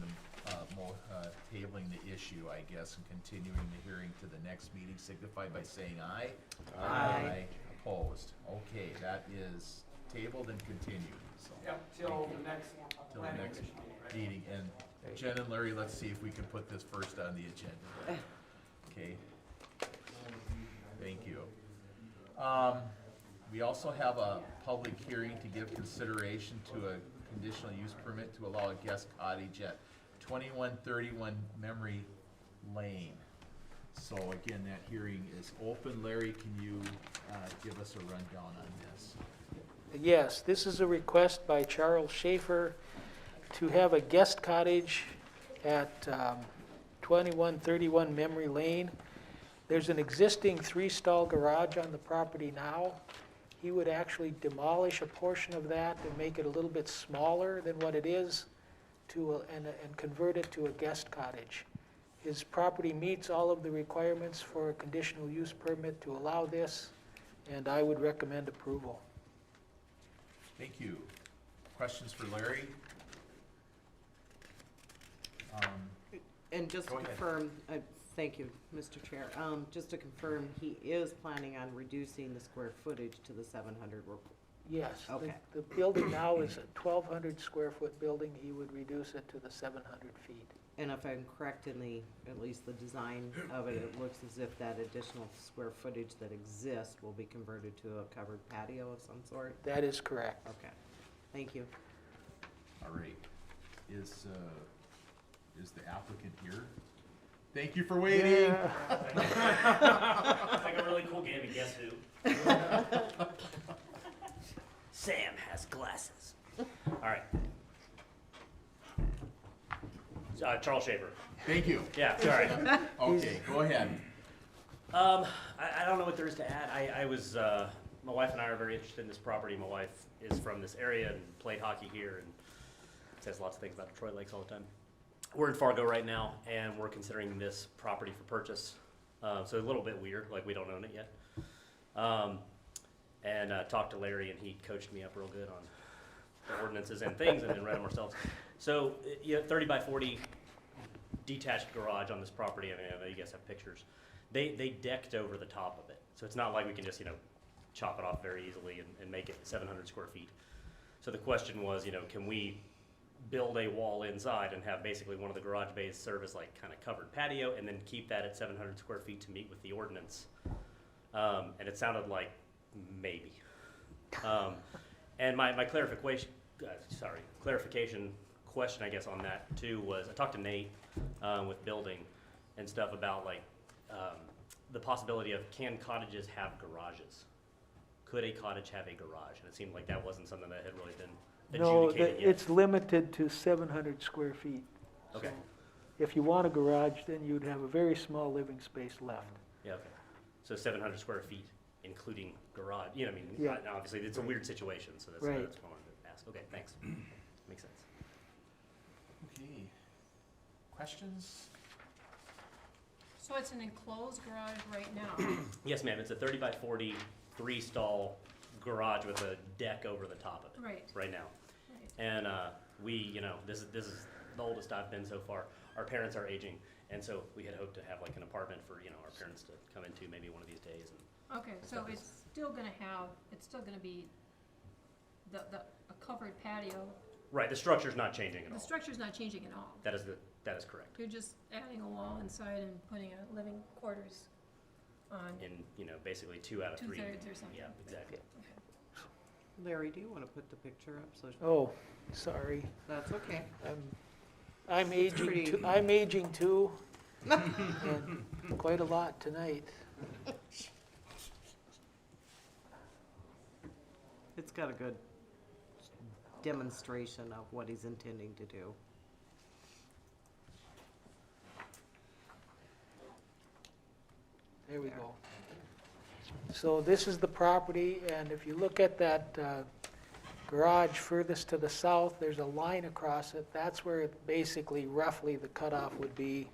tabling the issue, I guess, and continuing the hearing to the next meeting, signify by saying aye. Aye. Opposed. Okay, that is tabled and continued, so. Yep, till the next Till the planning next commission meeting, right? meeting, and Jen and Larry, let's see if we can put this first on the agenda. Okay. Thank you. We also have a public hearing to give consideration to a conditional use permit to allow a guest cottage at 2131 Memory Lane. So again, that hearing is open. Larry, can you give us a rundown on this? Yes, this is a request by Charles Schaefer to have a guest cottage at 2131 Memory Lane. There's an existing 3-stall garage on the property now. He would actually demolish a portion of that and make it a little bit smaller than what it is and convert it to a guest cottage. His property meets all of the requirements for a conditional use permit to allow this, and I would recommend approval. Thank you. Questions for Larry? And just to Go ahead. confirm, thank you, Mr. Chair. Just to confirm, he is planning on reducing the square footage to the 700. Yes. Okay. The building now is a 1,200 square foot building. He would reduce it to the 700 feet. And if I'm correct in at least the design of it, it looks as if that additional square footage that exists will be converted to a covered patio of some sort? That is correct. Okay, thank you. All right. Is the applicant here? Thank you for waiting. It's like a really cool game of Guess Who. Sam has glasses. All right. Charles Schaefer. Thank you. Yeah, sorry. Okay, go ahead. I don't know what there is to add. I was, my wife and I are very interested in this property. My wife is from this area and played hockey here and says lots of things about Detroit Lakes all the time. We're in Fargo right now, and we're considering this property for purchase. So a little bit weird, like we don't own it yet. And talked to Larry, and he coached me up real good on the ordinances and things, and then read them ourselves. So, 30 by 40 detached garage on this property. I mean, I know you guys have pictures. They decked over the top of it. So it's not like we can just, chop it off very easily and make it 700 square feet. So the question was, can we build a wall inside and have basically one of the garage bays serve as like kind of covered patio and then keep that at 700 square feet to meet with the ordinance? And it sounded like maybe. And my clarification question, I guess, on that too was I talked to Nate with building and stuff about like the possibility of can cottages have garages? Could a cottage have a garage? And it seemed like that wasn't something that had really been No, adjudicated yet. it's limited to 700 square feet. Okay. So if you want a garage, then you'd have a very small living space left. Yeah, okay. So 700 square feet, including garage. I mean, Yeah. obviously it's a weird situation, so that's Right. what I wanted to ask. Okay, thanks. Makes sense. Okay. Questions? So it's an enclosed garage right now? Yes, ma'am. It's a 30 by 40, 3-stall garage with a deck over the top of it. Right. Now. Right. And we, this is the oldest I've been so far. Our parents are aging, and so we had hoped to have like an apartment for our parents to come into maybe one of these days. And Okay, so it's still gonna be a covered patio. right, the structure's not changing at The all. structure's not changing at all. That is correct. You're just adding a wall inside and putting a living quarters on. In basically 2 out of 3. 2/3 or something. Yeah, exactly. Larry, do you want to put the picture up? So Oh, sorry. that's okay. I'm aging pretty- too, and quite a lot tonight. It's got a good demonstration of what he's intending to do. There we go. So this is the property, and if you look at that garage furthest to the south, there's a line across it. That's where basically roughly the cutoff would be.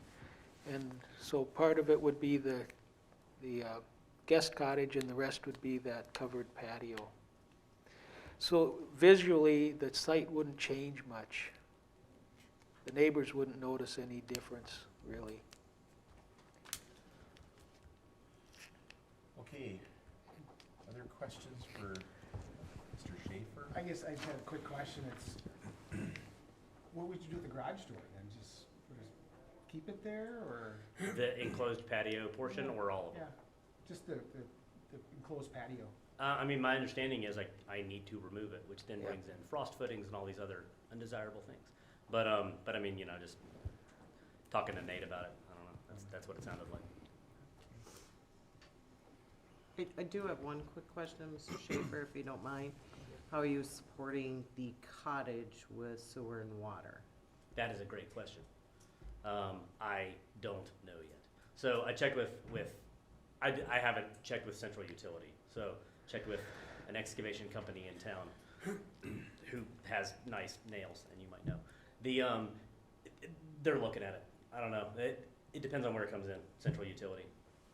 And so part of it would be the guest cottage, and the rest would be that covered patio. So visually, the site wouldn't change much. The neighbors wouldn't notice any difference, really. Okay. Other questions for Mr. Schaefer? I guess I just had a quick question. It's, what would you do with the garage door then? Just keep it there, or? The enclosed patio portion or all of it? Yeah, just the enclosed patio. I mean, my understanding is I need to remove it, which then Yeah. brings in frost footings and all these other undesirable things. But I mean, just talking to Nate about it, I don't know, that's what it sounded like. I do have one quick question, Mr. Schaefer, if you don't mind. How are you supporting the cottage with sewer and water? That is a great question. I don't know yet. So I checked I haven't checked with Central Utility. So checked with an excavation company in town who has nice nails, and you might know. They're looking at it. I don't know. It depends on where it comes in, Central Utility.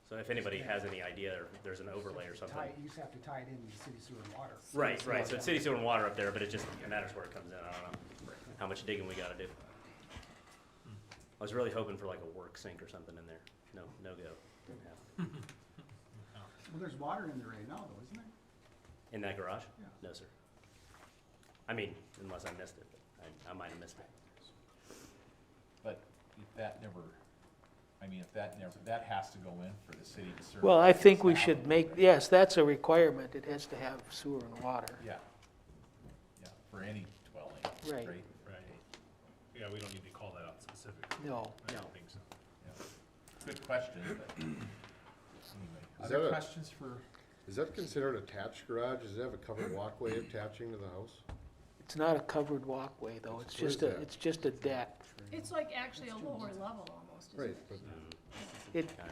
So if anybody has any idea, or if there's an overlay or something. You just have to tie it into city sewer and water. Right. So it's city sewer and water up there, but it just matters where it comes in. I don't know how much digging we gotta do. I was really hoping for like a work sink or something in there. No go. Didn't happen. Well, there's water in there right now, though, isn't there? In that garage? Yeah. No, sir. I mean, unless I missed it, but I might have missed it. But if that has to go in for the city to serve. Well, I think we staff. should make, yes, that's a requirement. It has to have sewer and water. Yeah. Yeah, for any dwelling, Right. right? Right. Yeah, we don't need to call that out specifically. No. I don't think so. Yeah. Good question, but anyway. Is Other that a- questions for, Is that considered attached garage? Does it have a covered walkway attaching to the house? It's not a covered walkway, though. It's Where's just a, that? it's just a deck. It's like actually a lower level almost, isn't Right, it? but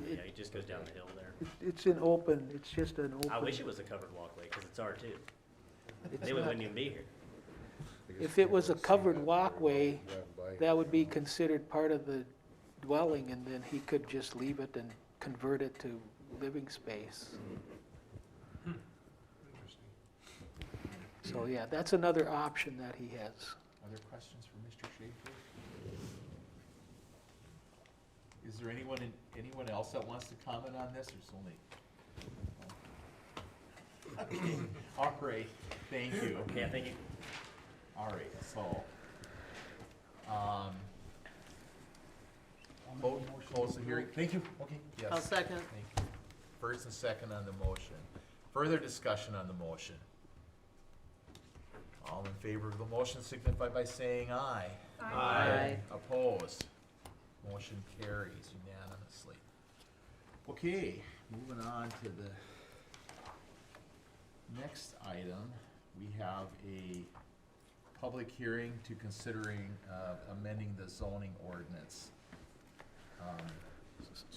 Yeah, it just goes down the hill there. It's an open, it's just an open. I wish it was a covered walkway, because it's R2. It's They wouldn't not. even be here. If it was a covered walkway, drive by. that would be considered part of the dwelling, and then he could just leave it and convert it to living space. Interesting. So, yeah, that's another option that he has. other questions for Mr. Schaefer? Is there anyone else that wants to comment on this, or it's only? Okay. All right, thank you. Yeah, thank you. All right, so, close the hearing. Thank you. Okay, yes. I'll second. Thank you. First and second on the motion. Further discussion on the motion. All in favor of the motion signify by saying aye. Aye. Opposed? Motion carries unanimously. Okay, moving on to the next item, we have a public hearing to considering amending the zoning ordinance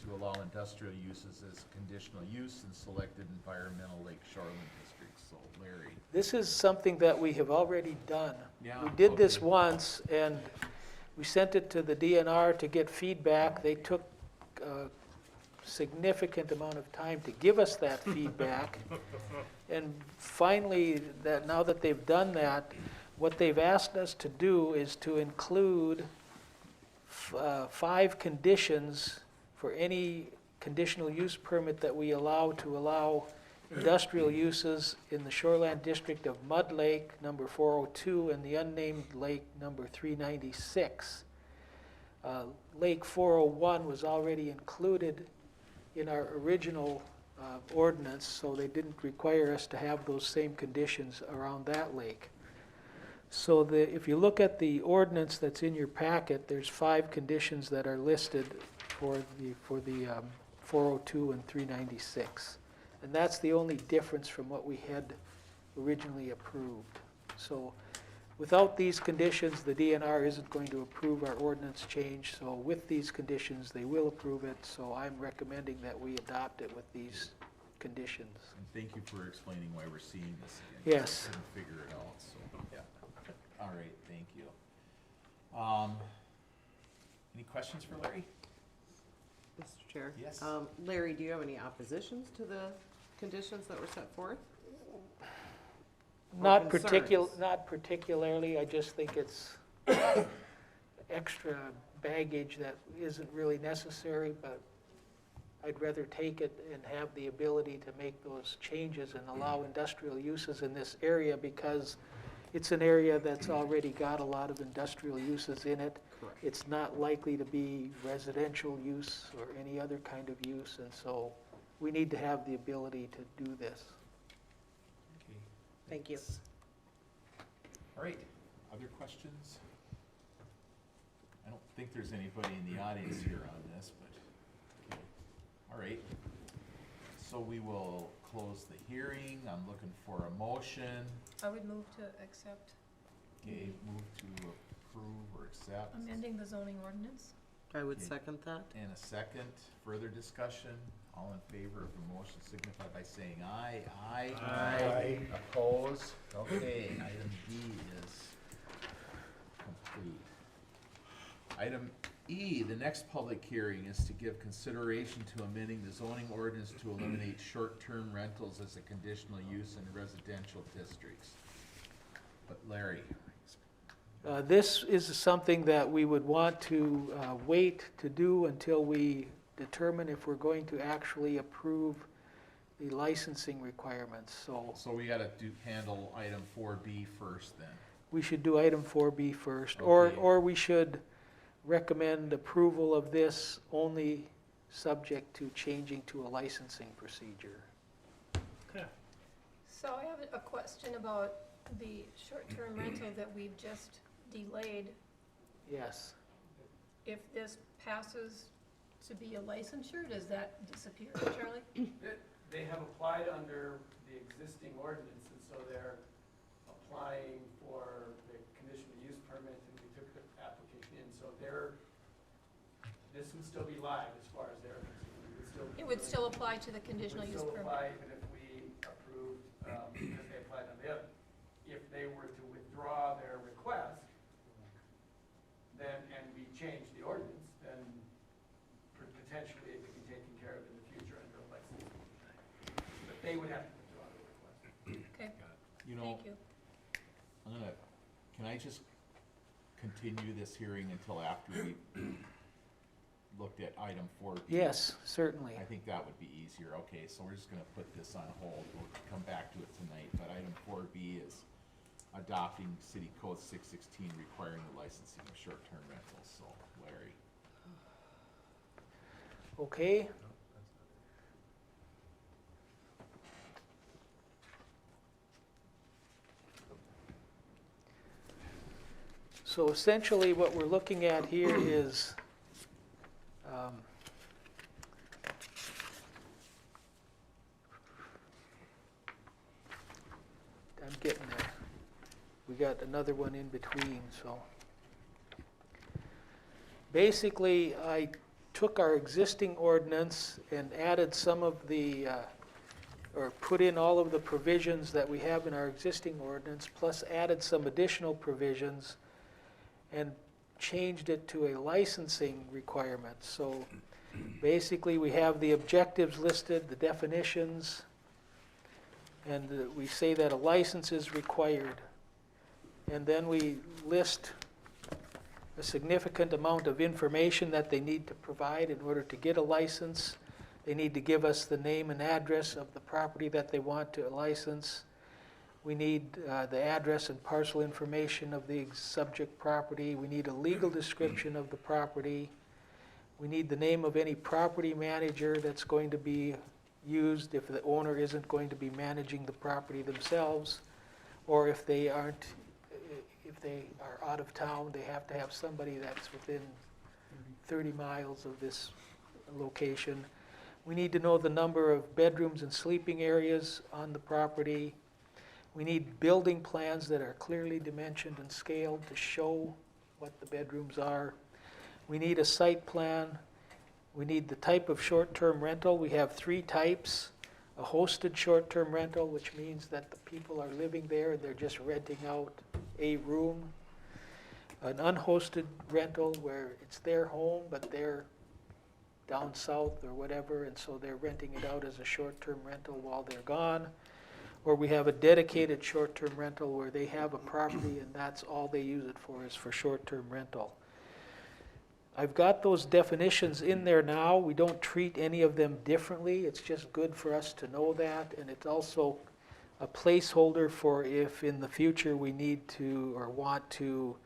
to allow industrial uses as conditional use in selected environmental Lake Shoreland districts. So Larry. This is something that we have already done. Yeah, We did this okay. once, and we sent it to the DNR to get feedback. They took a significant amount of time to give us that feedback. And finally, now that they've done that, what they've asked us to do is to include 5 conditions for any conditional use permit that we allow to allow industrial uses in the shoreland district of Mud Lake, number 402, and the unnamed lake, number 396. Lake 401 was already included in our original ordinance, so they didn't require us to have those same conditions around that lake. So if you look at the ordinance that's in your packet, there's 5 conditions that are listed for the 402 and 396. And that's the only difference from what we had originally approved. So without these conditions, the DNR isn't going to approve our ordinance change. So with these conditions, they will approve it. So I'm recommending that we adopt it with these conditions. And thank you for explaining why we're seeing this again. Yes. I couldn't figure it out, so, yeah. All right, thank you. Any questions for Larry? Mr. Chair? Yes. Larry, do you have any oppositions to the conditions that were set forth? Not concerns? not particularly. I just think it's extra baggage that isn't really necessary, but I'd rather take it and have the ability to make those changes and allow industrial uses in this area, because it's an area that's already got a lot of industrial uses in it. Correct. It's not likely to be residential use or any other kind of use, and so we need to have the ability to do this. Okay. Thank you. thanks. All right, other questions? I don't think there's anybody in the audience here on this, but, okay. All right. So we will close the hearing. I'm looking for a motion. I would move to accept Okay, move to approve or accept. amending the zoning ordinance. I would Okay. second that. And a second, further discussion. All in favor of the motion signify by saying aye. Aye. Aye. Opposed? Okay, item D is complete. Item E, the next public hearing is to give consideration to amending the zoning ordinance to eliminate short-term rentals as a conditional use in residential districts. But Larry, This is something that we would want to wait to do until we determine if we're going to actually approve the licensing requirements. So we gotta handle item 4B first then. we should do item 4B first, Okay. or we should recommend approval of this only subject to changing to a licensing procedure. So I have a question about the short-term rental that we've just delayed. Yes. If this passes to be a licensure, does that disappear, Charlie? They have applied under the existing ordinance, and so they're applying for the conditional use permit, and we took the application in, so this would still be live as far as they're concerned. It would still apply to the conditional use It would still permit. apply even if we approved, because they applied on the other. If they were to withdraw their request, then, and we change the ordinance, then potentially it could be taken care of in the future under a license. But they would have to withdraw their request. Okay, You know, thank you. can I just continue this hearing until after we looked at item 4B? Yes, certainly. I think that would be easier. Okay, so we're just gonna put this on hold. We'll come back to it tonight, but item 4B is adopting City Code 616 requiring the licensing of short-term rentals. So, Larry. Okay. So essentially what we're looking at here is I'm getting there. We got another one in between, so. Basically, I took our existing ordinance and added some of the, or put in all of the provisions that we have in our existing ordinance, plus added some additional provisions and changed it to a licensing requirement. So basically, we have the objectives listed, the definitions, and we say that a license is required. And then we list a significant amount of information that they need to provide in order to get a license. They need to give us the name and address of the property that they want to license. We need the address and parcel information of the subject property. We need a legal description of the property. We need the name of any property manager that's going to be used if the owner isn't going to be managing the property themselves, or if they aren't, if they are out of town, they have to have somebody that's within 30 miles of this location. We need to know the number of bedrooms and sleeping areas on the property. We need building plans that are clearly dimensioned and scaled to show what the bedrooms are. We need a site plan. We need the type of short-term rental. We have 3 types. A hosted short-term rental, which means that the people are living there and they're just renting out a room. An unhosted rental where it's their home, but they're down south or whatever, and so they're renting it out as a short-term rental while they're gone. Or we have a dedicated short-term rental where they have a property and that's all they use it for, is for short-term rental. I've got those definitions in there now. We don't treat any of them differently. It's just good for us to know that, and it's also a placeholder for if in the future we need to or want to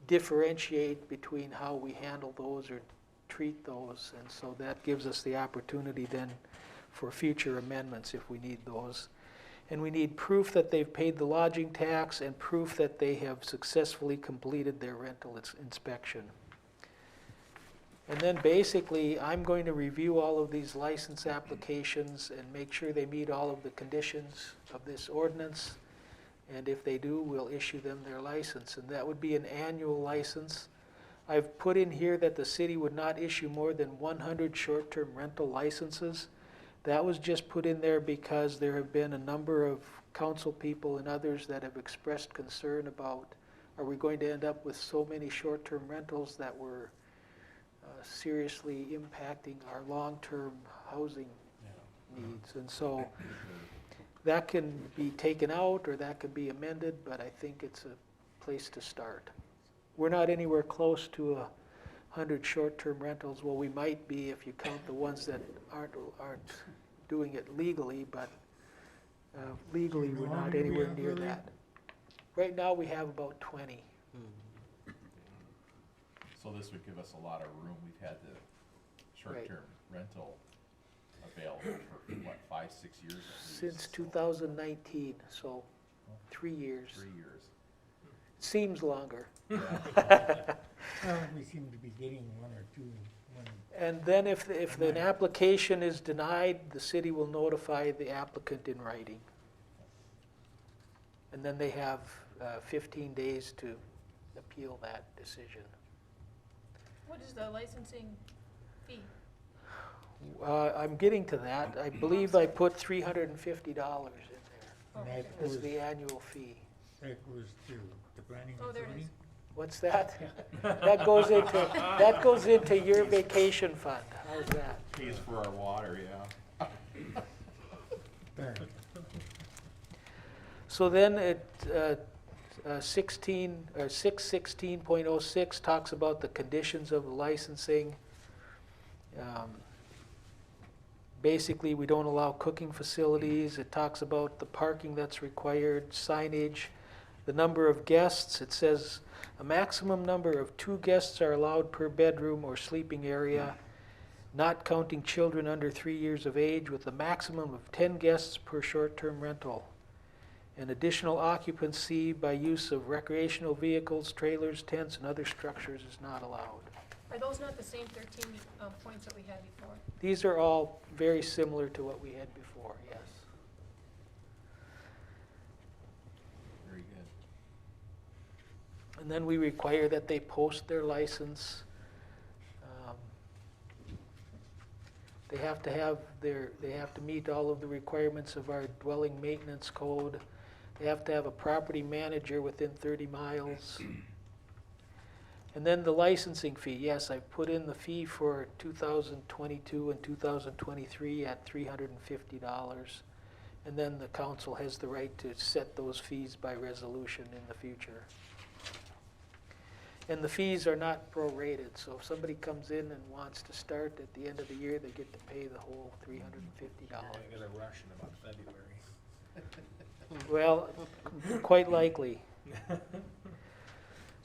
differentiate between how we handle those or treat those. And so that gives us the opportunity then for future amendments if we need those. And we need proof that they've paid the lodging tax and proof that they have successfully completed their rental inspection. And then basically, I'm going to review all of these license applications and make sure they meet all of the conditions of this ordinance. And if they do, we'll issue them their license. And that would be an annual license. I've put in here that the city would not issue more than 100 short-term rental licenses. That was just put in there because there have been a number of council people and others that have expressed concern about, are we going to end up with so many short-term rentals that we're seriously impacting our long-term housing needs? And so that can be taken out or that could be amended, but I think it's a place to start. We're not anywhere close to 100 short-term rentals. Well, we might be if you count the ones that aren't doing it legally, but legally we're not anywhere near that. Right now we have about 20. So this would give us a lot of room. We've had the short-term rental available for, what, 5, 6 years at least? Since 2019, so 3 years. 3 years. Seems longer. Well, we seem to be getting 1 or 2. And then if an application is denied, the city will notify the applicant in writing. And then they have 15 days to appeal that decision. What is the licensing fee? I'm getting to that. I believe I put $350 in there And that as goes, the annual fee. that goes to the planning Oh, and there it zoning? is. What's that? That goes into your vacation fund. How's that? Pays for our water, yeah. There. So then it 616.06 talks about the conditions of licensing. Basically, we don't allow cooking facilities. It talks about the parking that's required, signage, the number of guests. It says a maximum number of 2 guests are allowed per bedroom or sleeping area, not counting children under 3 years of age, with a maximum of 10 guests per short-term rental. And additional occupancy by use of recreational vehicles, trailers, tents, and other structures is not allowed. Are those not the same 13 points that we had before? These are all very similar to what we had before, yes. Very good. And then we require that they post their license. They have to meet all of the requirements of our dwelling maintenance code. They have to have a property manager within 30 miles. And then the licensing fee, yes, I've put in the fee for 2022 and 2023 at $350. And then the council has the right to set those fees by resolution in the future. And the fees are not prorated, so if somebody comes in and wants to start at the end of the year, they get to pay the whole $350. You're gonna get a rush in about February. Well, quite likely.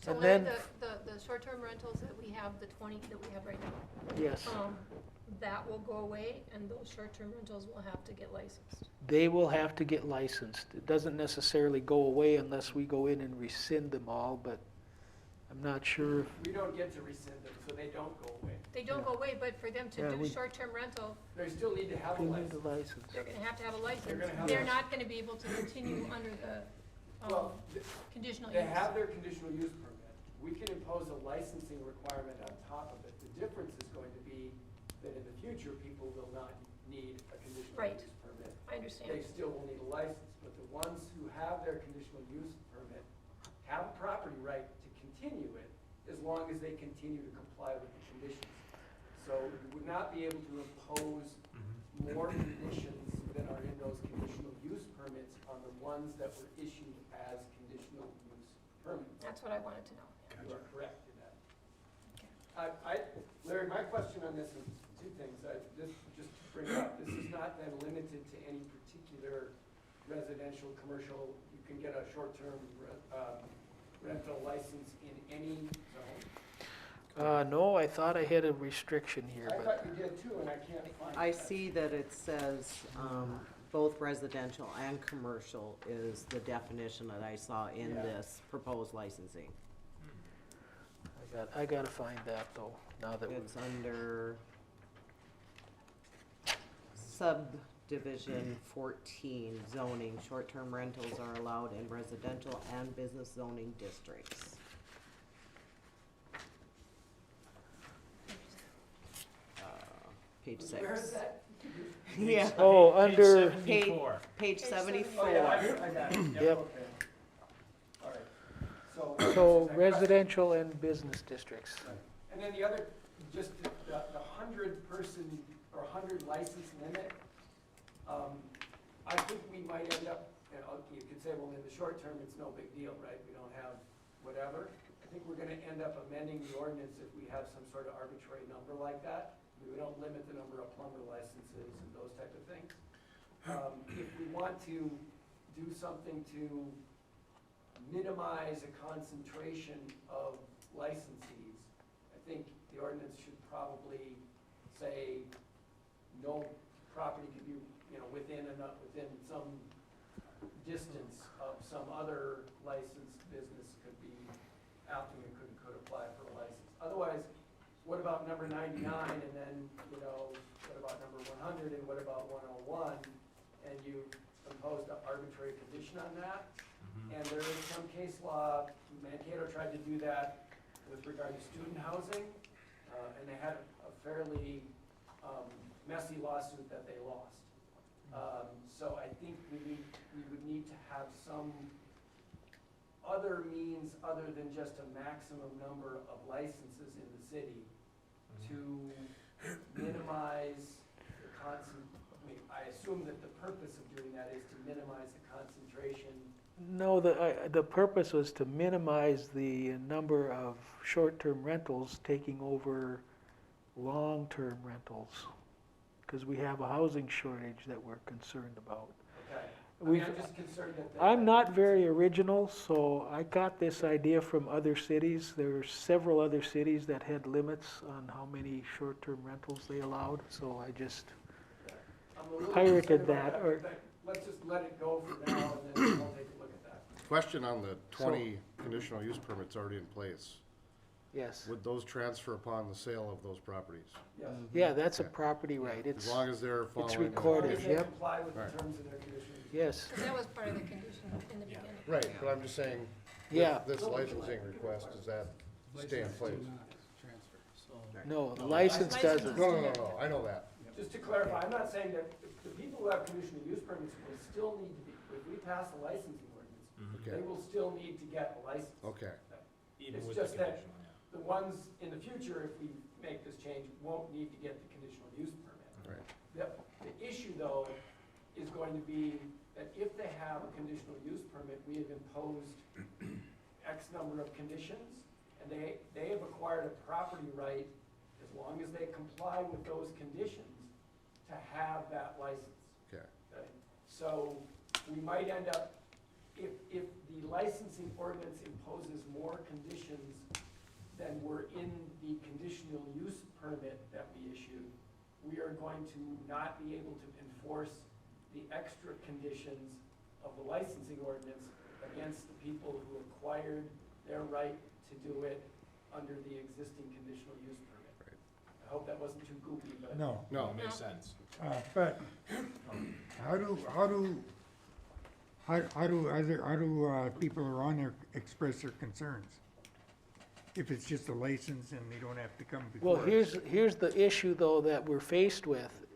So And Larry, then, the short-term rentals that we have, the 20 that we have right now, yes, that will go away, and those short-term rentals will have to get licensed. they will have to get licensed. It doesn't necessarily go away unless we go in and rescind them all, but I'm not sure. We don't get to rescind them, so they don't go away. They don't go away, but for them to Yeah, do we- short-term rental, They still need to have a They need license. a license. they're gonna have to have a license. gonna have They're a- not gonna be able to continue under the, Well, conditional they use. have their conditional use permit. We can impose a licensing requirement on top of it. The difference is going to be that in the future, people will not need a conditional Right. use permit. I understand. They still will need a license, but the ones who have their conditional use permit have a property right to continue it as long as they continue to comply with the conditions. So you would not be able to impose more conditions than are in those conditional use permits on the ones that were issued as conditional use permits. That's what I wanted to know. You are correct in that. Larry, my question on this is 2 things. Just to bring up, this is not then limited to any particular residential, commercial. You can get a short-term rental license in any zone. No, I thought I had a restriction here, I but thought you did too, and I can't find it. I see that it says, both residential and commercial is the definition that I saw in Yeah. this proposed licensing. I gotta find that though, now that It's under subdivision 14 zoning. Short-term rentals are allowed in residential and business zoning districts. Page 6. Where is that? Yeah. Oh, under, Page 74. Page Page 74. Oh, yeah, I got it. Yep. Okay. All right. So. so that residential and business districts. And then the other, just the 100-person or 100 license limit, I think we might end up, you could say, well, in the short term, it's no big deal, right? We don't have whatever. I think we're gonna end up amending the ordinance if we have some sort of arbitrary number like that. We don't limit the number of plumber licenses and those type of things. If we want to do something to minimize a concentration of licensees, I think the ordinance should probably say no property could be, within some distance of some other licensed business could be applicant could apply for a license. Otherwise, what about number 99 and then, what about number 100 and what about 101? And you imposed an arbitrary condition on that. And there is some case law, Mankato tried to do that with regard to student housing, and they had a fairly messy lawsuit that they lost. So I think we would need to have some other means other than just a maximum number of licenses in the city to minimize the I assume that the purpose of doing that is to minimize the concentration. No, the purpose was to minimize the number of short-term rentals taking over long-term rentals, because we have a housing shortage that we're concerned about. Okay. I mean, We've- I'm just concerned that. I'm not very original, so I got this idea from other cities. There were several other cities that had limits on how many short-term rentals they allowed, so I just I'm a little pirated concerned about that, or- but let's just let it go for now, and then we'll take a look at that. Question on the 20 conditional use permits already in place. Yes. Would those transfer upon the sale of those properties? Yes. Yeah, that's a property right. As long as they're following. It's the- recorded, As long as they yep. comply with the Right. terms of their conditional use. Yes. Because that was part of the condition in the beginning. Right, but I'm just saying, Yeah. this licensing request, does that stay in place? No, the license doesn't. No, I know that. Just to clarify, I'm not saying that the people who have conditional use permits will still need to be, if we pass a licensing ordinance, Okay. they will still need to get a license. Okay. Even It's with the just that conditional, yeah. the ones in the future, if we make this change, won't need to get the conditional use permit. Right. The issue, though, is going to be that if they have a conditional use permit, we have imposed X number of conditions, and they have acquired a property right, as long as they comply with those conditions, to have that license. Okay. Okay? So we might end up, if the licensing ordinance imposes more conditions than were in the conditional use permit that we issued, we are going to not be able to enforce the extra conditions of the licensing ordinance against the people who acquired their right to do it under the existing conditional use permit. Right. I hope that wasn't too goofy, but. No. No. It makes sense. But how do people around there express their concerns? If it's just a license and they don't have to come before Well, us? here's the issue, though, that we're faced with.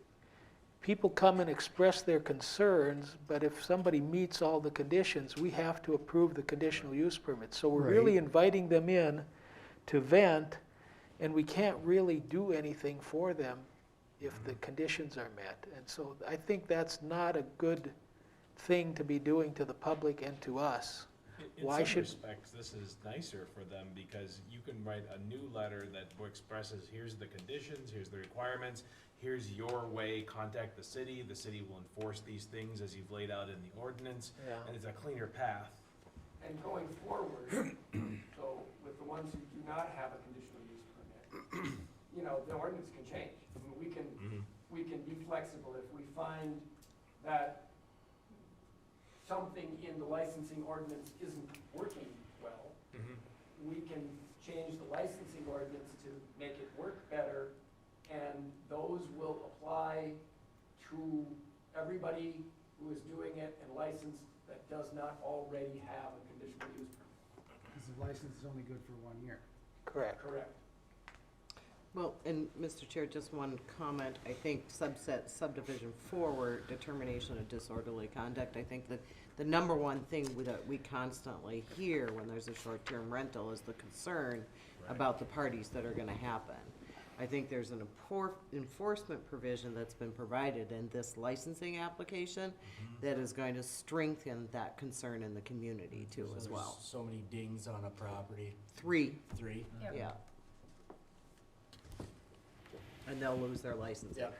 People come and express their concerns, but if somebody meets all the conditions, we have to approve the conditional use permit. So we're really Right. inviting them in to vent, and we can't really do anything for them if the conditions are met. And so I think that's not a good thing to be doing to the public and to us. In Why some should- respects, this is nicer for them because you can write a new letter that expresses, here's the conditions, here's the requirements, here's your way, contact the city will enforce these things as you've laid out in the ordinance, Yeah. and it's a cleaner path. And going forward, so with the ones who do not have a conditional use permit, you know, the ordinance can change. I mean, we can be flexible if we find that something in the licensing ordinance isn't working well. We can change the licensing ordinance to make it work better, and those will apply to everybody who is doing it and licensed that does not already have a conditional use permit. Because the license is only good for 1 year. Correct. Correct. Well, and Mr. Chair, just one comment. I think subdivision 4, determination of disorderly conduct, I think that the number one thing that we constantly hear when there's a short-term rental is the concern about the parties that are gonna happen. I think there's an enforcement provision that's been provided in this licensing application that is going to strengthen that concern in the community too as well. So many dings on a property. 3, Three? Yep. yeah. And they'll lose their license. Yep.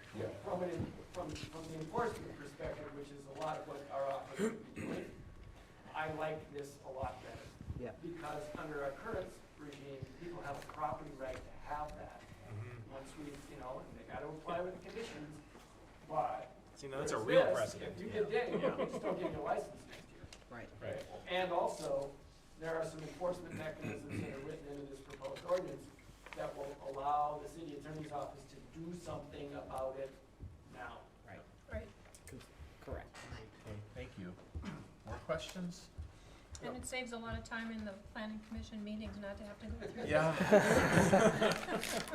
From the enforcement perspective, which is a lot of what our office would be doing, I like this a lot better. Yeah. Because under our current regime, people have a property right to have that. Once we, you know, and they gotta apply with the conditions, but. See, now that's a there's real this, precedent. If you get dinged, we just don't give you a license next year. Right. Right. And also, there are some enforcement mechanisms that are written into this proposed ordinance that will allow the city attorney's office to do something about it now. Right. Right. Correct. Okay, thank you. More questions? And it saves a lot of time in the planning commission meetings not to have to go through. Yeah.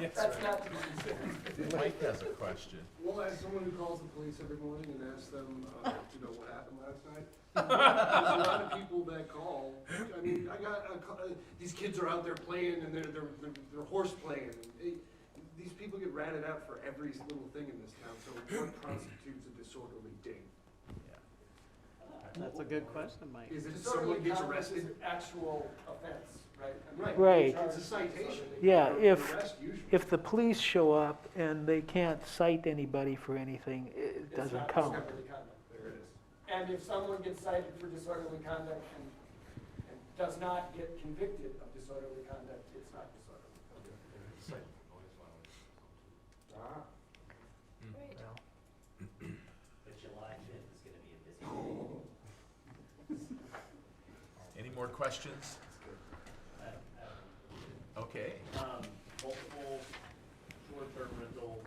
Yes, That's right. not to be considered. Mike has a question. Well, as someone who calls the police every morning and asks them, you know, what happened last night, there's a lot of people that call. I mean, I got these kids are out there playing and they're horse playing. And these people get ratted out for every little thing in this town. So what constitutes a disorderly ding? That's a good question, Mike. Is it Disorderly someone gets conduct is arrested? an actual offense. right? I mean, Right. It's a citation. Yeah, The if, rest usually- if the police show up and they can't cite anybody for anything, it It's doesn't not count. disorderly conduct. There it is. And if someone gets cited for disorderly conduct and does not get convicted of disorderly conduct, it's not disorderly conduct. Ah. Right. But July 5th is gonna be a busy day. Any more questions? Okay. Multiple short-term rentals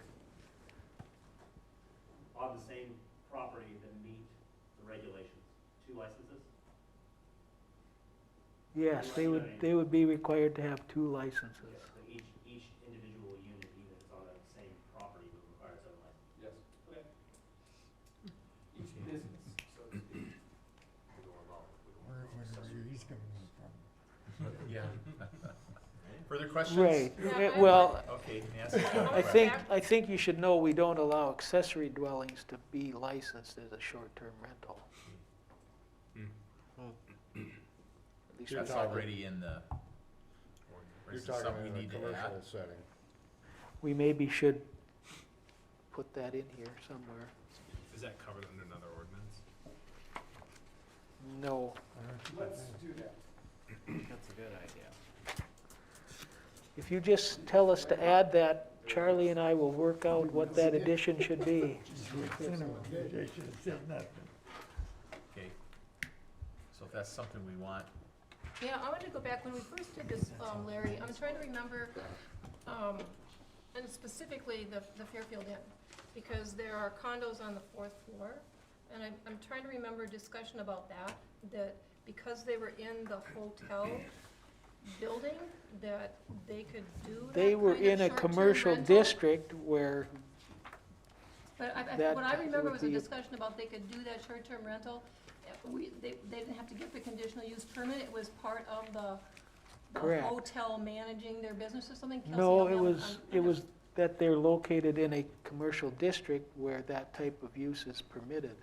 on the same property that meet the regulations. 2 licenses? Yes, they would be required to have 2 licenses. So each individual unit, even if it's on the same property, would require its own license. Yes. Okay. Each business, so to speak. Where he's coming from. Yeah. Further questions? Right, Yeah, well, Okay, Nancy. I think you should know we don't allow accessory dwellings to be licensed as a short-term rental. At least That's already in the, or You're is this something talking we in a need to add? commercial setting. we maybe should put that in here somewhere. Is that covered under another ordinance? No, Let's do that. That's a good idea. if you just tell us to add that, Charlie and I will work out what that addition should be. Okay. So if that's something we want, Yeah, I wanted to go back, when we first did this, Larry, I'm trying to remember, and specifically the Fairfield Inn, because there are condos on the 4th floor, and I'm trying to remember discussion about that because they were in the hotel building, that they could do that They were kind of in a short-term commercial rental. district where But that what I remember would was a be- discussion about they could do that short-term rental. They didn't have to get the conditional use permit, it was part of the Correct. hotel managing their business or something? Kelsey, No, help me it out. was, it was that they're located in a commercial district where that type of use is permitted.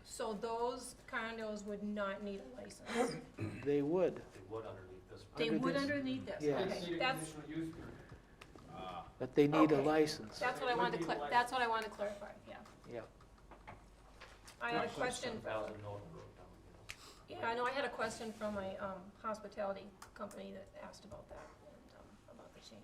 So those condos would not need a license? They would. They would underneath this. They Under would this- underneath this? Yes. Okay, Need a that's, conditional use permit. But they need a Okay. license. that's what I wanted to, that's what I wanted to clarify, yeah. Yeah. I had a question, 7,000 north of road down. yeah, I know, I had a question from my hospitality company that asked about that, and about the change.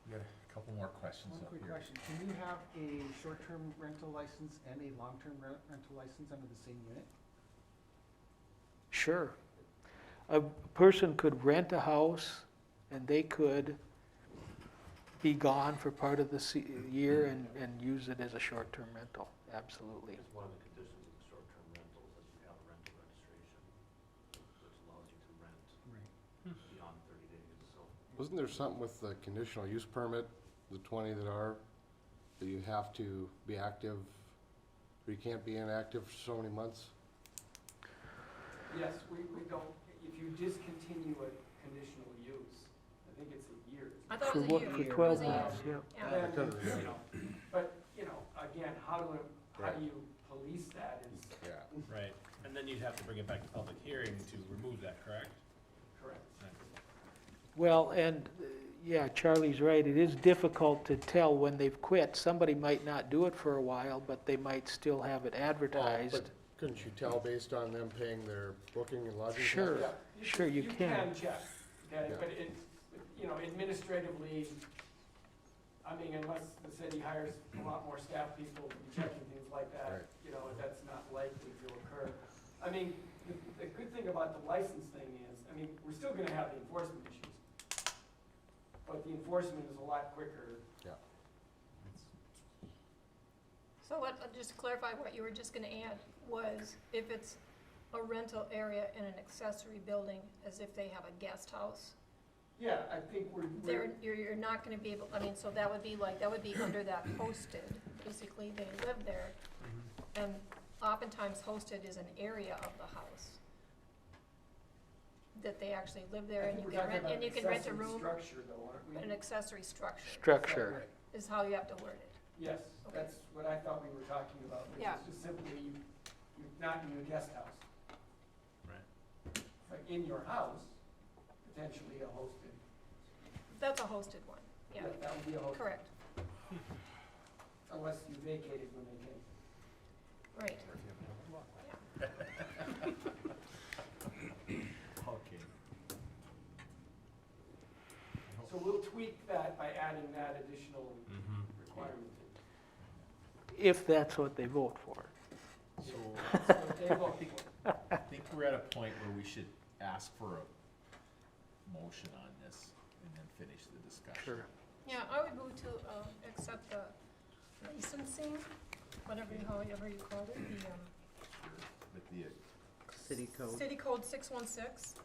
we got a couple more questions One up quick here. question, can you have a short-term rental license and a long-term rental license under the same unit? Sure. A person could rent a house and they could be gone for part of the year and use it as a short-term rental, absolutely. It's one of the conditions of the short-term rentals is you have a rental registration, which allows you to rent beyond 30 days, so. Wasn't there something with the conditional use permit, the 20 that are, that you have to be active, or you can't be inactive for so many months? Yes, we don't, if you discontinue a conditional use, I think it's a year. I thought For it was what, a for year. 12 It was a year. months, yeah. Yeah. Then, couldn't remember. you know, but, you know, again, how do you police that is Yeah. Right, and then you'd have to bring it back to public hearing to remove that, correct? correct. Well, and, yeah, Charlie's right, it is difficult to tell when they've quit. Somebody might not do it for a while, but they might still have it advertised. But couldn't you tell based on them paying their booking and lodging? Sure. tax? Yeah, Sure, you You can. can check, okay, Yeah. but it, you know, administratively, I mean, unless the city hires a lot more staff people to be checking things like Right. that, you know, that's not likely to occur. I mean, the good thing about the license thing is, I mean, we're still gonna have the enforcement issues. But the enforcement is a lot quicker. Yeah. So what, just to clarify, what you were just gonna add was if it's a rental area in an accessory building, as if they have a guest house, Yeah, I think you're not gonna be able, I mean, so that would be like, that would be under that hosted, basically, they live there. And oftentimes hosted is an area of the house. That they actually live there and you can rent, and you can rent a room, Structure though, aren't we? an accessory structure Structure. is how you have to word it. Yes, Okay. that's what I thought we were talking about, which Yeah. is just simply you're not in your guest house. Right. But in your house, potentially a hosted. That's a hosted one, yeah, That would be a hosted. correct, Unless you vacated when they came. right. Okay. So we'll tweak that by adding that additional requirement. If that's what they vote for. So, So they vote for it. I think we're at a point where we should ask for a motion on this and then finish the discussion. Sure. Yeah, I would move to, accept the licensing, however you called it, With the, City code. City Code 616,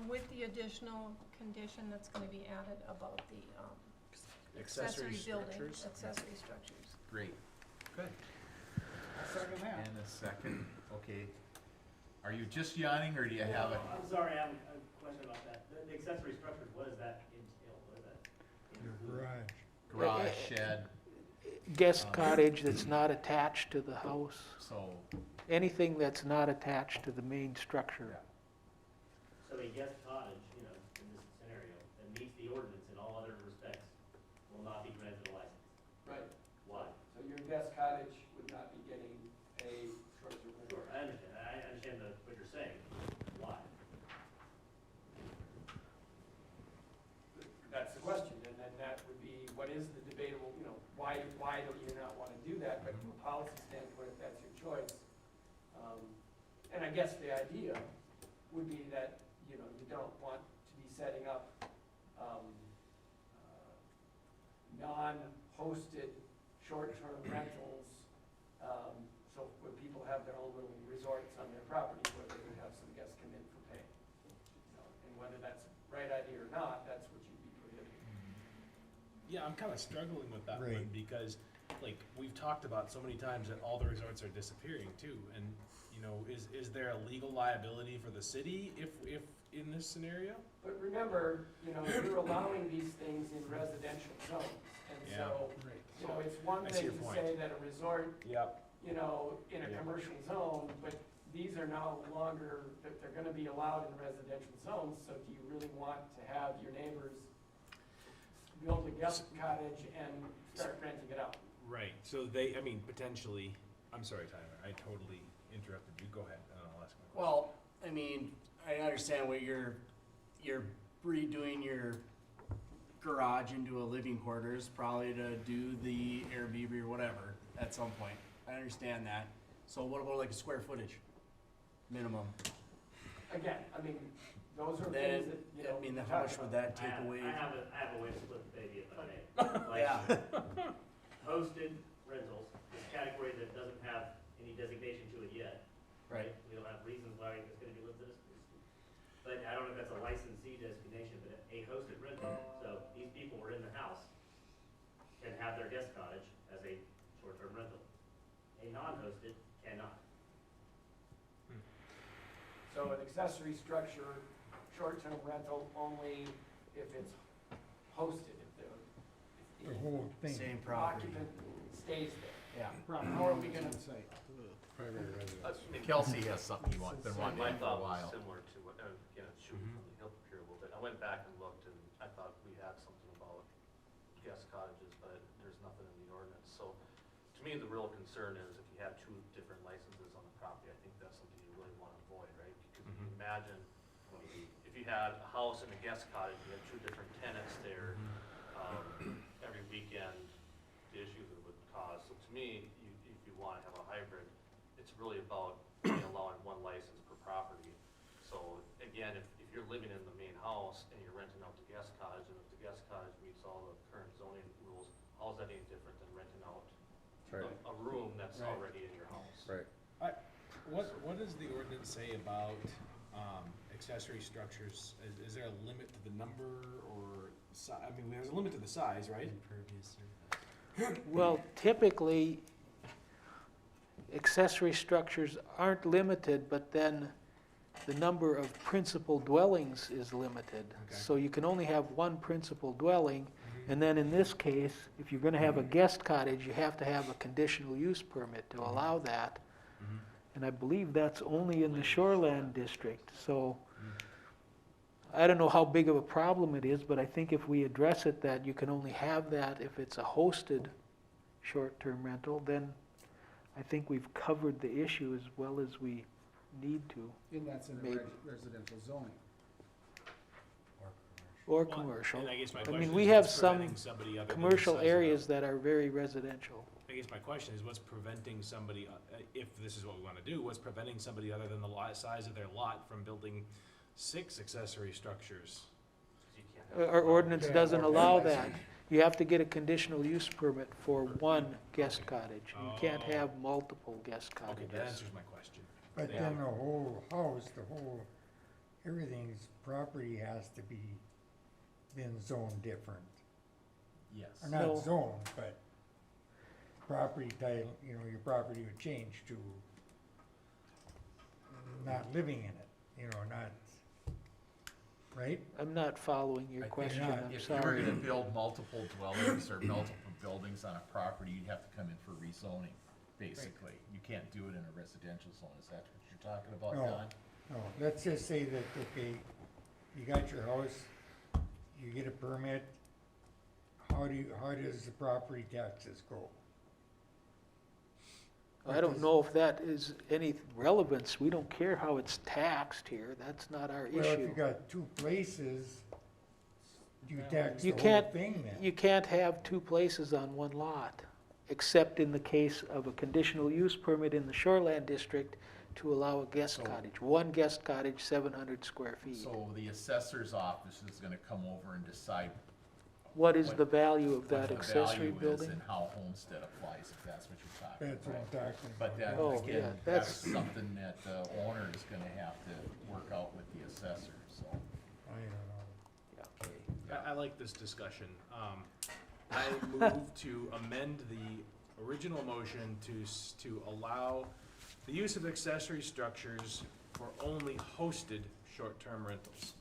with the additional condition that's gonna be added about the, accessory buildings, accessory structures. great. Good. Second that. And a second, okay. Are you just yawning, or do you have a? I'm sorry, I have a question about that. The accessory structures, what does that entail? What does that? Garage, shed, Guest cottage that's not attached to the house, so, anything that's not attached to the main structure. So a guest cottage, you know, in this scenario, that meets the ordinance in all other respects, will not be granted a license. Right. Why? So your guest cottage would not be getting a short-term rental. Sure, I understand what you're saying. Why? That's the question, and then that would be, what is the debatable, you know, why do you not want to do that? But from a policy standpoint, if that's your choice. And I guess the idea would be that, you know, you don't want to be setting up non-hosted short-term rentals. So when people have their own little resorts on their property where they would have some guests come in for pay. You know, and whether that's the right idea or not, that's what you'd be prohibiting. Yeah, I'm kind of struggling with that one Right. because, like, we've talked about so many times that all the resorts are disappearing too. And, you know, is there a legal liability for the city if in this scenario? But remember, you know, you're allowing these things in residential zones. And Yeah. so, you know, it's one I see thing your to point. say that a resort, Yep. you know, in a Yeah. commercial zone, but these are no longer, that they're gonna be allowed in residential zones, so do you really want to have your neighbors build a guest cottage and start renting it out? Right. So potentially, I'm sorry, Tyler, I totally interrupted you. Go ahead, and I'll ask my question. Well, I mean, I understand what you're redoing your garage into a living quarters, probably to do the Airbnb or whatever at some point. I understand that. So what about like a square footage minimum? Again, I mean, those are Then, things that, you know. I mean, we how talk much would about. that take away? I have a way to split the baby if I may. Like, Yeah. hosted rentals, this category that doesn't have any designation to it yet. Right. We don't have reasons why it's gonna be listed as. But I don't know if that's a licensee designation, but a hosted rental, so these people were in their house, can have their guest cottage as a short-term rental. A non-hosted cannot. So an accessory structure, short-term rental only if it's hosted, if The whole thing. Same property. occupant stays there. Yeah. How are we gonna, Primary residence. Kelsey has something he wants, been wanting My for a thought was while. similar to what, again, it should help here a little bit. I went back and looked and I thought we had something about guest cottages, but there's nothing in the ordinance. So to me, the real concern is if you have two different licenses on the property, I think that's something you really want to avoid, right? Because if you imagine, if you had a house and a guest cottage, you had two different tenants there, every weekend, the issues it would cause. So to me, if you want to have a hybrid, it's really about allowing one license per property. So again, if you're living in the main house and you're renting out the guest cottage, and if the guest cottage meets all the current zoning rules, how's that any different than renting out a room that's Right. already in your house? Right. What does the ordinance say about accessory structures? Is there a limit to the number or I mean, there's a limit to the size, right? Well, typically, accessory structures aren't limited, but then the number of principal dwellings is limited. Okay. So you can only have one principal dwelling, and then in this case, if you're gonna have a guest cottage, you have to have a conditional use permit to allow that. And I believe that's only in the shoreland district, so I don't know how big of a problem it is, but I think if we address it, that you can only have that if it's a hosted short-term rental, then I think we've covered the issue as well as we need to, And that's in Maybe. residential zoning. or Well, commercial. and I guess my I question mean, is we what's have some preventing somebody other than the commercial size of the- areas that are very residential. I guess my question is, what's preventing somebody, if this is what we wanna do, what's preventing somebody other than the lot, size of their lot from building 6 accessory structures? Our ordinance Yeah, doesn't or allow business. that. You have to get a conditional use permit for one guest cottage. You can't Oh. have multiple guest Okay, cottages. that answers my question. But Yeah. then the whole house, everything's property has to be then zoned different. Yes. Or No. not zoned, but property title, your property would change to not living in it, not, right? I'm not following your I think question, not. I'm if you were sorry. gonna build multiple dwellings or multiple buildings on a property, you'd have to come in for rezoning, basically. You can't do it in a residential zone, is that what you're talking about, No. Don? No, let's just say that, okay, you got your house, you get a permit, how does the property taxes go? I don't know if that is any relevance. We don't care how it's taxed here. That's not our Well, if you issue. got two places, you Yeah, tax the You whole can't, thing then. you can't have two places on one lot, except in the case of a conditional use permit in the shoreland district to allow a guest So- cottage. One guest cottage, 700 square feet. So the assessor's office is gonna come over and decide What is what- the value of what that the accessory value is building? and how homestead applies, if that's what you're talking about. That's what I'm talking about. But that, Oh, yeah, again, that's that's- something that the owner is gonna have to work out with the assessor, so. I don't know. I like this discussion. I move to amend the original motion to allow the use of accessory structures for only hosted short-term rentals.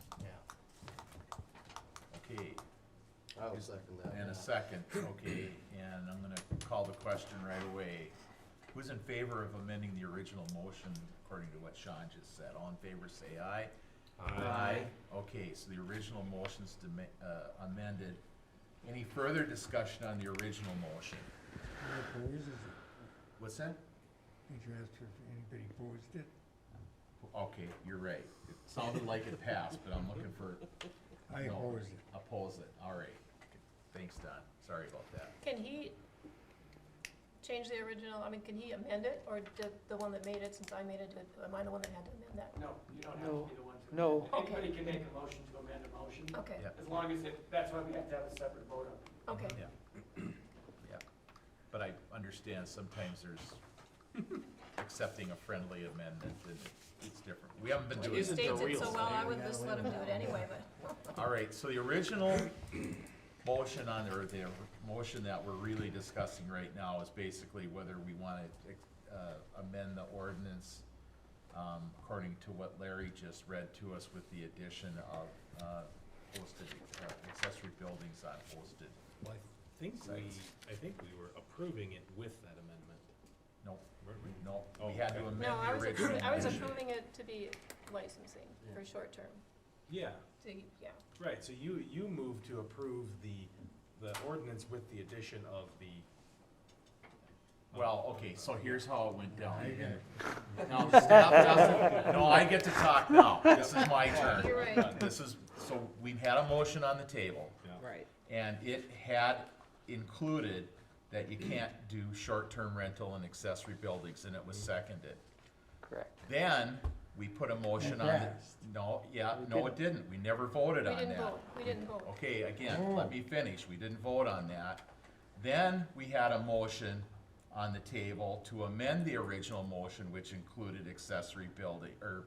Okay, I'll second that. and a second, okay, and I'm gonna call the question right away. Who's in favor of amending the original motion according to what Sean just said? All in favor, say aye. Aye. Okay, so the original motion's amended. Any further discussion on the original motion? Who opposes it? What's that? Did you ask if anybody opposed it? Okay, you're right. It sounded like it passed, but I'm looking for. I no, oppose it. Oppose it, all right. Thanks, Don. Sorry about that. Can he change the original, can he amend it, or did the one that made it, since I made it, am I the one that had to amend that? No, you don't have No. to be the one to. No. amend it. Anybody can make a motion to amend a motion. Okay, Yeah. As long as that's why we have to have a separate vote on it. okay. Yeah. But I understand sometimes there's accepting a friendly amendment, and it's different. We haven't been Well, doing he this. states it so well, I would just let him do it anyway, but. All right, so the original motion or the motion that we're really discussing right now is basically whether we want to amend the ordinance according to what Larry just read to us with the addition of hosted, accessory buildings on hosted. Well, I think we were approving it with that amendment. No, Weren't we? no, Oh, we had to okay. amend No, the original I was motion. approving it to be licensing for short term, Yeah, yeah. right, so you moved to approve the ordinance with the addition of the. Well, okay, so here's how it went down. Now, stop, Justin. No, I get to talk now. This is my turn. You're right. So we had a motion on the table, Right. and it had included that you can't do short-term rental and accessory buildings, and it was seconded. Correct. Then, we put a motion It on the, passed. no, it didn't. We never voted We on that. didn't vote. Okay, again, let me finish. We didn't vote on that. Then we had a motion on the table to amend the original motion, which included accessory building, or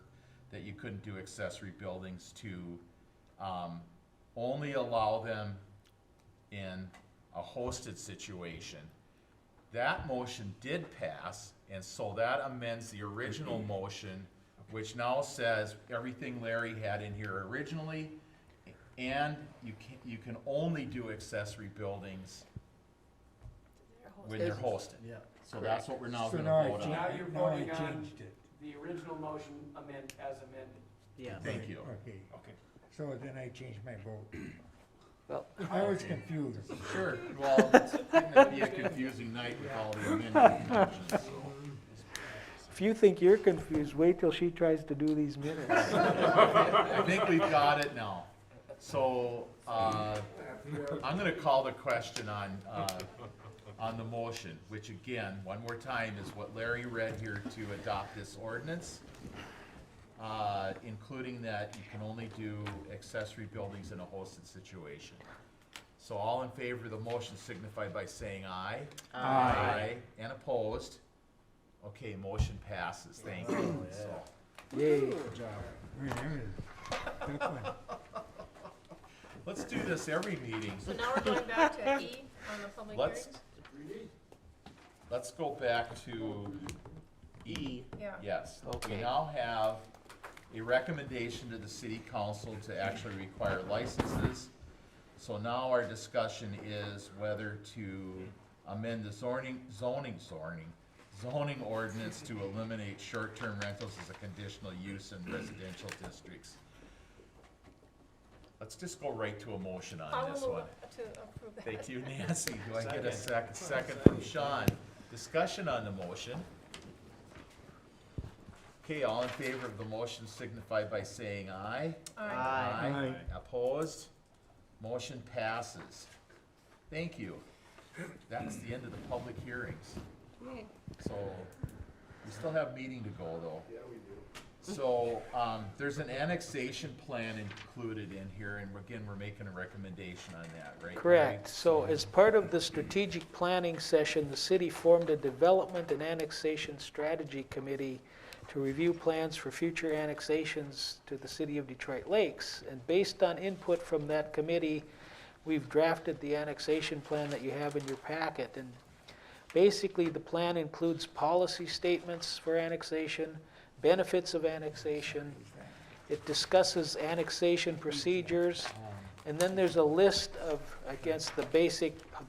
that you couldn't do accessory buildings to, only allow them in a hosted situation. That motion did pass, and so that amends the original motion, which now says everything Larry had in here originally, and you can only do accessory buildings when they're hosted. Yeah. So that's what we're now So gonna now I vote on. Now you're Now I voting on changed it. the original motion as amended. Yeah. Thank you. Okay, Okay. So then I changed my vote. Well, I was confused. Sure, well, it's gonna be a confusing night with all the amendments, so. if you think you're confused, wait till she tries to do these minutes. I think we've got it now. So, I'm gonna call the question on the motion, which again, one more time, is what Larry read here to adopt this ordinance, including that you can only do accessory buildings in a hosted situation. So all in favor of the motion signify by saying aye. Aye. And opposed? Okay, motion passes, thank you. So, Yay. Good job. I mean, that was a tough one. let's do this every meeting. So now we're going back to E on the public Let's, hearings? let's go back to E. Yeah. Yes. Okay. We now have a recommendation to the city council to actually require licenses. So now our discussion is whether to amend the zoning ordinance to eliminate short-term rentals as a conditional use in residential districts. Let's just go right to a motion I on this will one. move to approve that. Thank you, Nancy. Do I get a second from Sean? Discussion on the motion. Okay, all in favor of the motion signify by saying aye. Aye. Aye. Opposed? Motion passes. Thank you. That's the end of the public hearings. Yay. So, we still have meeting to go though. Yeah, we do. So, there's an annexation plan included in here, and again, we're making a recommendation on that, right? Correct. So as part of the strategic planning session, the city formed a development and annexation strategy committee to review plans for future annexations to the city of Detroit Lakes. And based on input from that committee, we've drafted the annexation plan that you have in your packet. And basically, the plan includes policy statements for annexation, benefits of annexation. It discusses annexation procedures. And then there's a list of, against the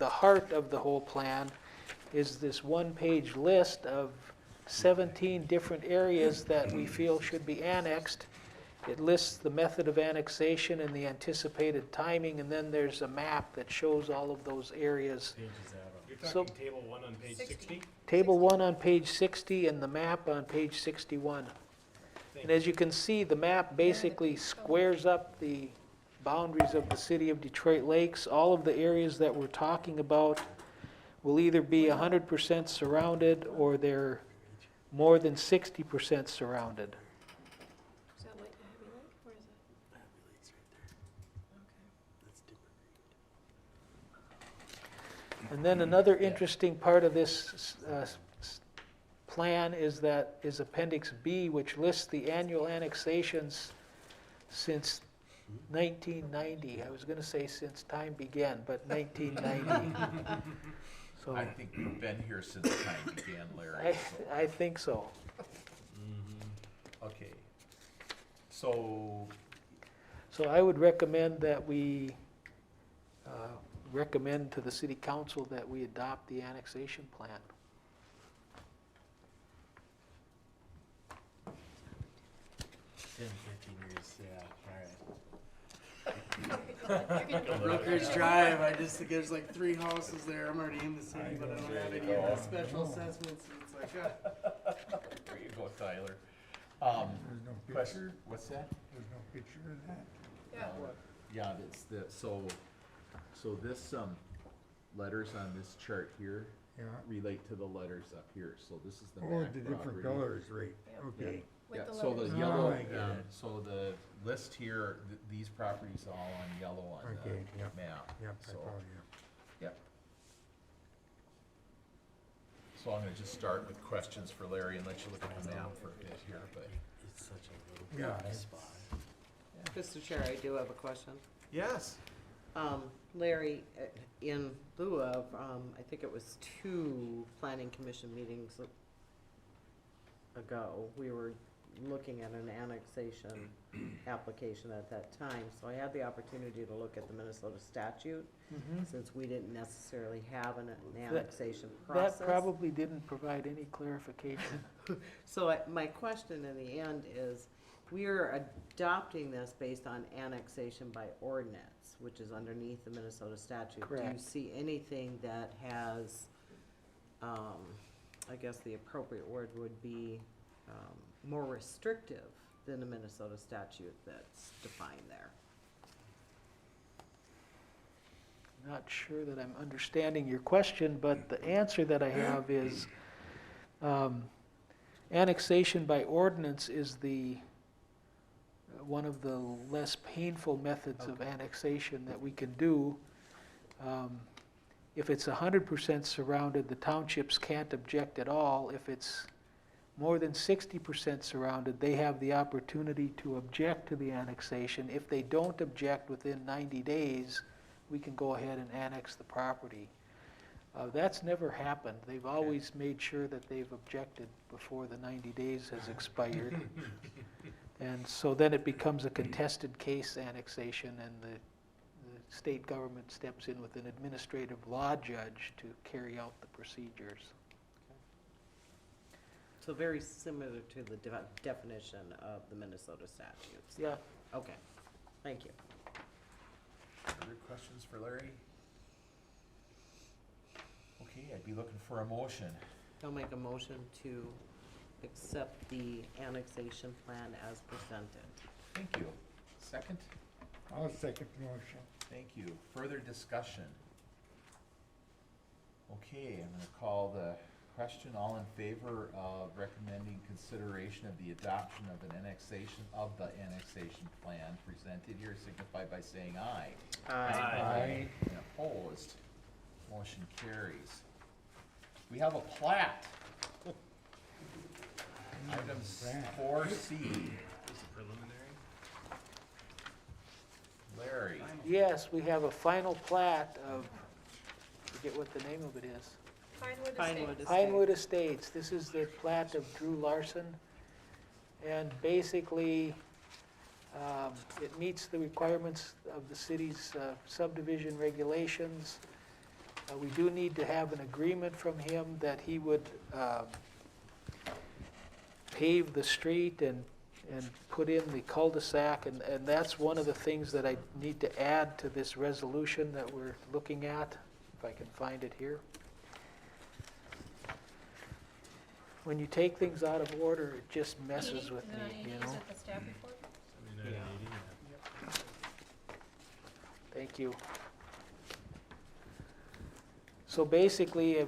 heart of the whole plan is this one-page list of 17 different areas that we feel should be annexed. It lists the method of annexation and the anticipated timing, and then there's a map that shows all of those areas. You're So- talking table 1 on page 60? Table 1 on page 60 and the map on page 61. And as you can see, the map basically squares up the boundaries of the city of Detroit Lakes. All of the areas that we're talking about will either be 100% surrounded or they're more than 60% surrounded. Is that like Abbey Lake? Where is it? And then another interesting part of this plan is Appendix B, which lists the annual annexations since 1990. I was going to say since time began, but 1990. So I think we've been here since time began, Larry. so- I think so. Okay. So, So I would recommend that we recommend to the city council that we adopt the annexation plan. Brookers Drive, I just think there's like 3 houses there. I'm already in the city, but I don't have any special assessments. It's like, there you go, Tyler. There's no Question, picture? what's that? There's no picture of that? Yeah. Yeah, it's so this, letters on this chart here Yeah. relate to the letters up here, so this is the Oh, MAC the different property. colors, right, Yeah. okay. With Yeah, the so the letters. yellow, Oh, I get it. so the list here, these properties are all on yellow on Okay, the yep. map. Yep, I So, follow you. yep. So I'm gonna just start with questions for Larry and let you look at the map for a bit here, but. It's such a Yeah. little spot. Mr. Chair, I do have a question. Yes. Larry, in lieu of, I think it was 2 planning commission meetings ago, we were looking at an annexation application at that time. So I had the opportunity to look at the Minnesota statute, since we didn't necessarily have an annexation process. That probably didn't provide any clarification. So my question in the end is, we are adopting this based on annexation by ordinance, which is underneath the Minnesota statute. Do you Correct. see anything that has, I guess the appropriate word would be, more restrictive than the Minnesota statute that's defined there? Not sure that I'm understanding your question, but the answer that I have is annexation by ordinance is the one of the less painful methods of annexation that we can do. If it's 100% surrounded, the townships can't object at all. If it's more than 60% surrounded, they have the opportunity to object to the annexation. If they don't object within 90 days, we can go ahead and annex the property. That's never happened. They've always made sure that they've objected before the 90 days has expired. And so then it becomes a contested case annexation, and the state government steps in with an administrative law judge to carry out the procedures. So very similar to the definition of the Minnesota statutes? Yeah. Okay, thank you. Other questions for Larry? Okay, I'd be looking for a motion. I'll make a motion to accept the annexation plan as presented. Thank you. Second? I'll second the motion. Thank you. Further discussion? Okay, I'm gonna call the question. All in favor of recommending consideration of the adoption of an annexation of the annexation plan presented here signify by saying aye. Aye. And opposed? Motion carries. We have a plat. Item 4C. Is the preliminary? Larry. Yes, we have a final plat of, forget what the name of it is. Pinewood Estates. This is the plat of Drew Larson. And basically, it meets the requirements of the city's subdivision regulations. We do need to have an agreement from him that he would pave the street and put in the cul-de-sac, and that's one of the things that I need to add to this resolution that we're looking at, if I can find it here. When you take things out of order, it just messes with me, you know? Is it the staff report? Thank you. So basically,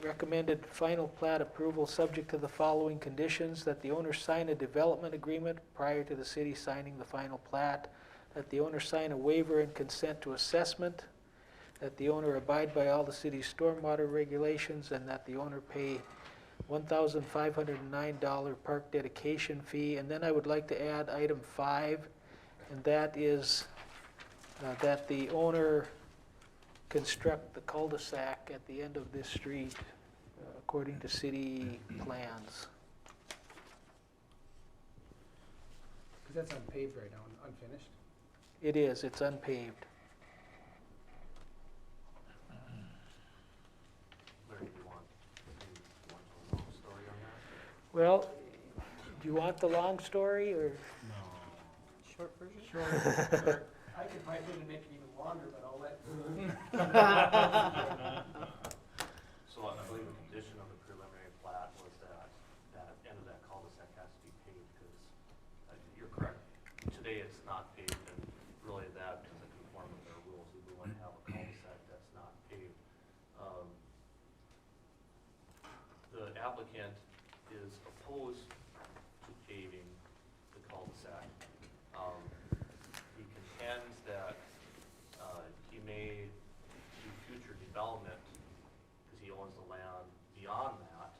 recommended final plat approval subject to the following conditions: that the owner sign a development agreement prior to the city signing the final plat, that the owner sign a waiver and consent to assessment, that the owner abide by all the city's stormwater regulations, and that the owner pay $1,509 park dedication fee. And then I would like to add item 5, and that is that the owner construct the cul-de-sac at the end of this street according to city plans. Because that's unpaved right now, unfinished. It is, it's unpaved. Larry, do you want a long story on that? Well, do you want the long story, or? Short version? Sure. I could probably make it even longer, but I'll let. So I believe the condition of the preliminary plat was that that end of that cul-de-sac has to be paved, because you're correct. Today it's not paved, and really that doesn't conform with our rules. We wouldn't have a cul-de-sac that's not paved. The applicant is opposed to paving the cul-de-sac. He contends that he may do future development because he owns the land beyond that,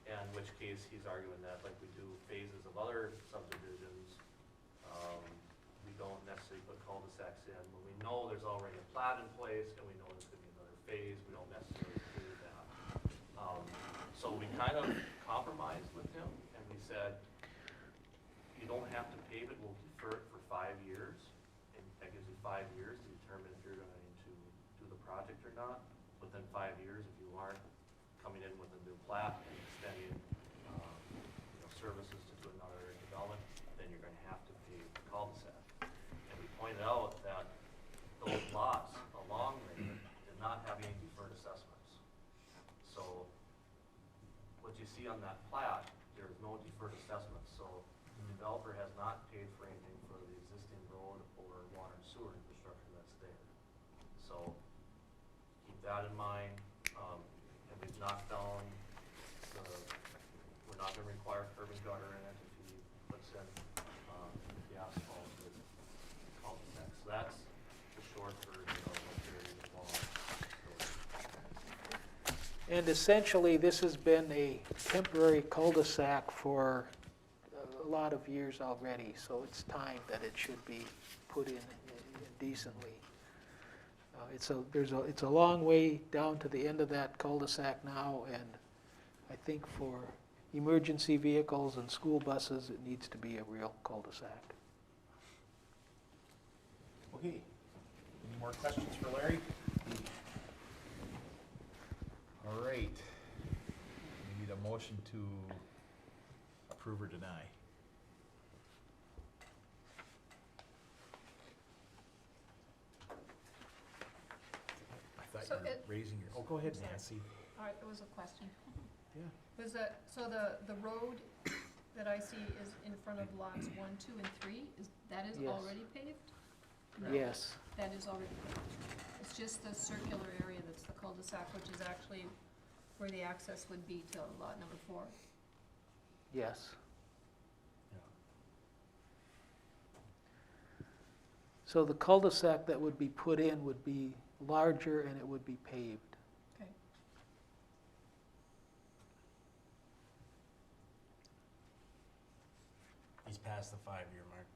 and in which case he's arguing that, like we do phases of other subdivisions, we don't necessarily put cul-de-sacs in. When we know there's already a plat in place and we know there's going to be another phase, we don't necessarily do that. So we kind of compromised with him, and we said, you don't have to pave it, we'll defer it for 5 years, and that gives you 5 years to determine if you're going to do the project or not. Within 5 years, if you aren't coming in with a new plat and extending services to do another development, then you're going to see on that plat, there's no deferred assessment, so the developer has not paid for anything for the existing road or water and sewer infrastructure that's there. So, keep that in mind, and we've not found we're not gonna require curb and gutter in it if he puts in, the asphalt with cul-de-sac. So that's the short version of what there is long story. And essentially, this has been a temporary cul-de-sac for a lot of years already, so it's time that it should be put in decently. It's a long way down to the end of that cul-de-sac now, and I think for emergency vehicles and school buses, it needs to be a real cul-de-sac. Okay, any more questions for Larry? All right, we need a motion to approve or deny. I thought So you were it- raising your, oh, go ahead, Sorry. Nancy. All right, there was a question. Yeah. Was that, so the road that I see is in front of lots 1, 2, and 3, that is Yes. already paved? No. Yes. That is already paved. It's just the circular area that's the cul-de-sac, which is actually where the access would be to lot number 4. Yes. So the cul-de-sac that would be put in would be larger and it would be paved. Okay. He's past the 5-year mark.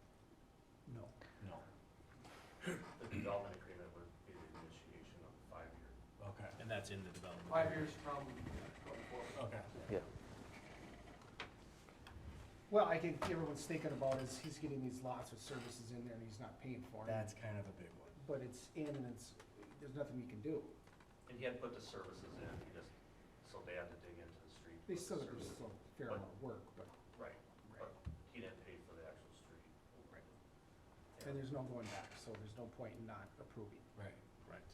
No. No. The development agreement would be the initiation of the 5-year. Okay. And that's in the development. 5 years from going forward. Okay. Yeah. Well, I think everyone's thinking about is he's getting these lots with services in there and he's not paying for them. That's kind of a big one. But it's in and there's nothing we can do. And he had put the services in, he just, so they had to dig into the street. They for still, the there's services. still a fair amount of work, but, Right, but he didn't pay for the actual street. Right. and there's no going back, so there's no point in not approving. Right, right.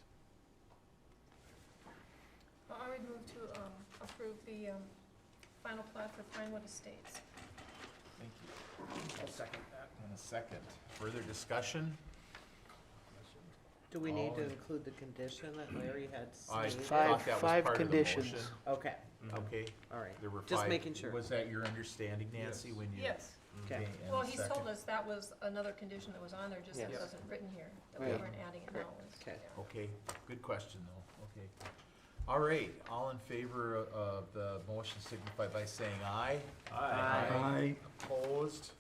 I would move to approve the final plat for Pinewood Estates. Thank you. I'll second that. And a second. Further discussion? Do we need to All in- include the condition that Larry had I stated? thought that was Five part of the conditions. motion. Okay, Okay, all right. there were Just five. making sure. Was that your understanding, Nancy, Yes. when you? Yes. Okay. and Well, a he's second? told us that was another condition that was on there, just that it Yes. wasn't written here, that we Right. weren't adding it now. Okay. Okay, good question though, okay. All right, all in favor of the motion signify by saying aye. Aye. Opposed,